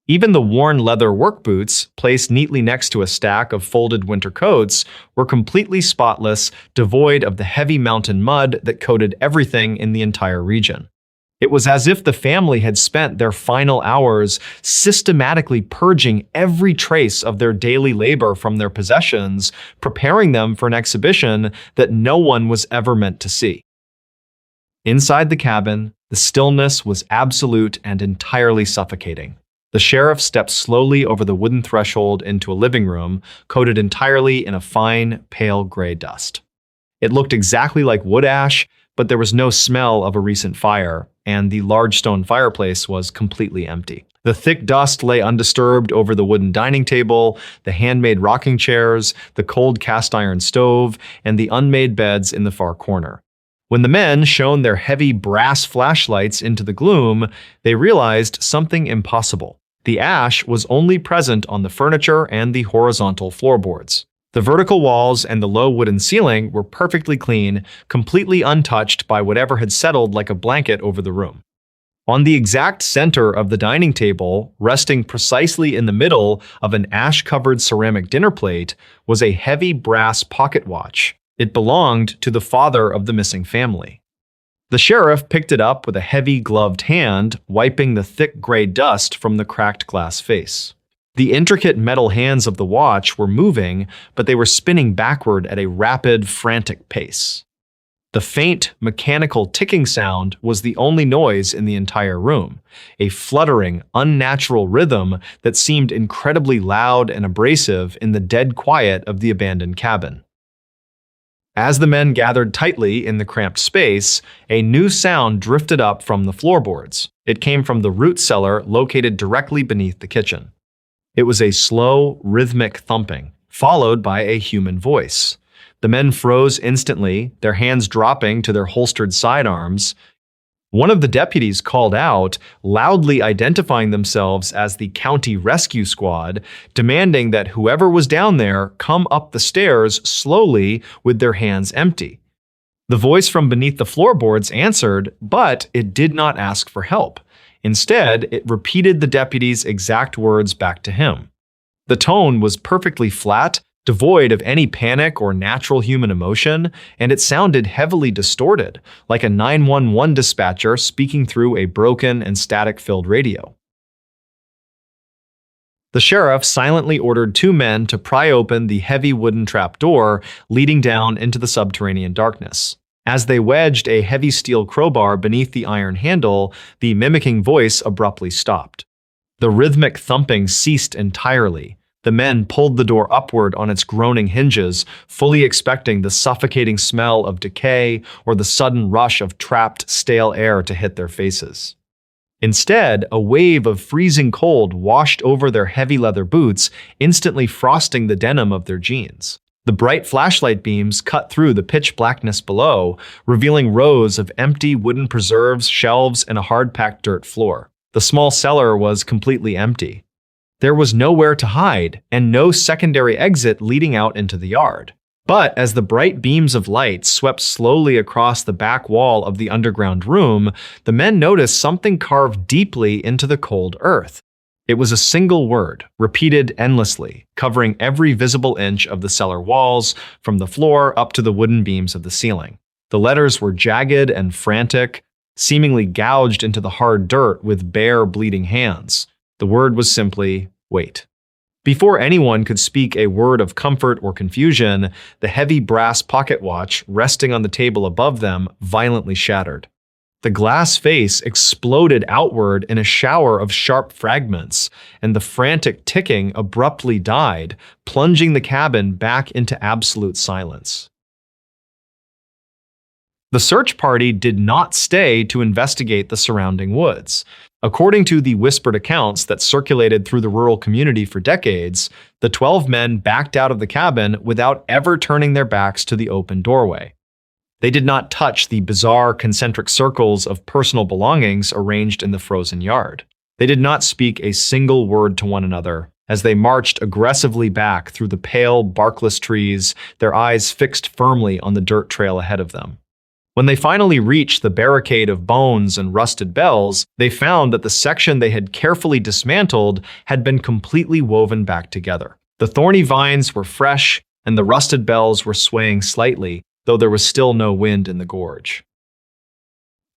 Even the worn leather work boots, placed neatly next to a stack of folded winter coats, were completely spotless, devoid of the heavy mountain mud that coated everything in the entire region. It was as if the family had spent their final hours systematically purging every trace of their daily labor from their possessions, preparing them for an exhibition that no one was ever meant to see. Inside the cabin, the stillness was absolute and entirely suffocating. The sheriff stepped slowly over the wooden threshold into a living room, coated entirely in a fine, pale gray dust. It looked exactly like wood ash, but there was no smell of a recent fire, and the large stone fireplace was completely empty. The thick dust lay undisturbed over the wooden dining table, the handmade rocking chairs, the cold cast iron stove, and the unmade beds in the far corner. When the men shone their heavy brass flashlights into the gloom, they realized something impossible. The ash was only present on the furniture and the horizontal floorboards. The vertical walls and the low wooden ceiling were perfectly clean, completely untouched by whatever had settled like a blanket over the room. On the exact center of the dining table, resting precisely in the middle of an ash-covered ceramic dinner plate, was a heavy brass pocket watch. It belonged to the father of the missing family. The sheriff picked it up with a heavy gloved hand, wiping the thick gray dust from the cracked glass face. The intricate metal hands of the watch were moving, but they were spinning backward at a rapid, frantic pace. The faint, mechanical ticking sound was the only noise in the entire room, a fluttering, unnatural rhythm that seemed incredibly loud and abrasive in the dead quiet of the abandoned cabin. As the men gathered tightly in the cramped space, a new sound drifted up from the floorboards. It came from the root cellar located directly beneath the kitchen. It was a slow, rhythmic thumping, followed by a human voice. The men froze instantly, their hands dropping to their holstered sidearms. One of the deputies called out, loudly identifying themselves as the County Rescue Squad, demanding that whoever was down there come up the stairs slowly with their hands empty. The voice from beneath the floorboards answered, but it did not ask for help. Instead, it repeated the deputy's exact words back to him. The tone was perfectly flat, devoid of any panic or natural human emotion, and it sounded heavily distorted, like a 911 dispatcher speaking through a broken and static-filled radio. The sheriff silently ordered 2 men to pry open the heavy wooden trapdoor leading down into the subterranean darkness. As they wedged a heavy steel crowbar beneath the iron handle, the mimicking voice abruptly stopped. The rhythmic thumping ceased entirely. The men pulled the door upward on its groaning hinges, fully expecting the suffocating smell of decay or the sudden rush of trapped, stale air to hit their faces. Instead, a wave of freezing cold washed over their heavy leather boots, instantly frosting the denim of their jeans. The bright flashlight beams cut through the pitch blackness below, revealing rows of empty wooden preserves, shelves, and a hard-packed dirt floor. The small cellar was completely empty. There was nowhere to hide, and no secondary exit leading out into the yard. But as the bright beams of light swept slowly across the back wall of the underground room, the men noticed something carved deeply into the cold earth. It was a single word, repeated endlessly, covering every visible inch of the cellar walls, from the floor up to the wooden beams of the ceiling. The letters were jagged and frantic, seemingly gouged into the hard dirt with bare, bleeding hands. The word was simply, wait. Before anyone could speak a word of comfort or confusion, the heavy brass pocket watch resting on the table above them violently shattered. The glass face exploded outward in a shower of sharp fragments, and the frantic ticking abruptly died, plunging the cabin back into absolute silence. The search party did not stay to investigate the surrounding woods. According to the whispered accounts that circulated through the rural community for decades, the 12 men backed out of the cabin without ever turning their backs to the open doorway. They did not touch the bizarre concentric circles of personal belongings arranged in the frozen yard. They did not speak a single word to one another as they marched aggressively back through the pale, barkless trees, their eyes fixed firmly on the dirt trail ahead of them. When they finally reached the barricade of bones and rusted bells, they found that the section they had carefully dismantled had been completely woven back together. The thorny vines were fresh, and the rusted bells were swaying slightly, though there was still no wind in the gorge.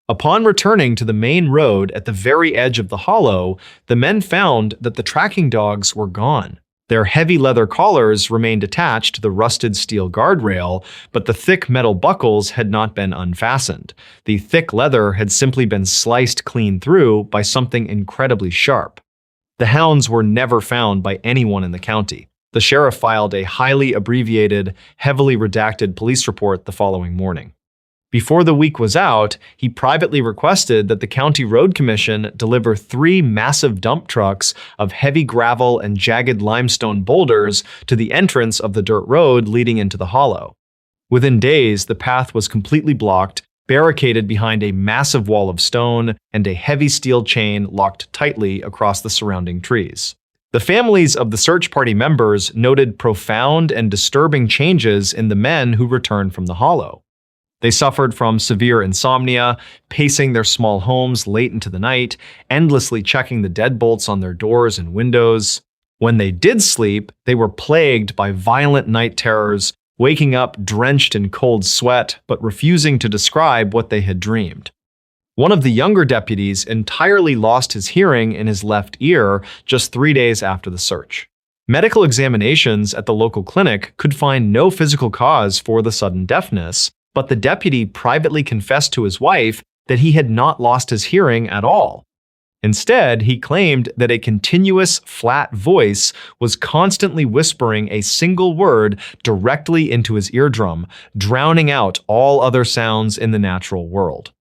Upon returning to the main road at the very edge of the hollow, the men found that the tracking dogs were gone. Their heavy leather collars remained attached to the rusted steel guardrail, but the thick metal buckles had not been unfastened. The thick leather had simply been sliced clean through by something incredibly sharp. The hounds were never found by anyone in the county. The sheriff filed a highly abbreviated, heavily redacted police report the following morning. Before the week was out, he privately requested that the County Road Commission deliver 3 massive dump trucks of heavy gravel and jagged limestone boulders to the entrance of the dirt road leading into the hollow. Within days, the path was completely blocked, barricaded behind a massive wall of stone and a heavy steel chain locked tightly across the surrounding trees. The families of the search party members noted profound and disturbing changes in the men who returned from the hollow. They suffered from severe insomnia, pacing their small homes late into the night, endlessly checking the deadbolts on their doors and windows. When they did sleep, they were plagued by violent night terrors, waking up drenched in cold sweat, but refusing to describe what they had dreamed. One of the younger deputies entirely lost his hearing in his left ear just 3 days after the search. Medical examinations at the local clinic could find no physical cause for the sudden deafness, but the deputy privately confessed to his wife that he had not lost his hearing at all. Instead, he claimed that a continuous, flat voice was constantly whispering a single word directly into his eardrum, drowning out all other sounds in the natural world.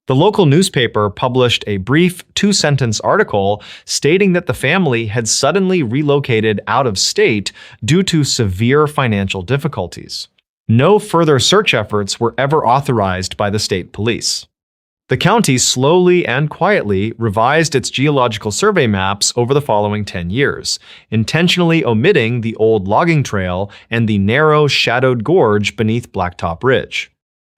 The local newspaper published a brief 2-sentence article stating that the family had suddenly relocated out of state due to severe financial difficulties. No further search efforts were ever authorized by the state police. The county slowly and quietly revised its geological survey maps over the following 10 years, intentionally omitting the old logging trail and the narrow, shadowed gorge beneath Blacktop Ridge.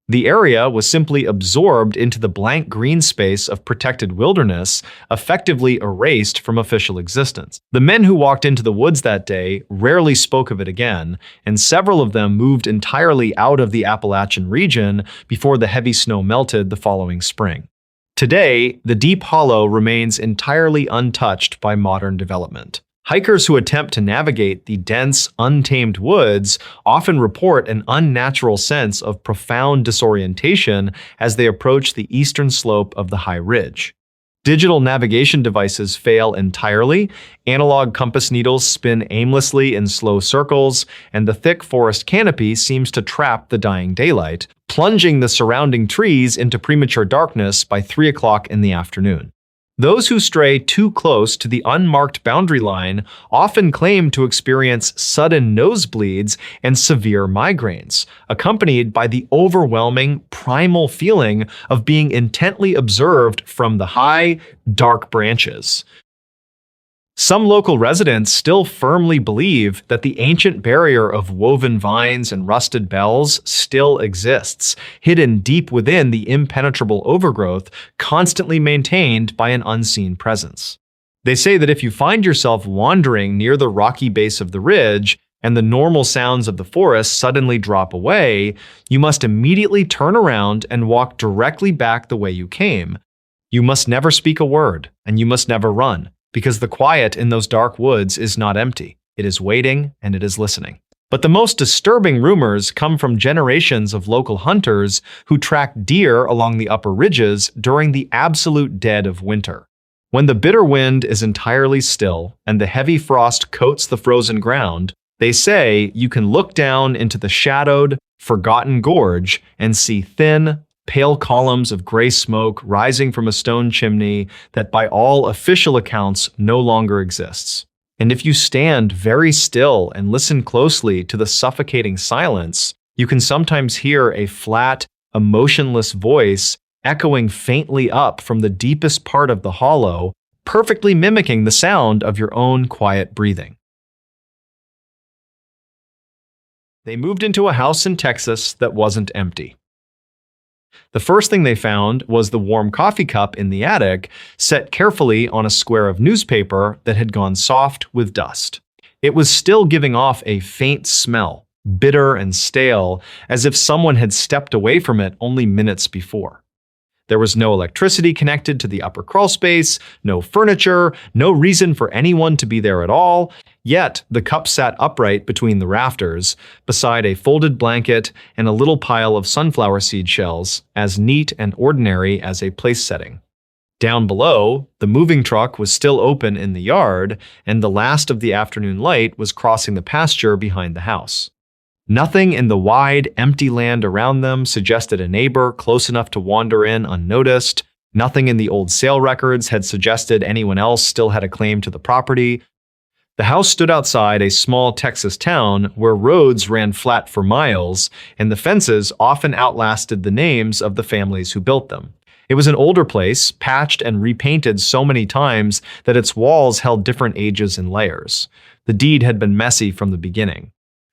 The area was simply absorbed into the blank green space of protected wilderness, effectively erased from official existence. The men who walked into the woods that day rarely spoke of it again, and several of them moved entirely out of the Appalachian region before the heavy snow melted the following spring. Today, the deep hollow remains entirely untouched by modern development. Hikers who attempt to navigate the dense, untamed woods often report an unnatural sense of profound disorientation as they approach the eastern slope of the high ridge. Digital navigation devices fail entirely, analog compass needles spin aimlessly in slow circles, and the thick forest canopy seems to trap the dying daylight, plunging the surrounding trees into premature darkness by 3 o'clock in the afternoon. Those who stray too close to the unmarked boundary line often claim to experience sudden nosebleeds and severe migraines, accompanied by the overwhelming, primal feeling of being intently observed from the high, dark branches. Some local residents still firmly believe that the ancient barrier of woven vines and rusted bells still exists, hidden deep within the impenetrable overgrowth constantly maintained by an unseen presence. They say that if you find yourself wandering near the rocky base of the ridge and the normal sounds of the forest suddenly drop away, you must immediately turn around and walk directly back the way you came. You must never speak a word, and you must never run, because the quiet in those dark woods is not empty. It is waiting and it is listening. But the most disturbing rumors come from generations of local hunters who track deer along the upper ridges during the absolute dead of winter. When the bitter wind is entirely still and the heavy frost coats the frozen ground, they say you can look down into the shadowed, forgotten gorge and see thin, pale columns of gray smoke rising from a stone chimney that by all official accounts no longer exists. And if you stand very still and listen closely to the suffocating silence, you can sometimes hear a flat, emotionless voice echoing faintly up from the deepest part of the hollow, perfectly mimicking the sound of your own quiet breathing. They moved into a house in Texas that wasn't empty. The first thing they found was the warm coffee cup in the attic, set carefully on a square of newspaper that had gone soft with dust. It was still giving off a faint smell, bitter and stale, as if someone had stepped away from it only minutes before. There was no electricity connected to the upper crawl space, no furniture, no reason for anyone to be there at all, yet the cup sat upright between the rafters, beside a folded blanket and a little pile of sunflower seed shells, as neat and ordinary as a place setting. Down below, the moving truck was still open in the yard, and the last of the afternoon light was crossing the pasture behind the house. Nothing in the wide, empty land around them suggested a neighbor close enough to wander in unnoticed. Nothing in the old sale records had suggested anyone else still had a claim to the property. The house stood outside a small Texas town where roads ran flat for miles, and the fences often outlasted the names of the families who built them. It was an older place, patched and repainted so many times that its walls held different ages and layers. The deed had been messy from the beginning.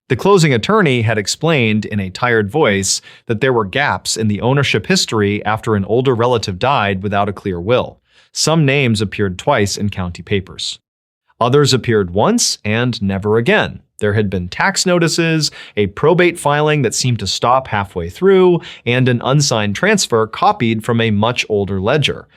The closing attorney had explained in a tired voice that there were gaps in the ownership history after an older relative died without a clear will. Some names appeared twice in county papers. Others appeared once and never again. There had been tax notices, a probate filing that seemed to stop halfway through, and an unsigned transfer copied from a much older ledger.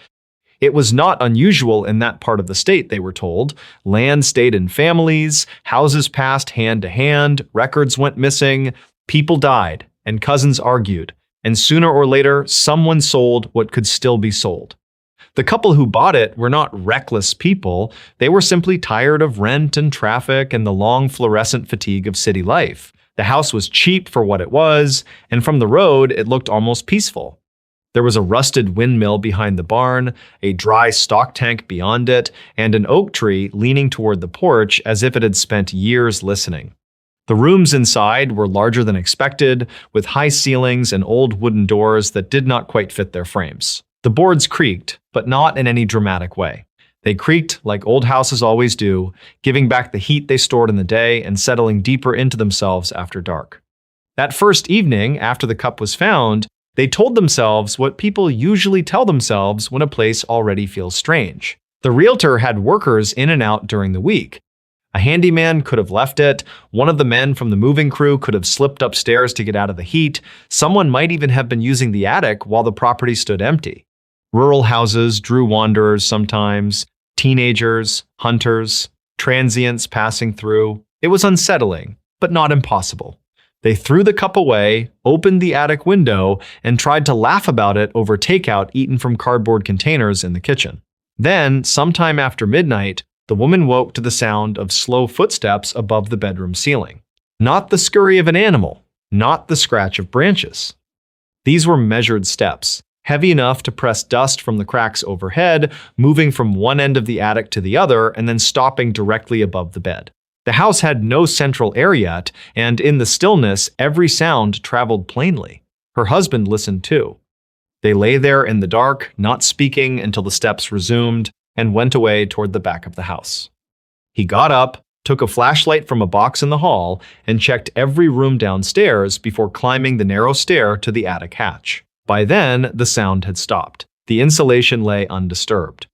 It was not unusual in that part of the state, they were told. Land stayed in families, houses passed hand to hand, records went missing, people died, and cousins argued, and sooner or later, someone sold what could still be sold. The couple who bought it were not reckless people, they were simply tired of rent and traffic and the long fluorescent fatigue of city life. The house was cheap for what it was, and from the road it looked almost peaceful. There was a rusted windmill behind the barn, a dry stock tank beyond it, and an oak tree leaning toward the porch as if it had spent years listening. The rooms inside were larger than expected, with high ceilings and old wooden doors that did not quite fit their frames. The boards creaked, but not in any dramatic way. They creaked like old houses always do, giving back the heat they stored in the day and settling deeper into themselves after dark. That first evening, after the cup was found, they told themselves what people usually tell themselves when a place already feels strange. The realtor had workers in and out during the week. A handyman could have left it, one of the men from the moving crew could have slipped upstairs to get out of the heat, someone might even have been using the attic while the property stood empty. Rural houses drew wanderers sometimes, teenagers, hunters, transients passing through. It was unsettling, but not impossible. They threw the cup away, opened the attic window, and tried to laugh about it over takeout eaten from cardboard containers in the kitchen. Then, sometime after midnight, the woman woke to the sound of slow footsteps above the bedroom ceiling. Not the scurry of an animal, not the scratch of branches. These were measured steps, heavy enough to press dust from the cracks overhead, moving from one end of the attic to the other and then stopping directly above the bed. The house had no central air yet, and in the stillness, every sound traveled plainly. Her husband listened too. They lay there in the dark, not speaking until the steps resumed, and went away toward the back of the house. He got up, took a flashlight from a box in the hall, and checked every room downstairs before climbing the narrow stair to the attic hatch. By then, the sound had stopped. The insulation lay undisturbed.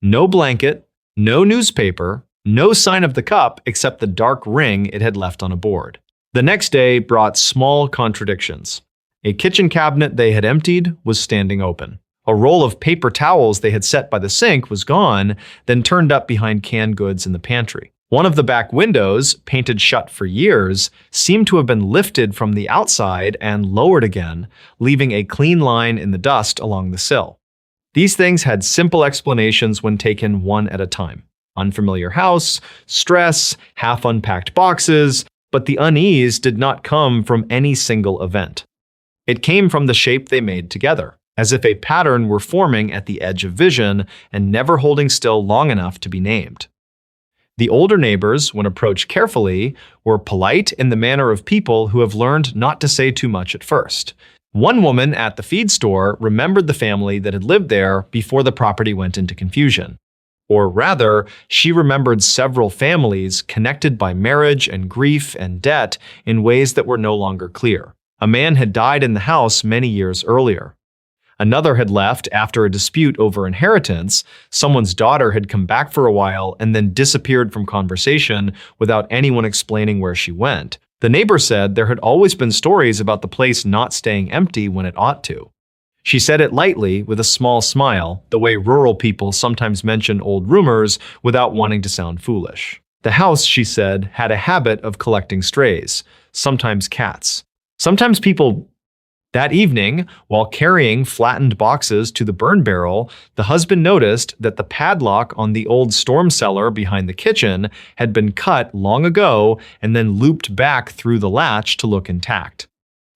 No blanket, no newspaper, no sign of the cup except the dark ring it had left on a board. The next day brought small contradictions. A kitchen cabinet they had emptied was standing open. A roll of paper towels they had set by the sink was gone, then turned up behind canned goods in the pantry. One of the back windows, painted shut for years, seemed to have been lifted from the outside and lowered again, leaving a clean line in the dust along the sill. These things had simple explanations when taken one at a time. Unfamiliar house, stress, half-unpacked boxes, but the unease did not come from any single event. It came from the shape they made together, as if a pattern were forming at the edge of vision and never holding still long enough to be named. The older neighbors, when approached carefully, were polite in the manner of people who have learned not to say too much at first. One woman at the feed store remembered the family that had lived there before the property went into confusion. Or rather, she remembered several families connected by marriage and grief and debt in ways that were no longer clear. A man had died in the house many years earlier. Another had left after a dispute over inheritance. Someone's daughter had come back for a while and then disappeared from conversation without anyone explaining where she went. The neighbor said there had always been stories about the place not staying empty when it ought to. She said it lightly, with a small smile, the way rural people sometimes mention old rumors without wanting to sound foolish. The house, she said, had a habit of collecting strays, sometimes cats. Sometimes people. That evening, while carrying flattened boxes to the burn barrel, the husband noticed that the padlock on the old storm cellar behind the kitchen had been cut long ago and then looped back through the latch to look intact.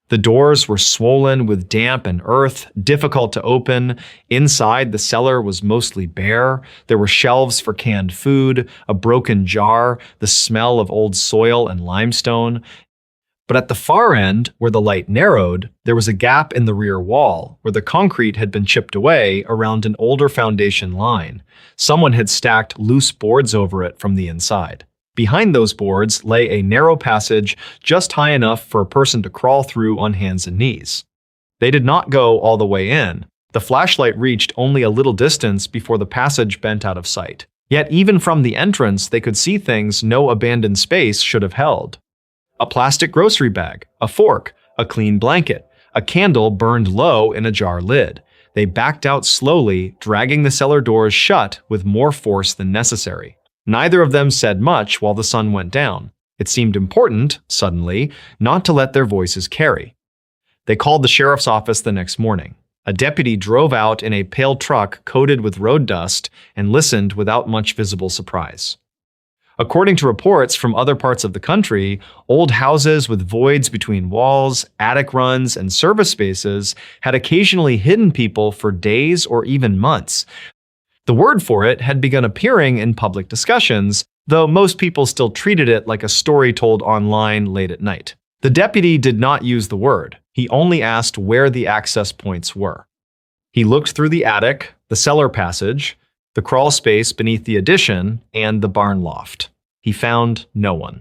The doors were swollen with damp and earth, difficult to open. Inside, the cellar was mostly bare. There were shelves for canned food, a broken jar, the smell of old soil and limestone. But at the far end, where the light narrowed, there was a gap in the rear wall where the concrete had been chipped away around an older foundation line. Someone had stacked loose boards over it from the inside. Behind those boards lay a narrow passage just high enough for a person to crawl through on hands and knees. They did not go all the way in. The flashlight reached only a little distance before the passage bent out of sight. Yet even from the entrance, they could see things no abandoned space should have held. A plastic grocery bag, a fork, a clean blanket, a candle burned low in a jar lid. They backed out slowly, dragging the cellar doors shut with more force than necessary. Neither of them said much while the sun went down. It seemed important, suddenly, not to let their voices carry. They called the sheriff's office the next morning. A deputy drove out in a pale truck coated with road dust and listened without much visible surprise. According to reports from other parts of the country, old houses with voids between walls, attic runs, and service spaces had occasionally hidden people for days or even months. The word for it had begun appearing in public discussions, though most people still treated it like a story told online late at night. The deputy did not use the word. He only asked where the access points were. He looked through the attic, the cellar passage, the crawl space beneath the addition, and the barn loft. He found no one.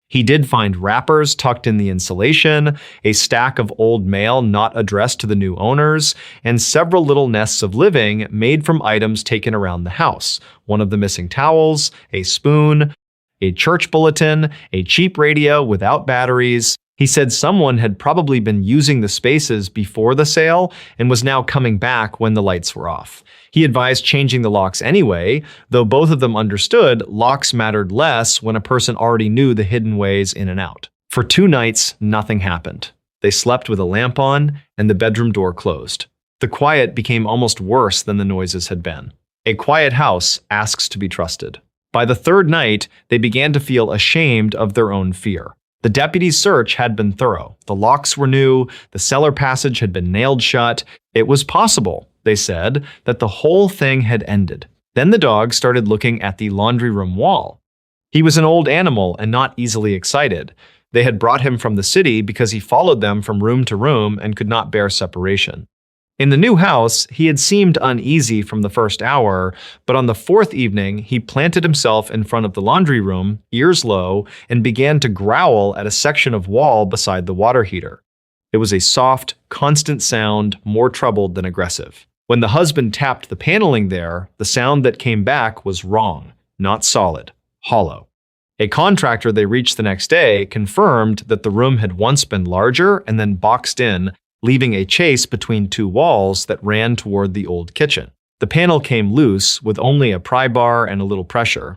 He did find wrappers tucked in the insulation, a stack of old mail not addressed to the new owners, and several little nests of living made from items taken around the house. One of the missing towels, a spoon, a church bulletin, a cheap radio without batteries. He said someone had probably been using the spaces before the sale and was now coming back when the lights were off. He advised changing the locks anyway, though both of them understood locks mattered less when a person already knew the hidden ways in and out. For 2 nights, nothing happened. They slept with a lamp on and the bedroom door closed. The quiet became almost worse than the noises had been. A quiet house asks to be trusted. By the 3rd night, they began to feel ashamed of their own fear. The deputy's search had been thorough. The locks were new, the cellar passage had been nailed shut. It was possible, they said, that the whole thing had ended. Then the dog started looking at the laundry room wall. He was an old animal and not easily excited. They had brought him from the city because he followed them from room to room and could not bear separation. In the new house, he had seemed uneasy from the first hour, but on the 4th evening, he planted himself in front of the laundry room, ears low, and began to growl at a section of wall beside the water heater. It was a soft, constant sound, more troubled than aggressive. When the husband tapped the paneling there, the sound that came back was wrong, not solid, hollow. A contractor they reached the next day confirmed that the room had once been larger and then boxed in, leaving a chase between 2 walls that ran toward the old kitchen. The panel came loose with only a pry bar and a little pressure.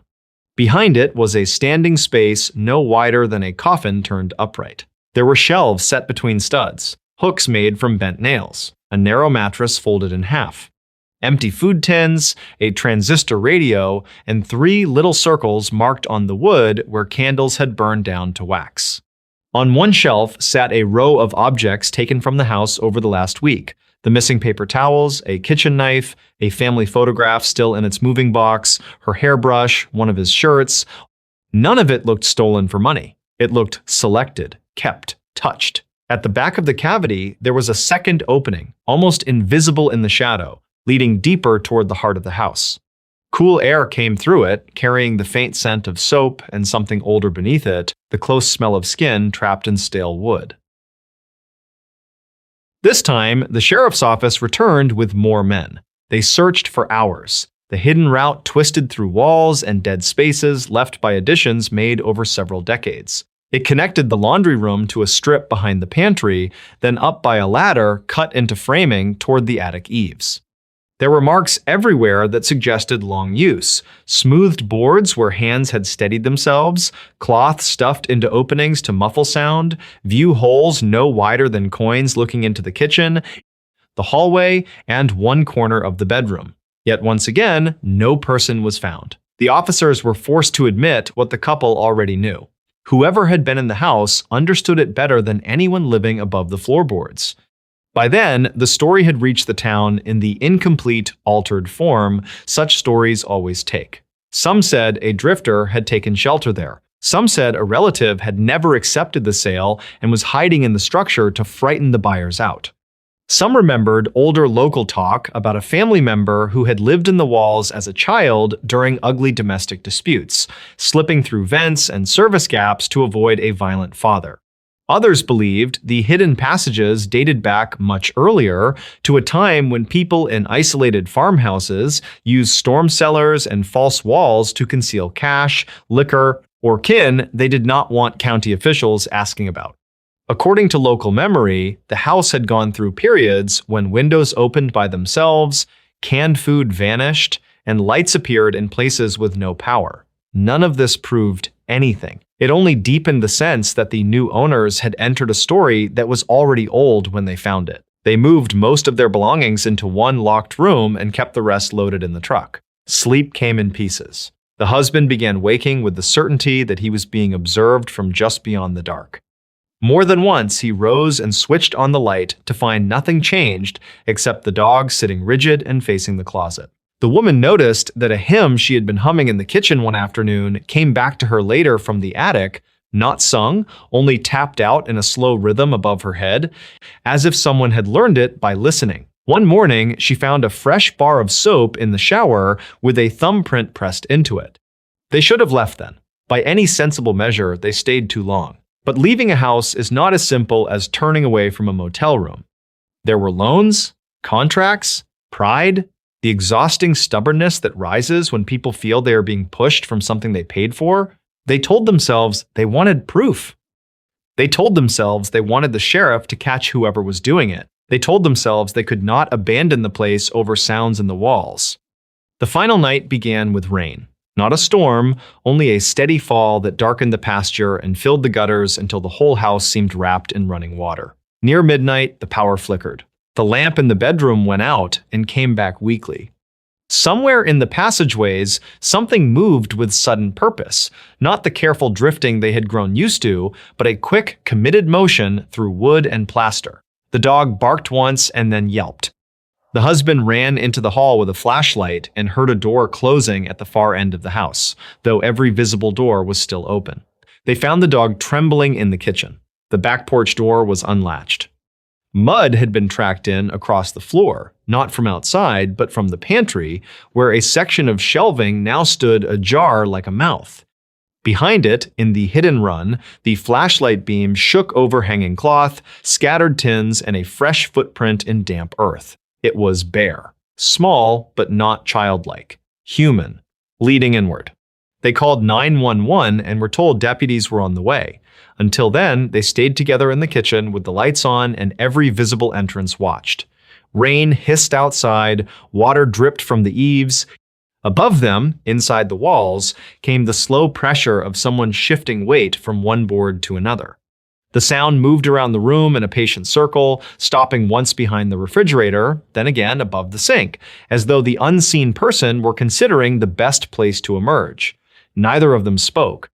Behind it was a standing space no wider than a coffin turned upright. There were shelves set between studs, hooks made from bent nails, a narrow mattress folded in half, empty food tins, a transistor radio, and 3 little circles marked on the wood where candles had burned down to wax. On one shelf sat a row of objects taken from the house over the last week. The missing paper towels, a kitchen knife, a family photograph still in its moving box, her hairbrush, one of his shirts. None of it looked stolen for money. It looked selected, kept, touched. At the back of the cavity, there was a second opening, almost invisible in the shadow, leading deeper toward the heart of the house. Cool air came through it, carrying the faint scent of soap and something older beneath it, the close smell of skin trapped in stale wood. This time, the sheriff's office returned with more men. They searched for hours. The hidden route twisted through walls and dead spaces left by additions made over several decades. It connected the laundry room to a strip behind the pantry, then up by a ladder cut into framing toward the attic eaves. There were marks everywhere that suggested long use. Smoothed boards where hands had steadied themselves, cloth stuffed into openings to muffle sound, view holes no wider than coins looking into the kitchen, the hallway, and one corner of the bedroom. Yet once again, no person was found. The officers were forced to admit what the couple already knew. Whoever had been in the house understood it better than anyone living above the floorboards. By then, the story had reached the town in the incomplete, altered form such stories always take. Some said a drifter had taken shelter there. Some said a relative had never accepted the sale and was hiding in the structure to frighten the buyers out. Some remembered older local talk about a family member who had lived in the walls as a child during ugly domestic disputes, slipping through vents and service gaps to avoid a violent father. Others believed the hidden passages dated back much earlier to a time when people in isolated farmhouses used storm cellars and false walls to conceal cash, liquor, or kin they did not want county officials asking about. According to local memory, the house had gone through periods when windows opened by themselves, canned food vanished, and lights appeared in places with no power. None of this proved anything. It only deepened the sense that the new owners had entered a story that was already old when they found it. They moved most of their belongings into one locked room and kept the rest loaded in the truck. Sleep came in pieces. The husband began waking with the certainty that he was being observed from just beyond the dark. More than once, he rose and switched on the light to find nothing changed except the dog sitting rigid and facing the closet. The woman noticed that a hymn she had been humming in the kitchen one afternoon came back to her later from the attic, not sung, only tapped out in a slow rhythm above her head, as if someone had learned it by listening. One morning, she found a fresh bar of soap in the shower with a thumbprint pressed into it. They should have left then. By any sensible measure, they stayed too long. But leaving a house is not as simple as turning away from a motel room. There were loans, contracts, pride, the exhausting stubbornness that rises when people feel they are being pushed from something they paid for. They told themselves they wanted proof. They told themselves they wanted the sheriff to catch whoever was doing it. They told themselves they could not abandon the place over sounds in the walls. The final night began with rain. Not a storm, only a steady fall that darkened the pasture and filled the gutters until the whole house seemed wrapped in running water. Near midnight, the power flickered. The lamp in the bedroom went out and came back weakly. Somewhere in the passageways, something moved with sudden purpose, not the careful drifting they had grown used to, but a quick, committed motion through wood and plaster. The dog barked once and then yelped. The husband ran into the hall with a flashlight and heard a door closing at the far end of the house, though every visible door was still open. They found the dog trembling in the kitchen. The back porch door was unlatched. Mud had been tracked in across the floor, not from outside, but from the pantry, where a section of shelving now stood ajar like a mouth. Behind it, in the hidden run, the flashlight beam shook over hanging cloth, scattered tins, and a fresh footprint in damp earth. It was bare, small but not childlike, human, leading inward. They called 911 and were told deputies were on the way. Until then, they stayed together in the kitchen with the lights on and every visible entrance watched. Rain hissed outside, water dripped from the eaves. Above them, inside the walls, came the slow pressure of someone shifting weight from one board to another. The sound moved around the room in a patient circle, stopping once behind the refrigerator, then again above the sink, as though the unseen person were considering the best place to emerge. Neither of them spoke.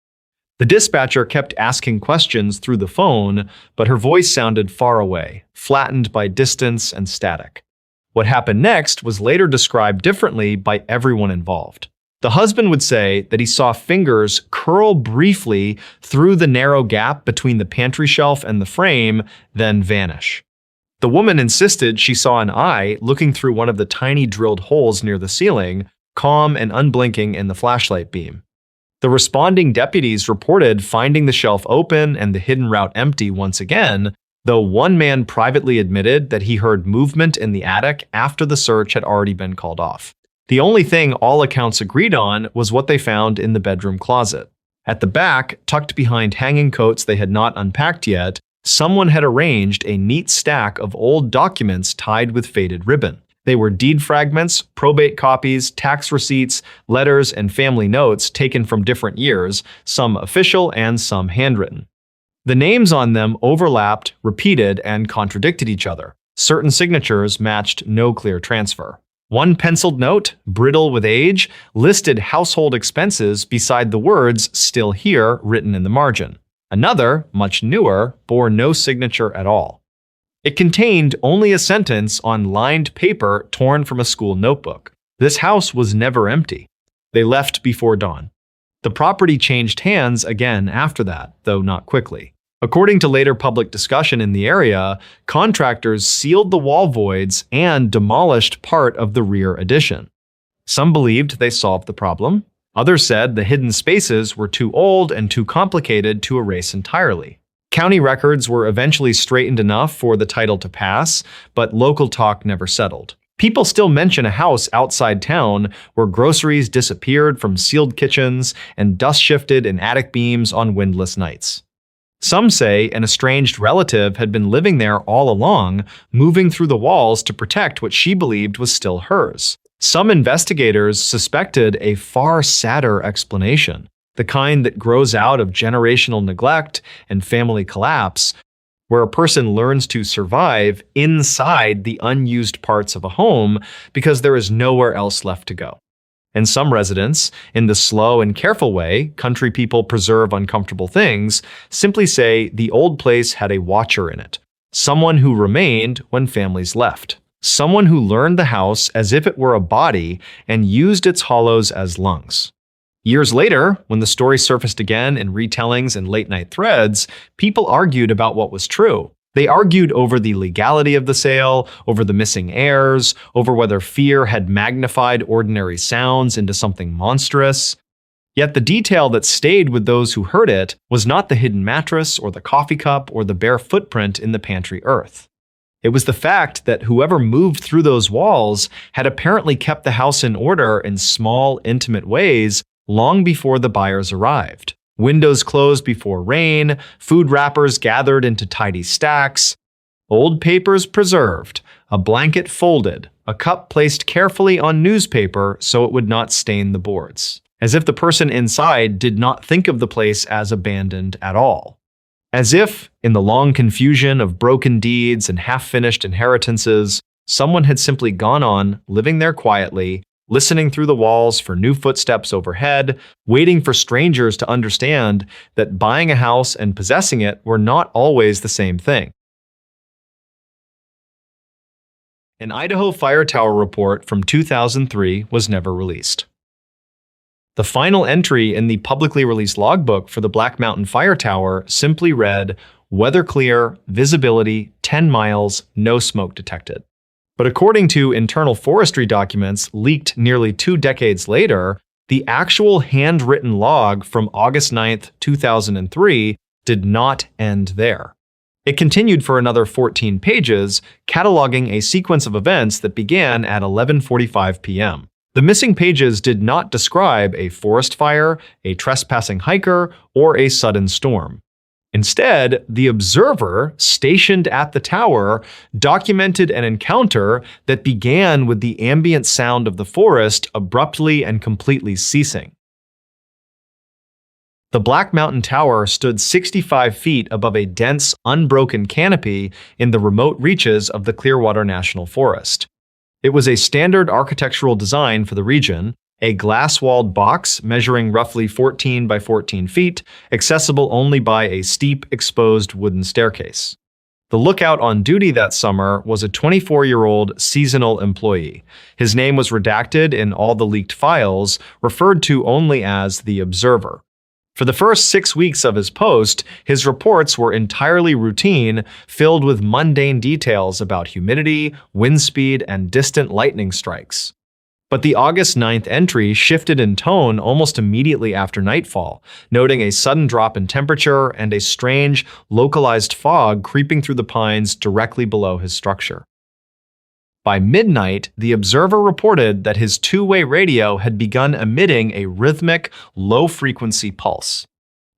The dispatcher kept asking questions through the phone, but her voice sounded far away, flattened by distance and static. What happened next was later described differently by everyone involved. The husband would say that he saw fingers curl briefly through the narrow gap between the pantry shelf and the frame, then vanish. The woman insisted she saw an eye looking through one of the tiny drilled holes near the ceiling, calm and unblinking in the flashlight beam. The responding deputies reported finding the shelf open and the hidden route empty once again, though one man privately admitted that he heard movement in the attic after the search had already been called off. The only thing all accounts agreed on was what they found in the bedroom closet. At the back, tucked behind hanging coats they had not unpacked yet, someone had arranged a neat stack of old documents tied with faded ribbon. They were deed fragments, probate copies, tax receipts, letters, and family notes taken from different years, some official and some handwritten. The names on them overlapped, repeated, and contradicted each other. Certain signatures matched no clear transfer. One penciled note, brittle with age, listed household expenses beside the words "still here" written in the margin. Another, much newer, bore no signature at all. It contained only a sentence on lined paper torn from a school notebook. This house was never empty. They left before dawn. The property changed hands again after that, though not quickly. According to later public discussion in the area, contractors sealed the wall voids and demolished part of the rear addition. Some believed they solved the problem. Others said the hidden spaces were too old and too complicated to erase entirely. County records were eventually straightened enough for the title to pass, but local talk never settled. People still mention a house outside town where groceries disappeared from sealed kitchens and dust shifted in attic beams on windless nights. Some say an estranged relative had been living there all along, moving through the walls to protect what she believed was still hers. Some investigators suspected a far sadder explanation, the kind that grows out of generational neglect and family collapse, where a person learns to survive inside the unused parts of a home because there is nowhere else left to go. And some residents, in the slow and careful way country people preserve uncomfortable things, simply say the old place had a watcher in it, someone who remained when families left, someone who learned the house as if it were a body and used its hollows as lungs. Years later, when the story surfaced again in retellings and late-night threads, people argued about what was true. They argued over the legality of the sale, over the missing heirs, over whether fear had magnified ordinary sounds into something monstrous. Yet the detail that stayed with those who heard it was not the hidden mattress or the coffee cup or the bare footprint in the pantry earth. It was the fact that whoever moved through those walls had apparently kept the house in order in small, intimate ways long before the buyers arrived. Windows closed before rain, food wrappers gathered into tidy stacks, old papers preserved, a blanket folded, a cup placed carefully on newspaper so it would not stain the boards, as if the person inside did not think of the place as abandoned at all. As if, in the long confusion of broken deeds and half-finished inheritances, someone had simply gone on, living there quietly, listening through the walls for new footsteps overhead, waiting for strangers to understand that buying a house and possessing it were not always the same thing. An Idaho fire tower report from 2003 was never released. The final entry in the publicly released logbook for the Black Mountain Fire Tower simply read, "Weather clear, visibility 10 miles, no smoke detected." But according to internal forestry documents leaked nearly 2 decades later, the actual handwritten log from August 9, 2003 did not end there. It continued for another 14 pages, cataloging a sequence of events that began at 11:45 p.m. The missing pages did not describe a forest fire, a trespassing hiker, or a sudden storm. Instead, the observer stationed at the tower documented an encounter that began with the ambient sound of the forest abruptly and completely ceasing. The Black Mountain Tower stood 65 feet above a dense, unbroken canopy in the remote reaches of the Clearwater National Forest. It was a standard architectural design for the region, a glass-walled box measuring roughly 14 by 14 feet, accessible only by a steep, exposed wooden staircase. The lookout on duty that summer was a 24-year-old seasonal employee. His name was redacted in all the leaked files, referred to only as the Observer. For the first 6 weeks of his post, his reports were entirely routine, filled with mundane details about humidity, wind speed, and distant lightning strikes. But the August 9th entry shifted in tone almost immediately after nightfall, noting a sudden drop in temperature and a strange, localized fog creeping through the pines directly below his structure. By midnight, the Observer reported that his two-way radio had begun emitting a rhythmic, low-frequency pulse.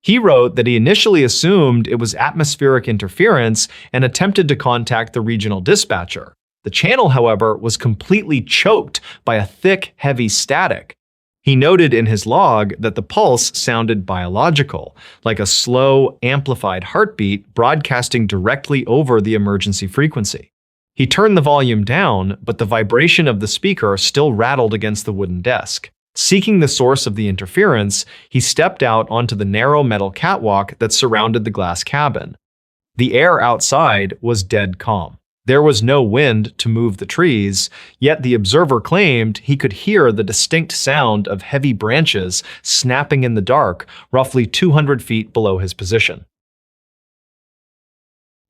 He wrote that he initially assumed it was atmospheric interference and attempted to contact the regional dispatcher. The channel, however, was completely choked by a thick, heavy static. He noted in his log that the pulse sounded biological, like a slow, amplified heartbeat broadcasting directly over the emergency frequency. He turned the volume down, but the vibration of the speaker still rattled against the wooden desk. Seeking the source of the interference, he stepped out onto the narrow metal catwalk that surrounded the glass cabin. The air outside was dead calm. There was no wind to move the trees, yet the observer claimed he could hear the distinct sound of heavy branches snapping in the dark, roughly 200 feet below his position.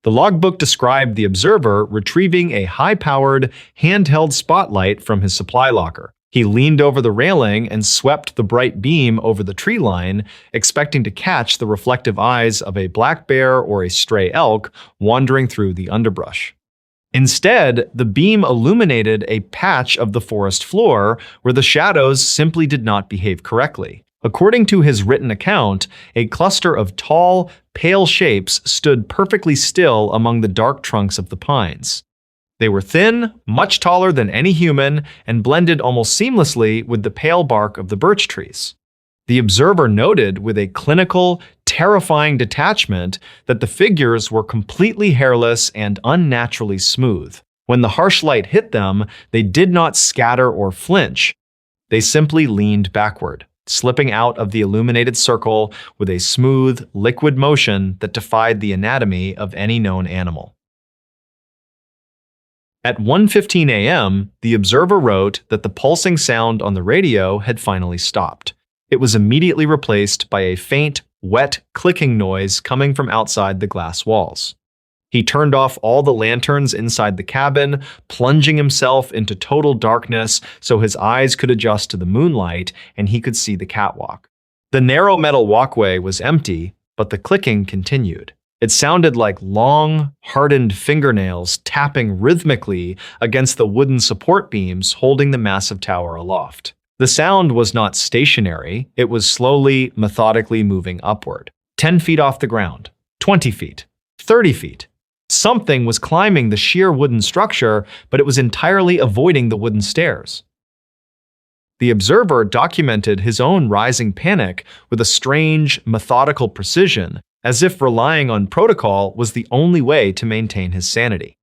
The logbook described the observer retrieving a high-powered, handheld spotlight from his supply locker. He leaned over the railing and swept the bright beam over the tree line, expecting to catch the reflective eyes of a black bear or a stray elk wandering through the underbrush. Instead, the beam illuminated a patch of the forest floor where the shadows simply did not behave correctly. According to his written account, a cluster of tall, pale shapes stood perfectly still among the dark trunks of the pines. They were thin, much taller than any human, and blended almost seamlessly with the pale bark of the birch trees. The observer noted with a clinical, terrifying detachment that the figures were completely hairless and unnaturally smooth. When the harsh light hit them, they did not scatter or flinch. They simply leaned backward, slipping out of the illuminated circle with a smooth, liquid motion that defied the anatomy of any known animal. At 1:15 a.m., the observer wrote that the pulsing sound on the radio had finally stopped. It was immediately replaced by a faint, wet clicking noise coming from outside the glass walls. He turned off all the lanterns inside the cabin, plunging himself into total darkness so his eyes could adjust to the moonlight and he could see the catwalk. The narrow metal walkway was empty, but the clicking continued. It sounded like long, hardened fingernails tapping rhythmically against the wooden support beams holding the massive tower aloft. The sound was not stationary, it was slowly, methodically moving upward. 10 feet off the ground, 20 feet, 30 feet. Something was climbing the sheer wooden structure, but it was entirely avoiding the wooden stairs. The observer documented his own rising panic with a strange, methodical precision, as if relying on protocol was the only way to maintain his sanity.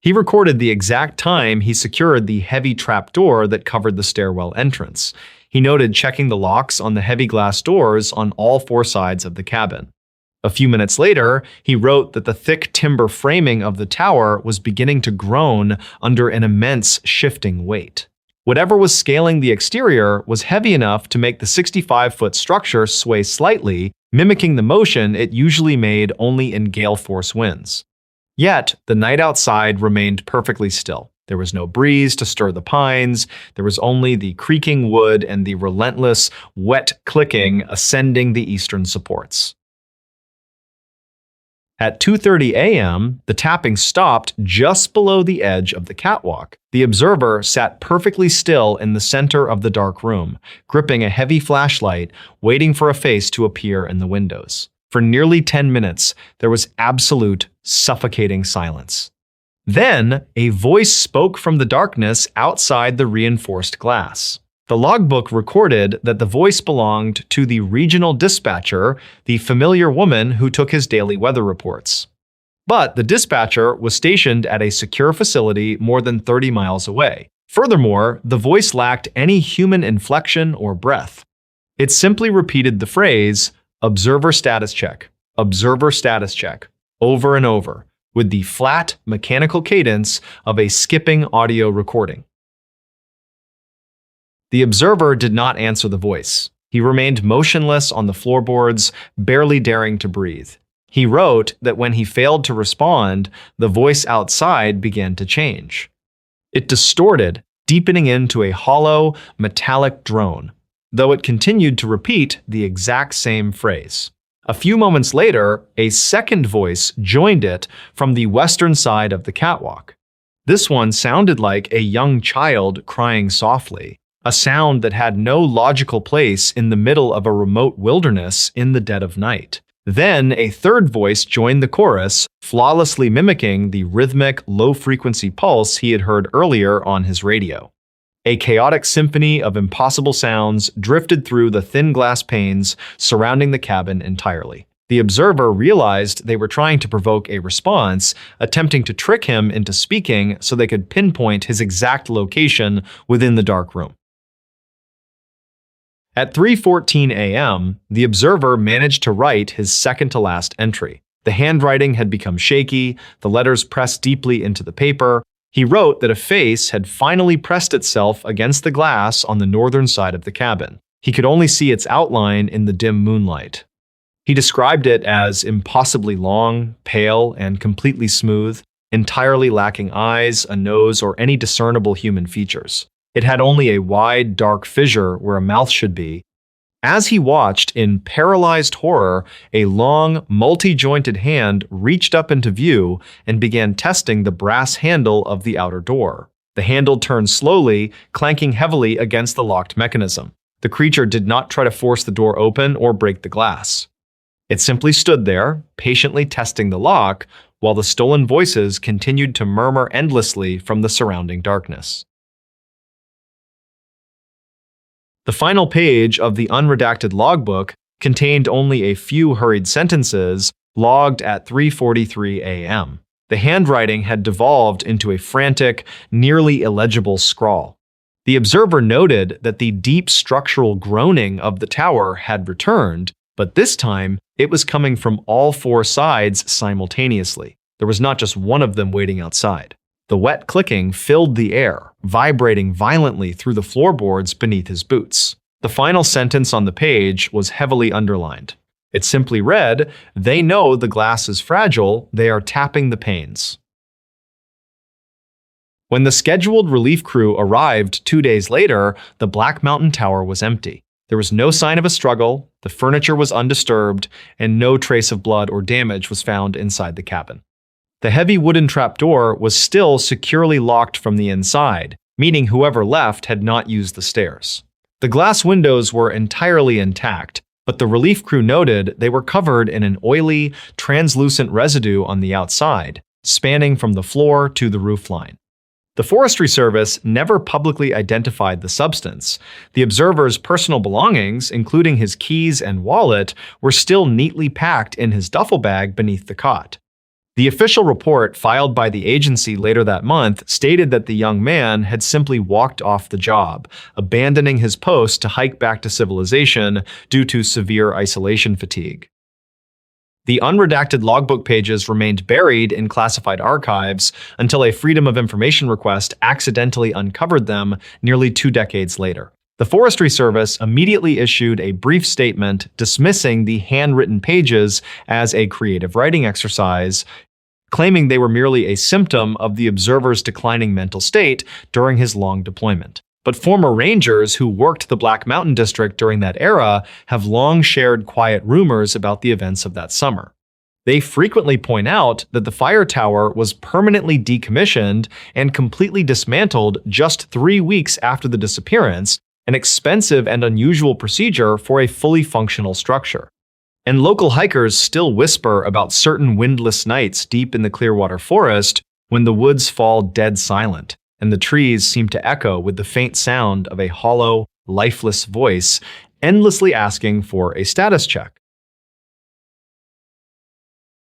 He recorded the exact time he secured the heavy trapdoor that covered the stairwell entrance. He noted checking the locks on the heavy glass doors on all four sides of the cabin. A few minutes later, he wrote that the thick timber framing of the tower was beginning to groan under an immense shifting weight. Whatever was scaling the exterior was heavy enough to make the 65-foot structure sway slightly, mimicking the motion it usually made only in gale force winds. Yet, the night outside remained perfectly still. There was no breeze to stir the pines, there was only the creaking wood and the relentless, wet clicking ascending the eastern supports. At 2:30 a.m., the tapping stopped just below the edge of the catwalk. The observer sat perfectly still in the center of the dark room, gripping a heavy flashlight, waiting for a face to appear in the windows. For nearly 10 minutes, there was absolute, suffocating silence. Then, a voice spoke from the darkness outside the reinforced glass. The logbook recorded that the voice belonged to the regional dispatcher, the familiar woman who took his daily weather reports. But the dispatcher was stationed at a secure facility more than 30 miles away. Furthermore, the voice lacked any human inflection or breath. It simply repeated the phrase, "Observer status check, observer status check," over and over, with the flat, mechanical cadence of a skipping audio recording. The observer did not answer the voice. He remained motionless on the floorboards, barely daring to breathe. He wrote that when he failed to respond, the voice outside began to change. It distorted, deepening into a hollow, metallic drone, though it continued to repeat the exact same phrase. A few moments later, a second voice joined it from the western side of the catwalk. This one sounded like a young child crying softly, a sound that had no logical place in the middle of a remote wilderness in the dead of night. Then a third voice joined the chorus, flawlessly mimicking the rhythmic, low-frequency pulse he had heard earlier on his radio. A chaotic symphony of impossible sounds drifted through the thin glass panes surrounding the cabin entirely. The observer realized they were trying to provoke a response, attempting to trick him into speaking so they could pinpoint his exact location within the dark room. At 3:14 a.m., the observer managed to write his second-to-last entry. The handwriting had become shaky, the letters pressed deeply into the paper. He wrote that a face had finally pressed itself against the glass on the northern side of the cabin. He could only see its outline in the dim moonlight. He described it as impossibly long, pale, and completely smooth, entirely lacking eyes, a nose, or any discernible human features. It had only a wide, dark fissure where a mouth should be. As he watched in paralyzed horror, a long, multi-jointed hand reached up into view and began testing the brass handle of the outer door. The handle turned slowly, clanking heavily against the locked mechanism. The creature did not try to force the door open or break the glass. It simply stood there, patiently testing the lock, while the stolen voices continued to murmur endlessly from the surrounding darkness. The final page of the unredacted logbook contained only a few hurried sentences logged at 3:43 a.m. The handwriting had devolved into a frantic, nearly illegible scrawl. The observer noted that the deep structural groaning of the tower had returned, but this time it was coming from all four sides simultaneously. There was not just one of them waiting outside. The wet clicking filled the air, vibrating violently through the floorboards beneath his boots. The final sentence on the page was heavily underlined. It simply read, "They know the glass is fragile, they are tapping the panes." When the scheduled relief crew arrived 2 days later, the Black Mountain Tower was empty. There was no sign of a struggle, the furniture was undisturbed, and no trace of blood or damage was found inside the cabin. The heavy wooden trapdoor was still securely locked from the inside, meaning whoever left had not used the stairs. The glass windows were entirely intact, but the relief crew noted they were covered in an oily, translucent residue on the outside, spanning from the floor to the roofline. The Forestry Service never publicly identified the substance. The observer's personal belongings, including his keys and wallet, were still neatly packed in his duffel bag beneath the cot. The official report filed by the agency later that month stated that the young man had simply walked off the job, abandoning his post to hike back to civilization due to severe isolation fatigue. The unredacted logbook pages remained buried in classified archives until a Freedom of Information request accidentally uncovered them nearly 2 decades later. The Forestry Service immediately issued a brief statement dismissing the handwritten pages as a creative writing exercise, claiming they were merely a symptom of the observer's declining mental state during his long deployment. But former rangers who worked the Black Mountain District during that era have long shared quiet rumors about the events of that summer. They frequently point out that the fire tower was permanently decommissioned and completely dismantled just 3 weeks after the disappearance, an expensive and unusual procedure for a fully functional structure. And local hikers still whisper about certain windless nights deep in the Clearwater Forest when the woods fall dead silent, and the trees seem to echo with the faint sound of a hollow, lifeless voice endlessly asking for a status check.